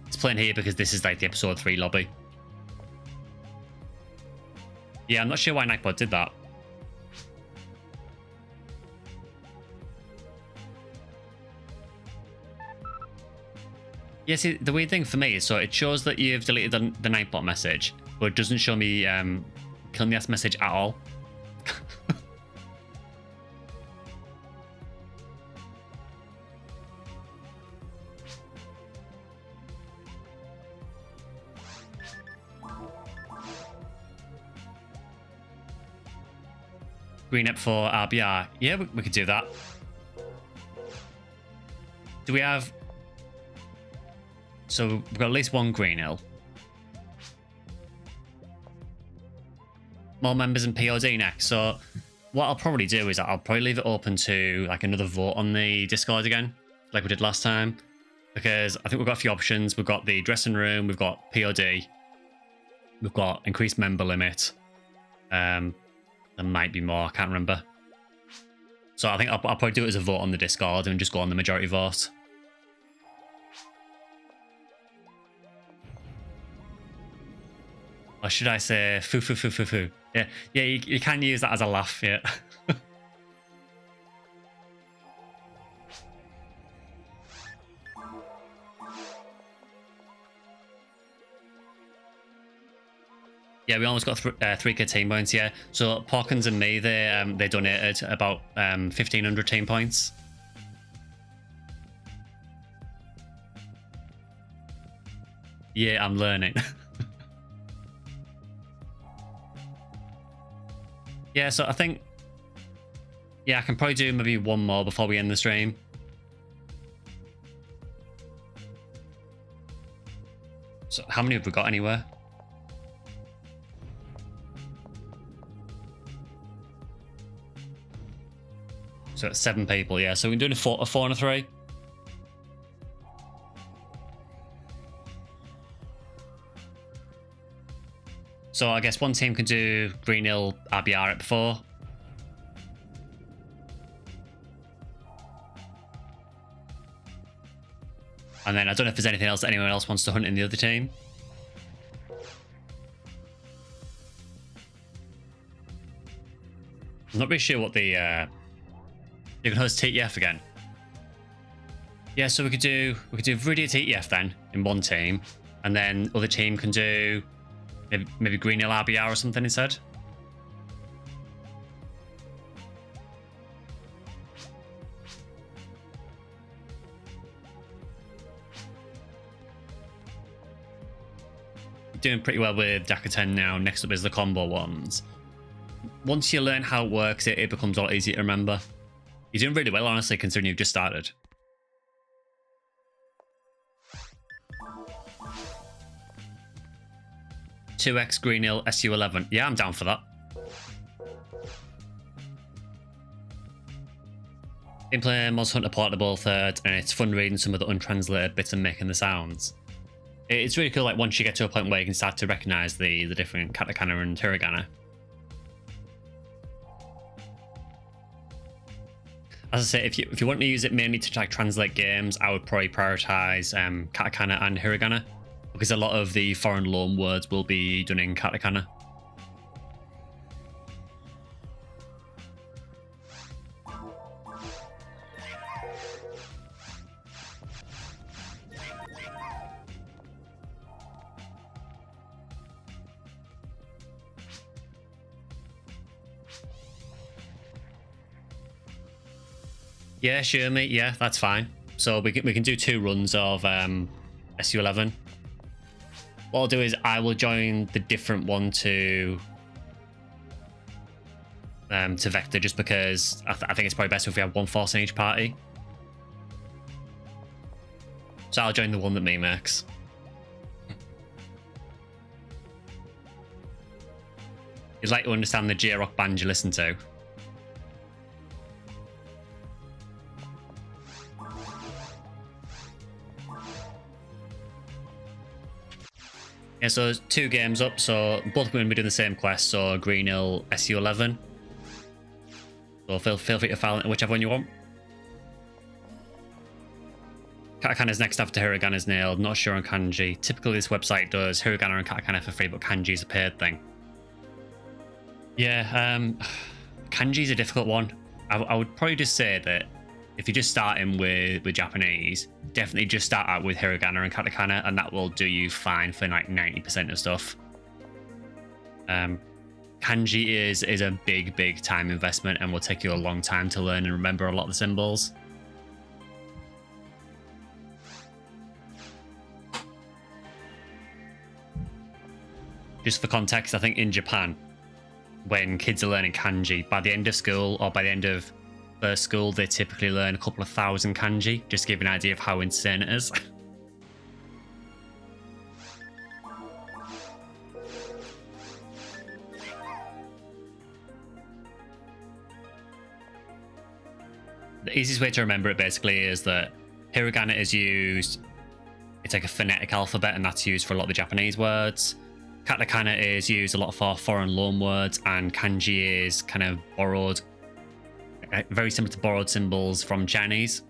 It's playing here because this is like the episode 3 lobby. Yeah, I'm not sure why Nightbot did that. Yeah, see, the weird thing for me is, so it shows that you've deleted the Nightbot message, but it doesn't show me killing the message at all. Green up for RBR. Yeah, we could do that. Do we have... So we've got at least one green hill. More members in POD next. So what I'll probably do is I'll probably leave it open to like another vote on the Discord again, like we did last time. Because I think we've got a few options. We've got the dressing room, we've got POD, we've got increased member limit. There might be more, I can't remember. So I think I'll probably do it as a vote on the Discord and just go on the majority vote. Or should I say foo foo foo foo foo? Yeah, yeah, you can use that as a laugh, yeah. Yeah, we almost got 3k team points, yeah. So Porkins and me, they donated about 1,500 team points. Yeah, I'm learning. Yeah, so I think Yeah, I can probably do maybe one more before we end the stream. So how many have we got anywhere? So it's 7 people, yeah. So we're doing a 4 and a 3. So I guess one team can do Green Hill RBR at before. And then I don't know if there's anything else that anyone else wants to hunt in the other team. I'm not really sure what the... you can host TTF again. Yeah, so we could do Viridia TTF then in one team. And then other team can do maybe Green Hill RBR or something instead. Doing pretty well with Dakar 10 now. Next up is the combo ones. Once you learn how it works, it becomes a lot easier to remember. You're doing really well, honestly, considering you've just started. "2x Green Hill SU11. Yeah, I'm down for that. Been playing Monster Hunter Portable third, and it's fun reading some of the untranslated bits and making the sounds. It's really cool, like, once you get to a point where you can start to recognize the different katakana and hiragana. As I say, if you want to use it mainly to like translate games, I would probably prioritize katakana and hiragana, because a lot of the foreign loan words will be done in katakana. Yeah, sure, mate. Yeah, that's fine. So we can do 2 runs of SU11. What I'll do is I will join the different one to Vector, just because I think it's probably best if we have one force in each party. So I'll join the one that me makes. You'd like to understand the J-Rock band you listen to. Yeah, so there's 2 games up, so both going to be doing the same quest, so Green Hill SU11. So feel free to file whichever one you want. Katakana's next after Hiragana's nailed, not sure on kanji. Typically this website does Hiragana and Katakana for free, but kanji is a paid thing. Yeah, kanji's a difficult one. I would probably just say that if you're just starting with Japanese, definitely just start out with Hiragana and Katakana, and that will do you fine for like 90% of stuff. Kanji is a big time investment and will take you a long time to learn and remember a lot of the symbols. Just for context, I think in Japan, when kids are learning kanji, by the end of school or by the end of first school, they typically learn a couple of thousand kanji, just to give you an idea of how insane it is. The easiest way to remember it basically is that hiragana is used, it's like a phonetic alphabet, and that's used for a lot of the Japanese words. Katakana is used a lot for foreign loan words, and kanji is kind of borrowed, very similar to borrowed symbols from Chinese.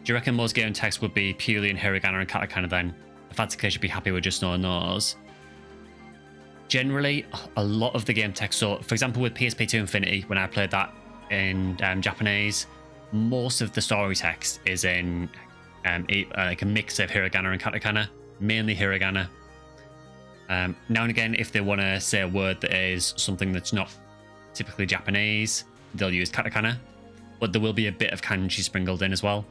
Do you reckon most game text would be purely in hiragana and katakana then? If that's the case, you'd be happy with just knowing those. Generally, a lot of the game text, so for example with PSP2 Infinity, when I played that in Japanese, most of the story text is in like a mix of hiragana and katakana, mainly hiragana. Now and again, if they want to say a word that is something that's not typically Japanese, they'll use katakana, but there will be a bit of kanji sprinkled in as well.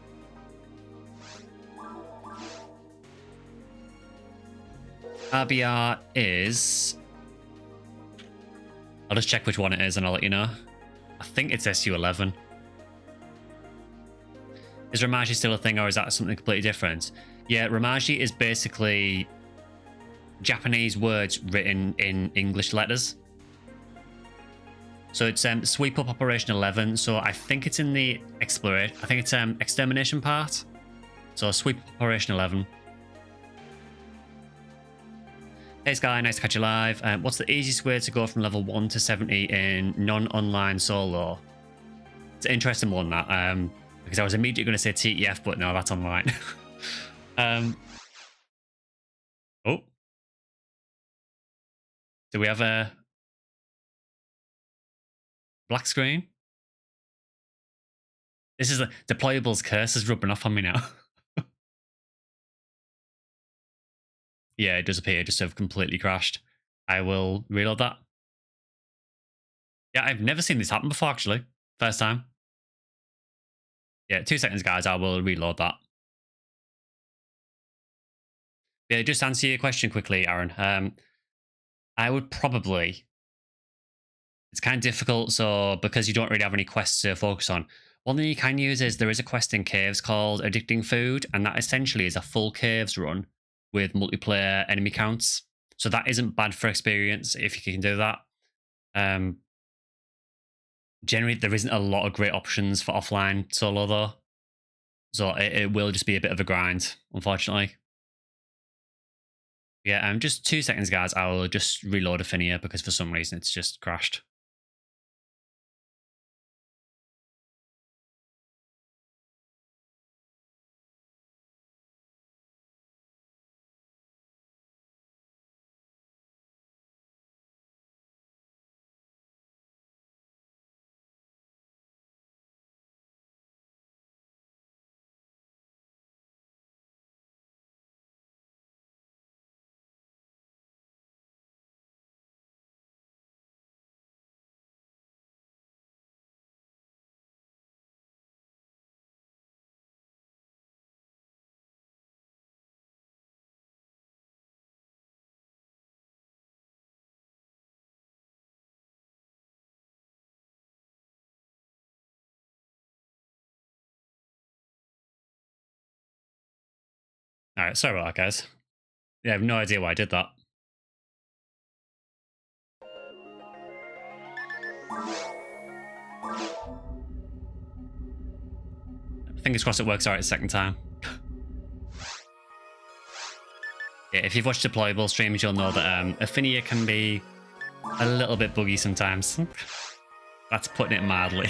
RBR is I'll just check which one it is and I'll let you know. I think it's SU11. Is Ramaji still a thing or is that something completely different? Yeah, Ramaji is basically Japanese words written in English letters. So it's sweep up Operation 11. So I think it's in the exploration. I think it's extermination part. So sweep up Operation 11. Hey Sky, nice to catch you live. What's the easiest way to go from level 1 to 70 in non-online solo? It's an interesting one, that. Because I was immediately going to say TEF, but no, that's online. Oh. Do we have a black screen? This is a deployable's curse is rubbing off on me now. Yeah, it does appear just to have completely crashed. I will reload that. Yeah, I've never seen this happen before, actually. First time. Yeah, 2 seconds, guys. I will reload that. Yeah, just answer your question quickly, Aaron. I would probably... It's kind of difficult, so because you don't really have any quests to focus on. One thing you can use is there is a quest in Caves called Addicting Food, and that essentially is a full Caves run with multiplayer enemy counts. So that isn't bad for experience if you can do that. Generally, there isn't a lot of great options for offline solo, though. So it will just be a bit of a grind, unfortunately. Yeah, just 2 seconds, guys. I will just reload Ephinea because for some reason it's just crashed. All right, sorry about that, guys. Yeah, I have no idea why I did that. Fingers crossed it works all right the second time. Yeah, if you've watched deployable streams, you'll know that Ephinea can be a little bit buggy sometimes. That's putting it mildly.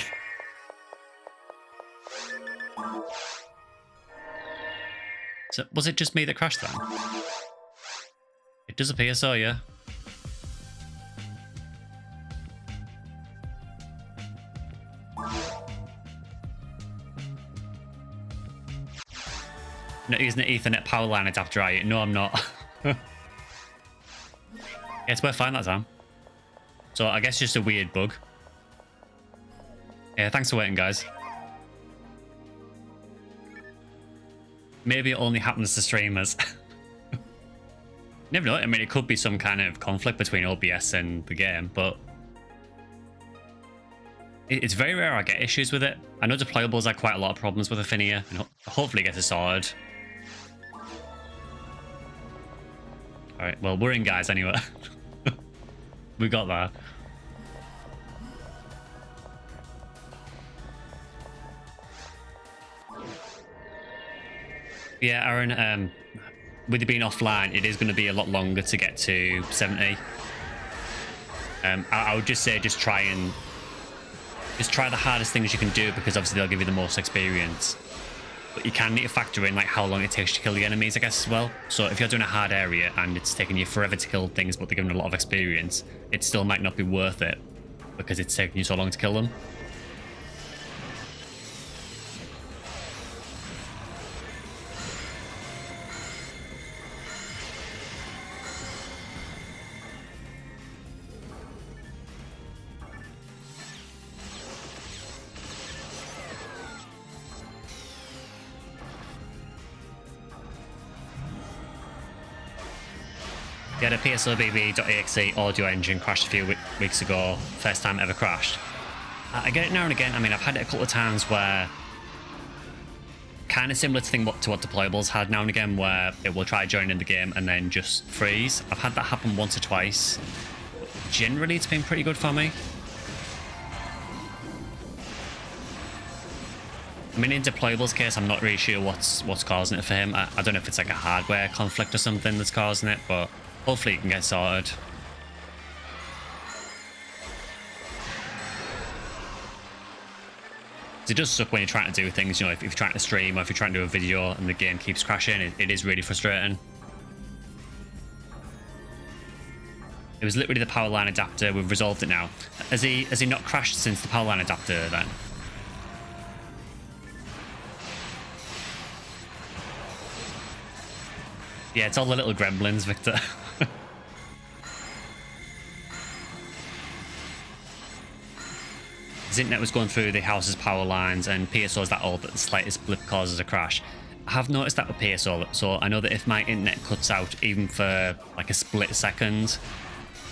So, was it just me that crashed then? It does appear so, yeah. Not using the Ethernet power line adapter, are you? No, I'm not. Yeah, it's worth finding that time. So I guess just a weird bug. Yeah, thanks for waiting, guys. Maybe it only happens to streamers. Never know. I mean, it could be some kind of conflict between OBS and the game, but it's very rare I get issues with it. I know deployables have quite a lot of problems with Ephinea, and hopefully get it sorted. All right, well, we're in, guys, anyway. We got that. Yeah, Aaron, with it being offline, it is going to be a lot longer to get to 70. I would just say just try the hardest things you can do, because obviously they'll give you the most experience. But you can need to factor in like how long it takes to kill the enemies, I guess, as well. So if you're doing a hard area and it's taking you forever to kill things, but they're giving a lot of experience, it still might not be worth it because it's taking you so long to kill them. Yeah, the PSOBB.exe audio engine crashed a few weeks ago. First time it ever crashed. I get it now and again. I mean, I've had it a couple of times where kind of similar to what Deployables had now and again, where it will try joining the game and then just freeze. I've had that happen once or twice. Generally, it's been pretty good for me. I mean, in Deployables' case, I'm not really sure what's causing it for him. I don't know if it's like a hardware conflict or something that's causing it, but hopefully it can get sorted. It does suck when you're trying to do things, you know, if you're trying to stream or if you're trying to do a video and the game keeps crashing, it is really frustrating. It was literally the power line adapter. We've resolved it now. Has he not crashed since the power line adapter then? Yeah, it's all the little gremlins, Victor. His internet was going through the house's power lines, and PSO is that old that the slightest blip causes a crash. I have noticed that with PSO, so I know that if my internet cuts out even for like a split second,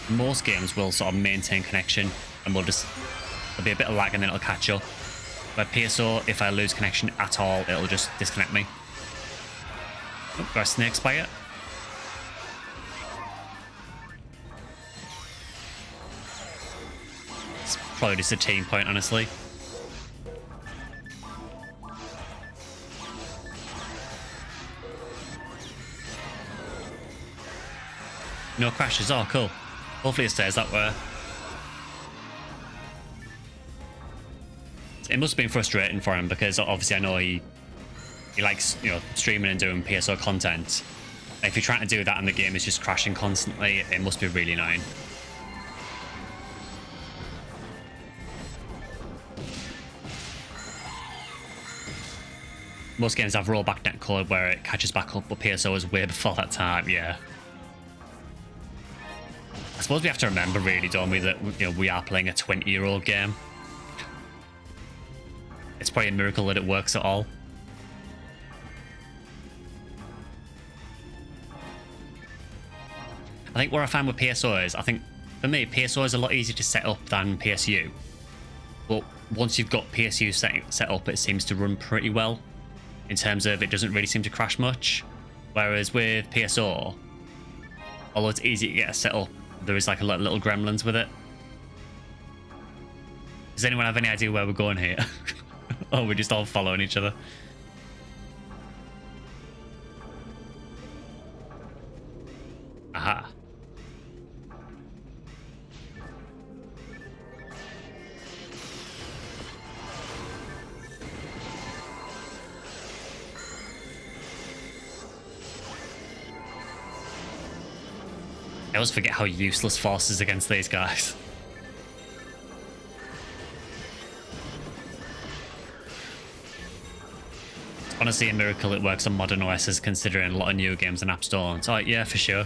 most games will sort of maintain connection and there'll be a bit of lag and then it'll catch up. But PSO, if I lose connection at all, it'll just disconnect me. Oh, got a snake spider. It's probably just a team point, honestly. No crashes. Oh, cool. Hopefully it stays that way. It must have been frustrating for him because obviously I know he likes, you know, streaming and doing PSO content. If you're trying to do that and the game is just crashing constantly, it must be really annoying. Most games have rollback netcode where it catches back up, but PSO is way before that time, yeah. I suppose we have to remember, really, don't we, that, you know, we are playing a 20-year-old game. It's probably a miracle that it works at all. I think what I find with PSO is, I think, for me, PSO is a lot easier to set up than PSU. But once you've got PSU set up, it seems to run pretty well. In terms of, it doesn't really seem to crash much. Whereas with PSO, although it's easy to get set up, there is like a lot of little gremlins with it. Does anyone have any idea where we're going here? Oh, we're just all following each other. Aha. I always forget how useless Force is against these guys. It's honestly a miracle it works on modern OSs, considering a lot of newer games and App Store. So yeah, for sure.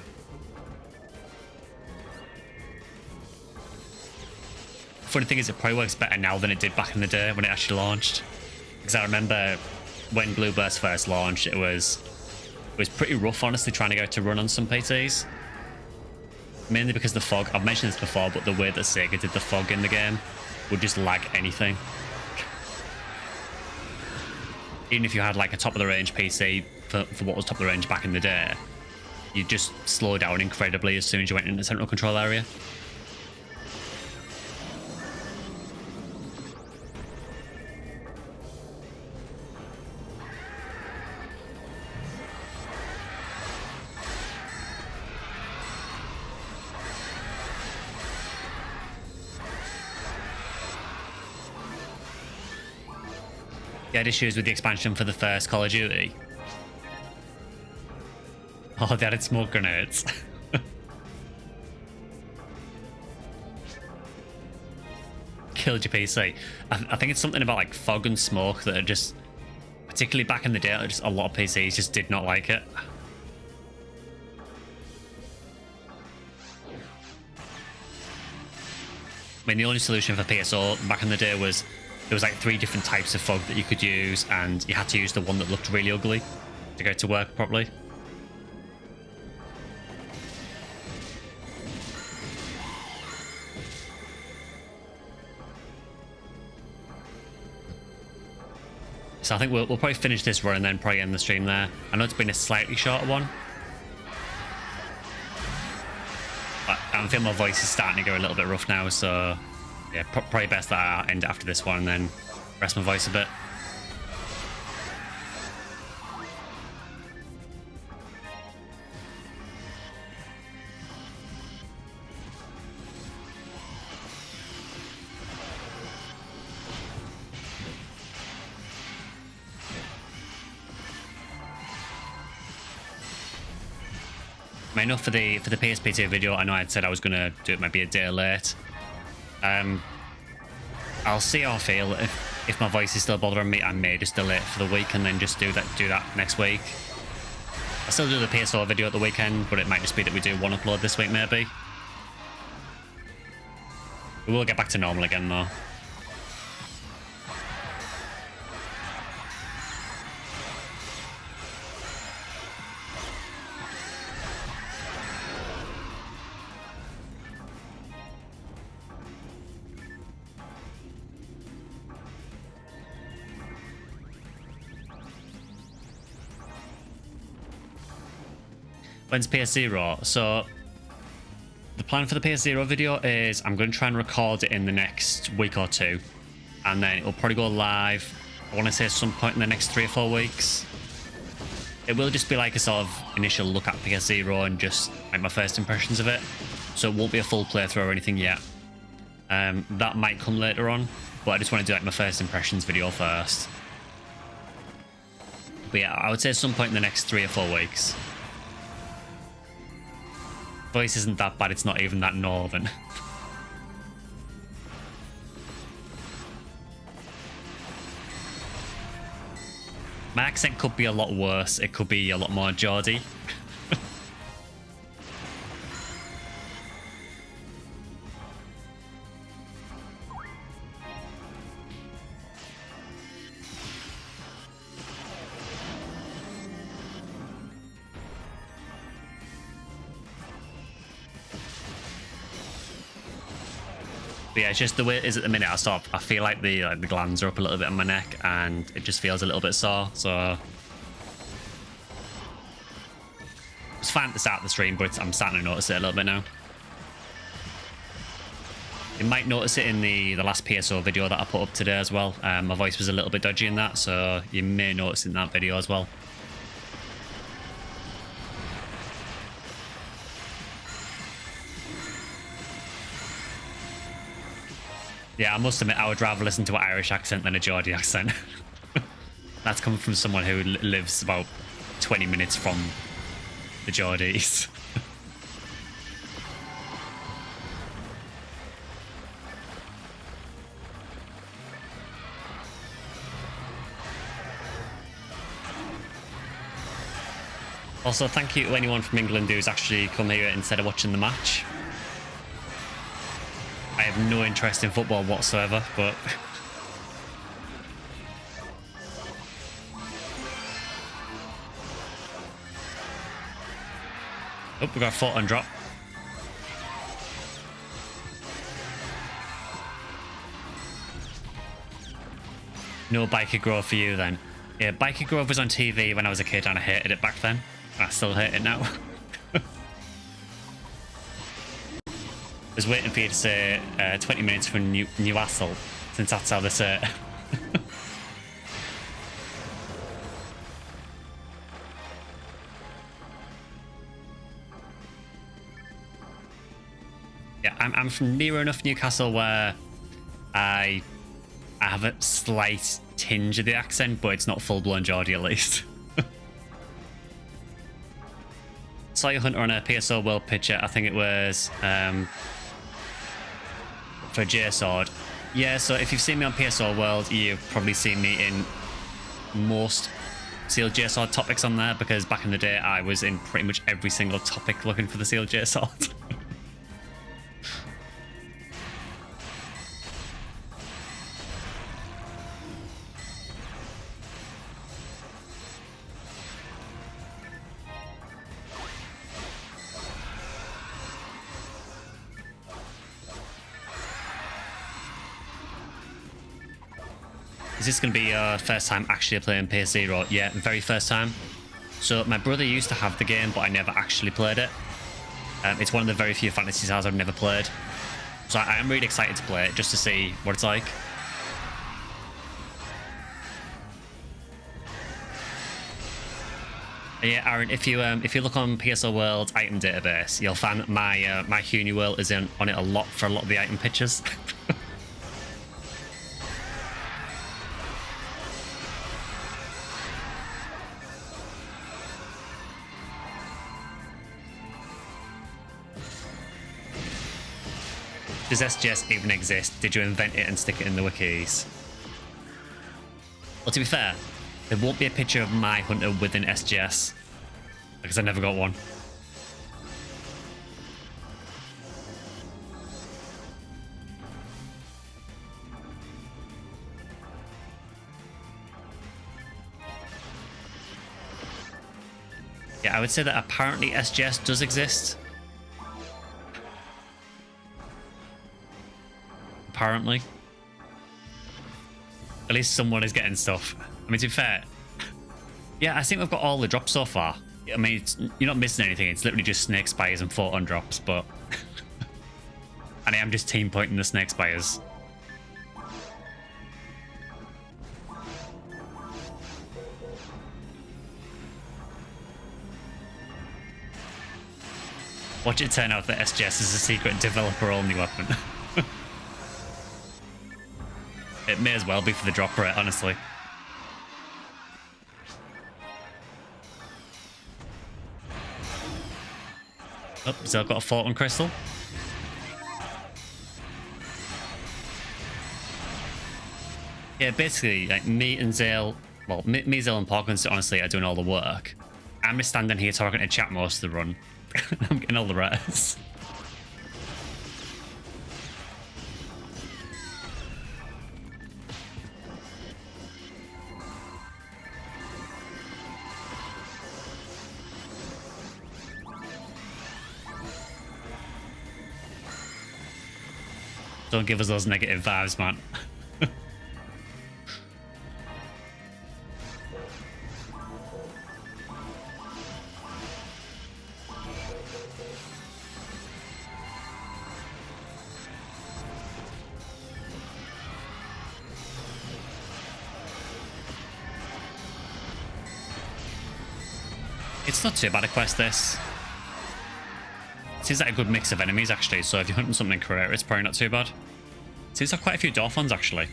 Funny thing is, it probably works better now than it did back in the day when it actually launched. Because I remember when Blueburst first launched, it was pretty rough, honestly, trying to get it to run on some PCs. Mainly because the fog, I've mentioned this before, but the way that Sega did the fog in the game would just lag anything. Even if you had like a top-of-the-range PC for what was top-of-the-range back in the day, you'd just slow down incredibly as soon as you went into the central control area. You had issues with the expansion for the first Call of Duty. Oh, they added smoke grenades. Killed your PC. I think it's something about like fog and smoke that are just, particularly back in the day, just a lot of PCs just did not like it. I mean, the only solution for PSO back in the day was there was like 3 different types of fog that you could use, and you had to use the one that looked really ugly to get it to work properly. So I think we'll probably finish this run and then probably end the stream there. I know it's been a slightly shorter one. But I feel my voice is starting to go a little bit rough now, so yeah, probably best that I end after this one and then rest my voice a bit. Enough for the PSP2 video. I know I'd said I was gonna do it maybe a day late. I'll see how I feel. If my voice is still bothering me, I may just delay it for the week and then just do that next week. I'll still do the PSO video at the weekend, but it might just be that we do one upload this week maybe. We will get back to normal again though. When's PS0? So the plan for the PS0 video is I'm going to try and record it in the next week or two, and then it'll probably go live, I want to say, some point in the next 3 or 4 weeks. It will just be like a sort of initial look at PS0 and just like my first impressions of it, so it won't be a full playthrough or anything yet. That might come later on, but I just want to do like my first impressions video first. But yeah, I would say some point in the next 3 or 4 weeks. Voice isn't that bad, it's not even that northern. My accent could be a lot worse, it could be a lot more Geordie. But yeah, it's just the way it is at the minute. I feel like the glands are up a little bit on my neck, and it just feels a little bit sore. So it's fine at the start of the stream, but I'm starting to notice it a little bit now. You might notice it in the last PSO video that I put up today as well. My voice was a little bit dodgy in that, so you may notice in that video as well. Yeah, I must admit, I would rather listen to an Irish accent than a Geordie accent. That's coming from someone who lives about 20 minutes from the Geordies. Also, thank you to anyone from England who's actually come here instead of watching the match. I have no interest in football whatsoever, but oh, we got a photon drop. No Biker Grove for you then. Yeah, Biker Grove was on TV when I was a kid and I hated it back then. I still hate it now. I was waiting for you to say 20 minutes from Newcastle, since that's how they say it. Yeah, I'm from near enough Newcastle where I have a slight tinge of the accent, but it's not full-blown Geordie at least. Saw your Hunter on a PSO World picture. I think it was for J-Sword. Yeah, so if you've seen me on PSO World, you've probably seen me in most Sealed J-Sword topics on there, because back in the day I was in pretty much every single topic looking for the Sealed J-Sword. Is this going to be your first time actually playing PSO? Yeah, very first time. So my brother used to have the game, but I never actually played it. It's one of the very few fantasy styles I've never played. So I am really excited to play it, just to see what it's like. Yeah, Aaron, if you look on PSO World's item database, you'll find that my my Huni World is on it a lot for a lot of the item pictures. Does SGS even exist? Did you invent it and stick it in the wikis? Well, to be fair, there won't be a picture of my hunter within SGS because I never got one. Yeah, I would say that apparently SGS does exist. Apparently. At least someone is getting stuff. I mean, to be fair, yeah, I think we've got all the drops so far. I mean, you're not missing anything. It's literally just snake spires and photon drops, but... and I am just team pointing the snake spires. Watch it turn out that SGS is a secret developer-only weapon. It may as well be for the drop rate, honestly. Oh, so I've got a photon crystal. Yeah, basically, like me and Zale, well, me, Zale and Parkins, honestly, are doing all the work. I'm just standing here talking to chat most of the run. I'm getting all the rest. Don't give us those negative vibes, man. It's not too bad a quest, this. Seems like a good mix of enemies, actually, so if you're hunting something career, it's probably not too bad. Seems like quite a few dolphins, actually.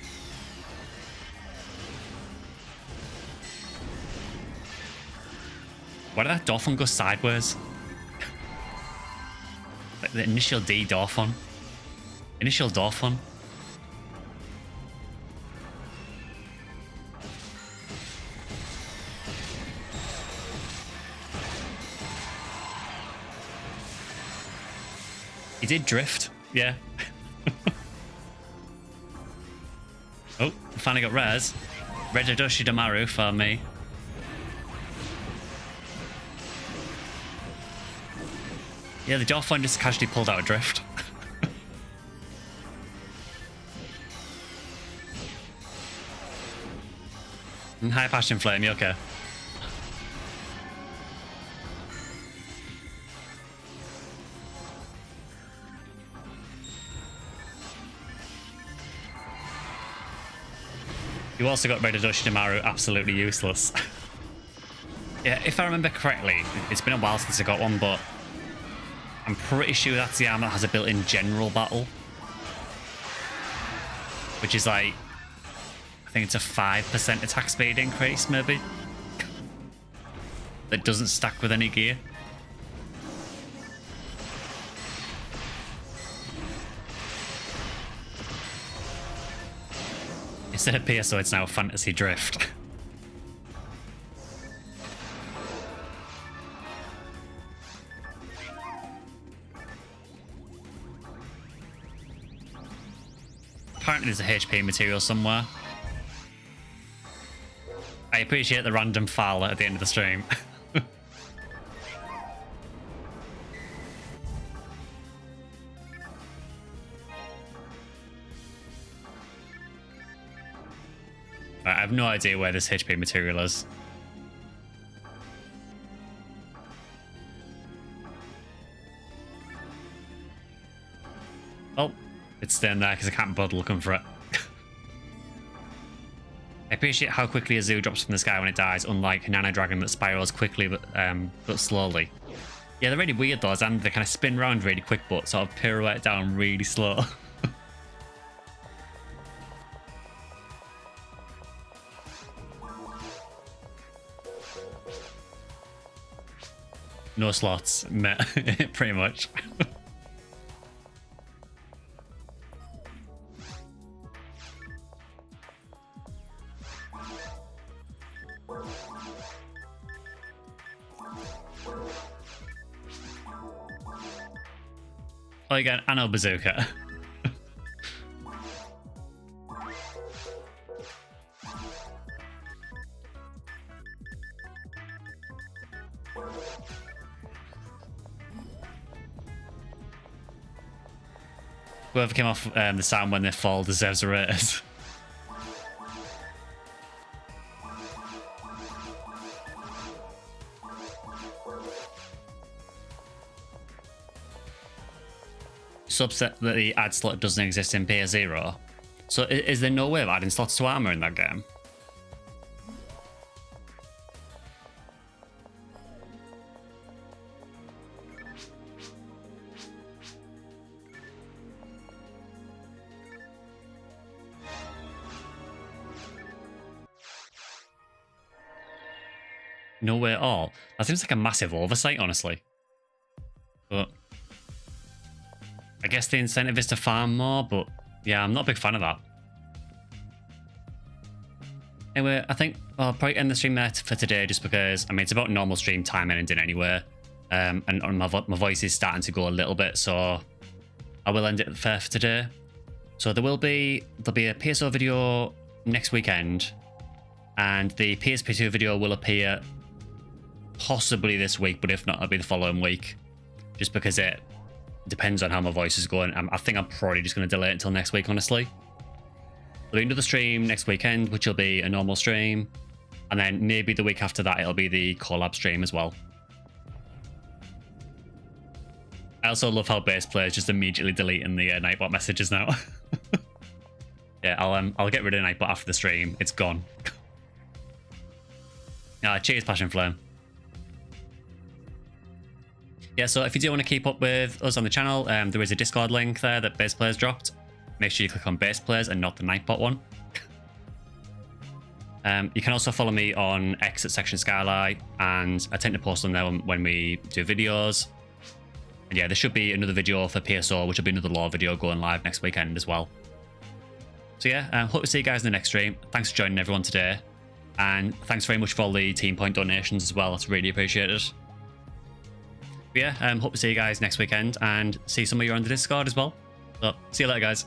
Why did that dolphin go sideways? Like the initial D dolphin. Initial dolphin. He did drift, yeah. Oh, finally got res. Redadoshi Damaru for me. Yeah, the dolphin just casually pulled out a drift. Hi, Passion Flame, you okay? You also got Redadoshi Damaru, absolutely useless. Yeah, if I remember correctly, it's been a while since I got one, but I'm pretty sure that's the arm that has a built-in general battle. Which is like, I think it's a 5% attack speed increase, maybe? That doesn't stack with any gear. Instead of PSO, it's now Fantasy Drift. Apparently there's a HP material somewhere. I appreciate the random foul at the end of the stream. I have no idea where this HP material is. Oh, it's staying there because I can't bother looking for it. I appreciate how quickly a zoo drops from the sky when it dies, unlike Nano Dragon that spirals quickly but slowly. Yeah, they're really weird those, and they kind of spin around really quick but sort of pirouette down really slow. No slots, pretty much. Oh, again, Anno Bazooka. Whoever came off the sound when they fall deserves a raise. Subset that the add slot doesn't exist in PS0. So is there no way of adding slots to armor in that game? No way at all. That seems like a massive oversight, honestly. But I guess the incentive is to farm more, but yeah, I'm not a big fan of that. Anyway, I think I'll probably end the stream there for today, just because, I mean, it's about normal stream time ending anyway. And my voice is starting to go a little bit, so I will end it for today. So there'll be a PSO video next weekend, and the PSP2 video will appear possibly this week, but if not, it'll be the following week, just because it depends on how my voice is going. I think I'm probably just going to delay it until next week, honestly. There'll be another stream next weekend, which will be a normal stream, and then maybe the week after that it'll be the collab stream as well. I also love how bass players just immediately deleting the Nightbot messages now. Yeah, I'll get rid of Nightbot after the stream. It's gone. Cheers, Passion Flame. Yeah, so if you do want to keep up with us on the channel, there is a Discord link there that Bass Players dropped. Make sure you click on Bass Players and not the Nightbot one. You can also follow me on X at SectionSkyly, and I tend to post on there when we do videos. And yeah, there should be another video for PSO, which will be another lore video going live next weekend as well. So yeah, hope to see you guys in the next stream. Thanks for joining everyone today. And thanks very much for all the team point donations as well. That's really appreciated. But yeah, hope to see you guys next weekend and see some of you on the Discord as well. So, see you later, guys.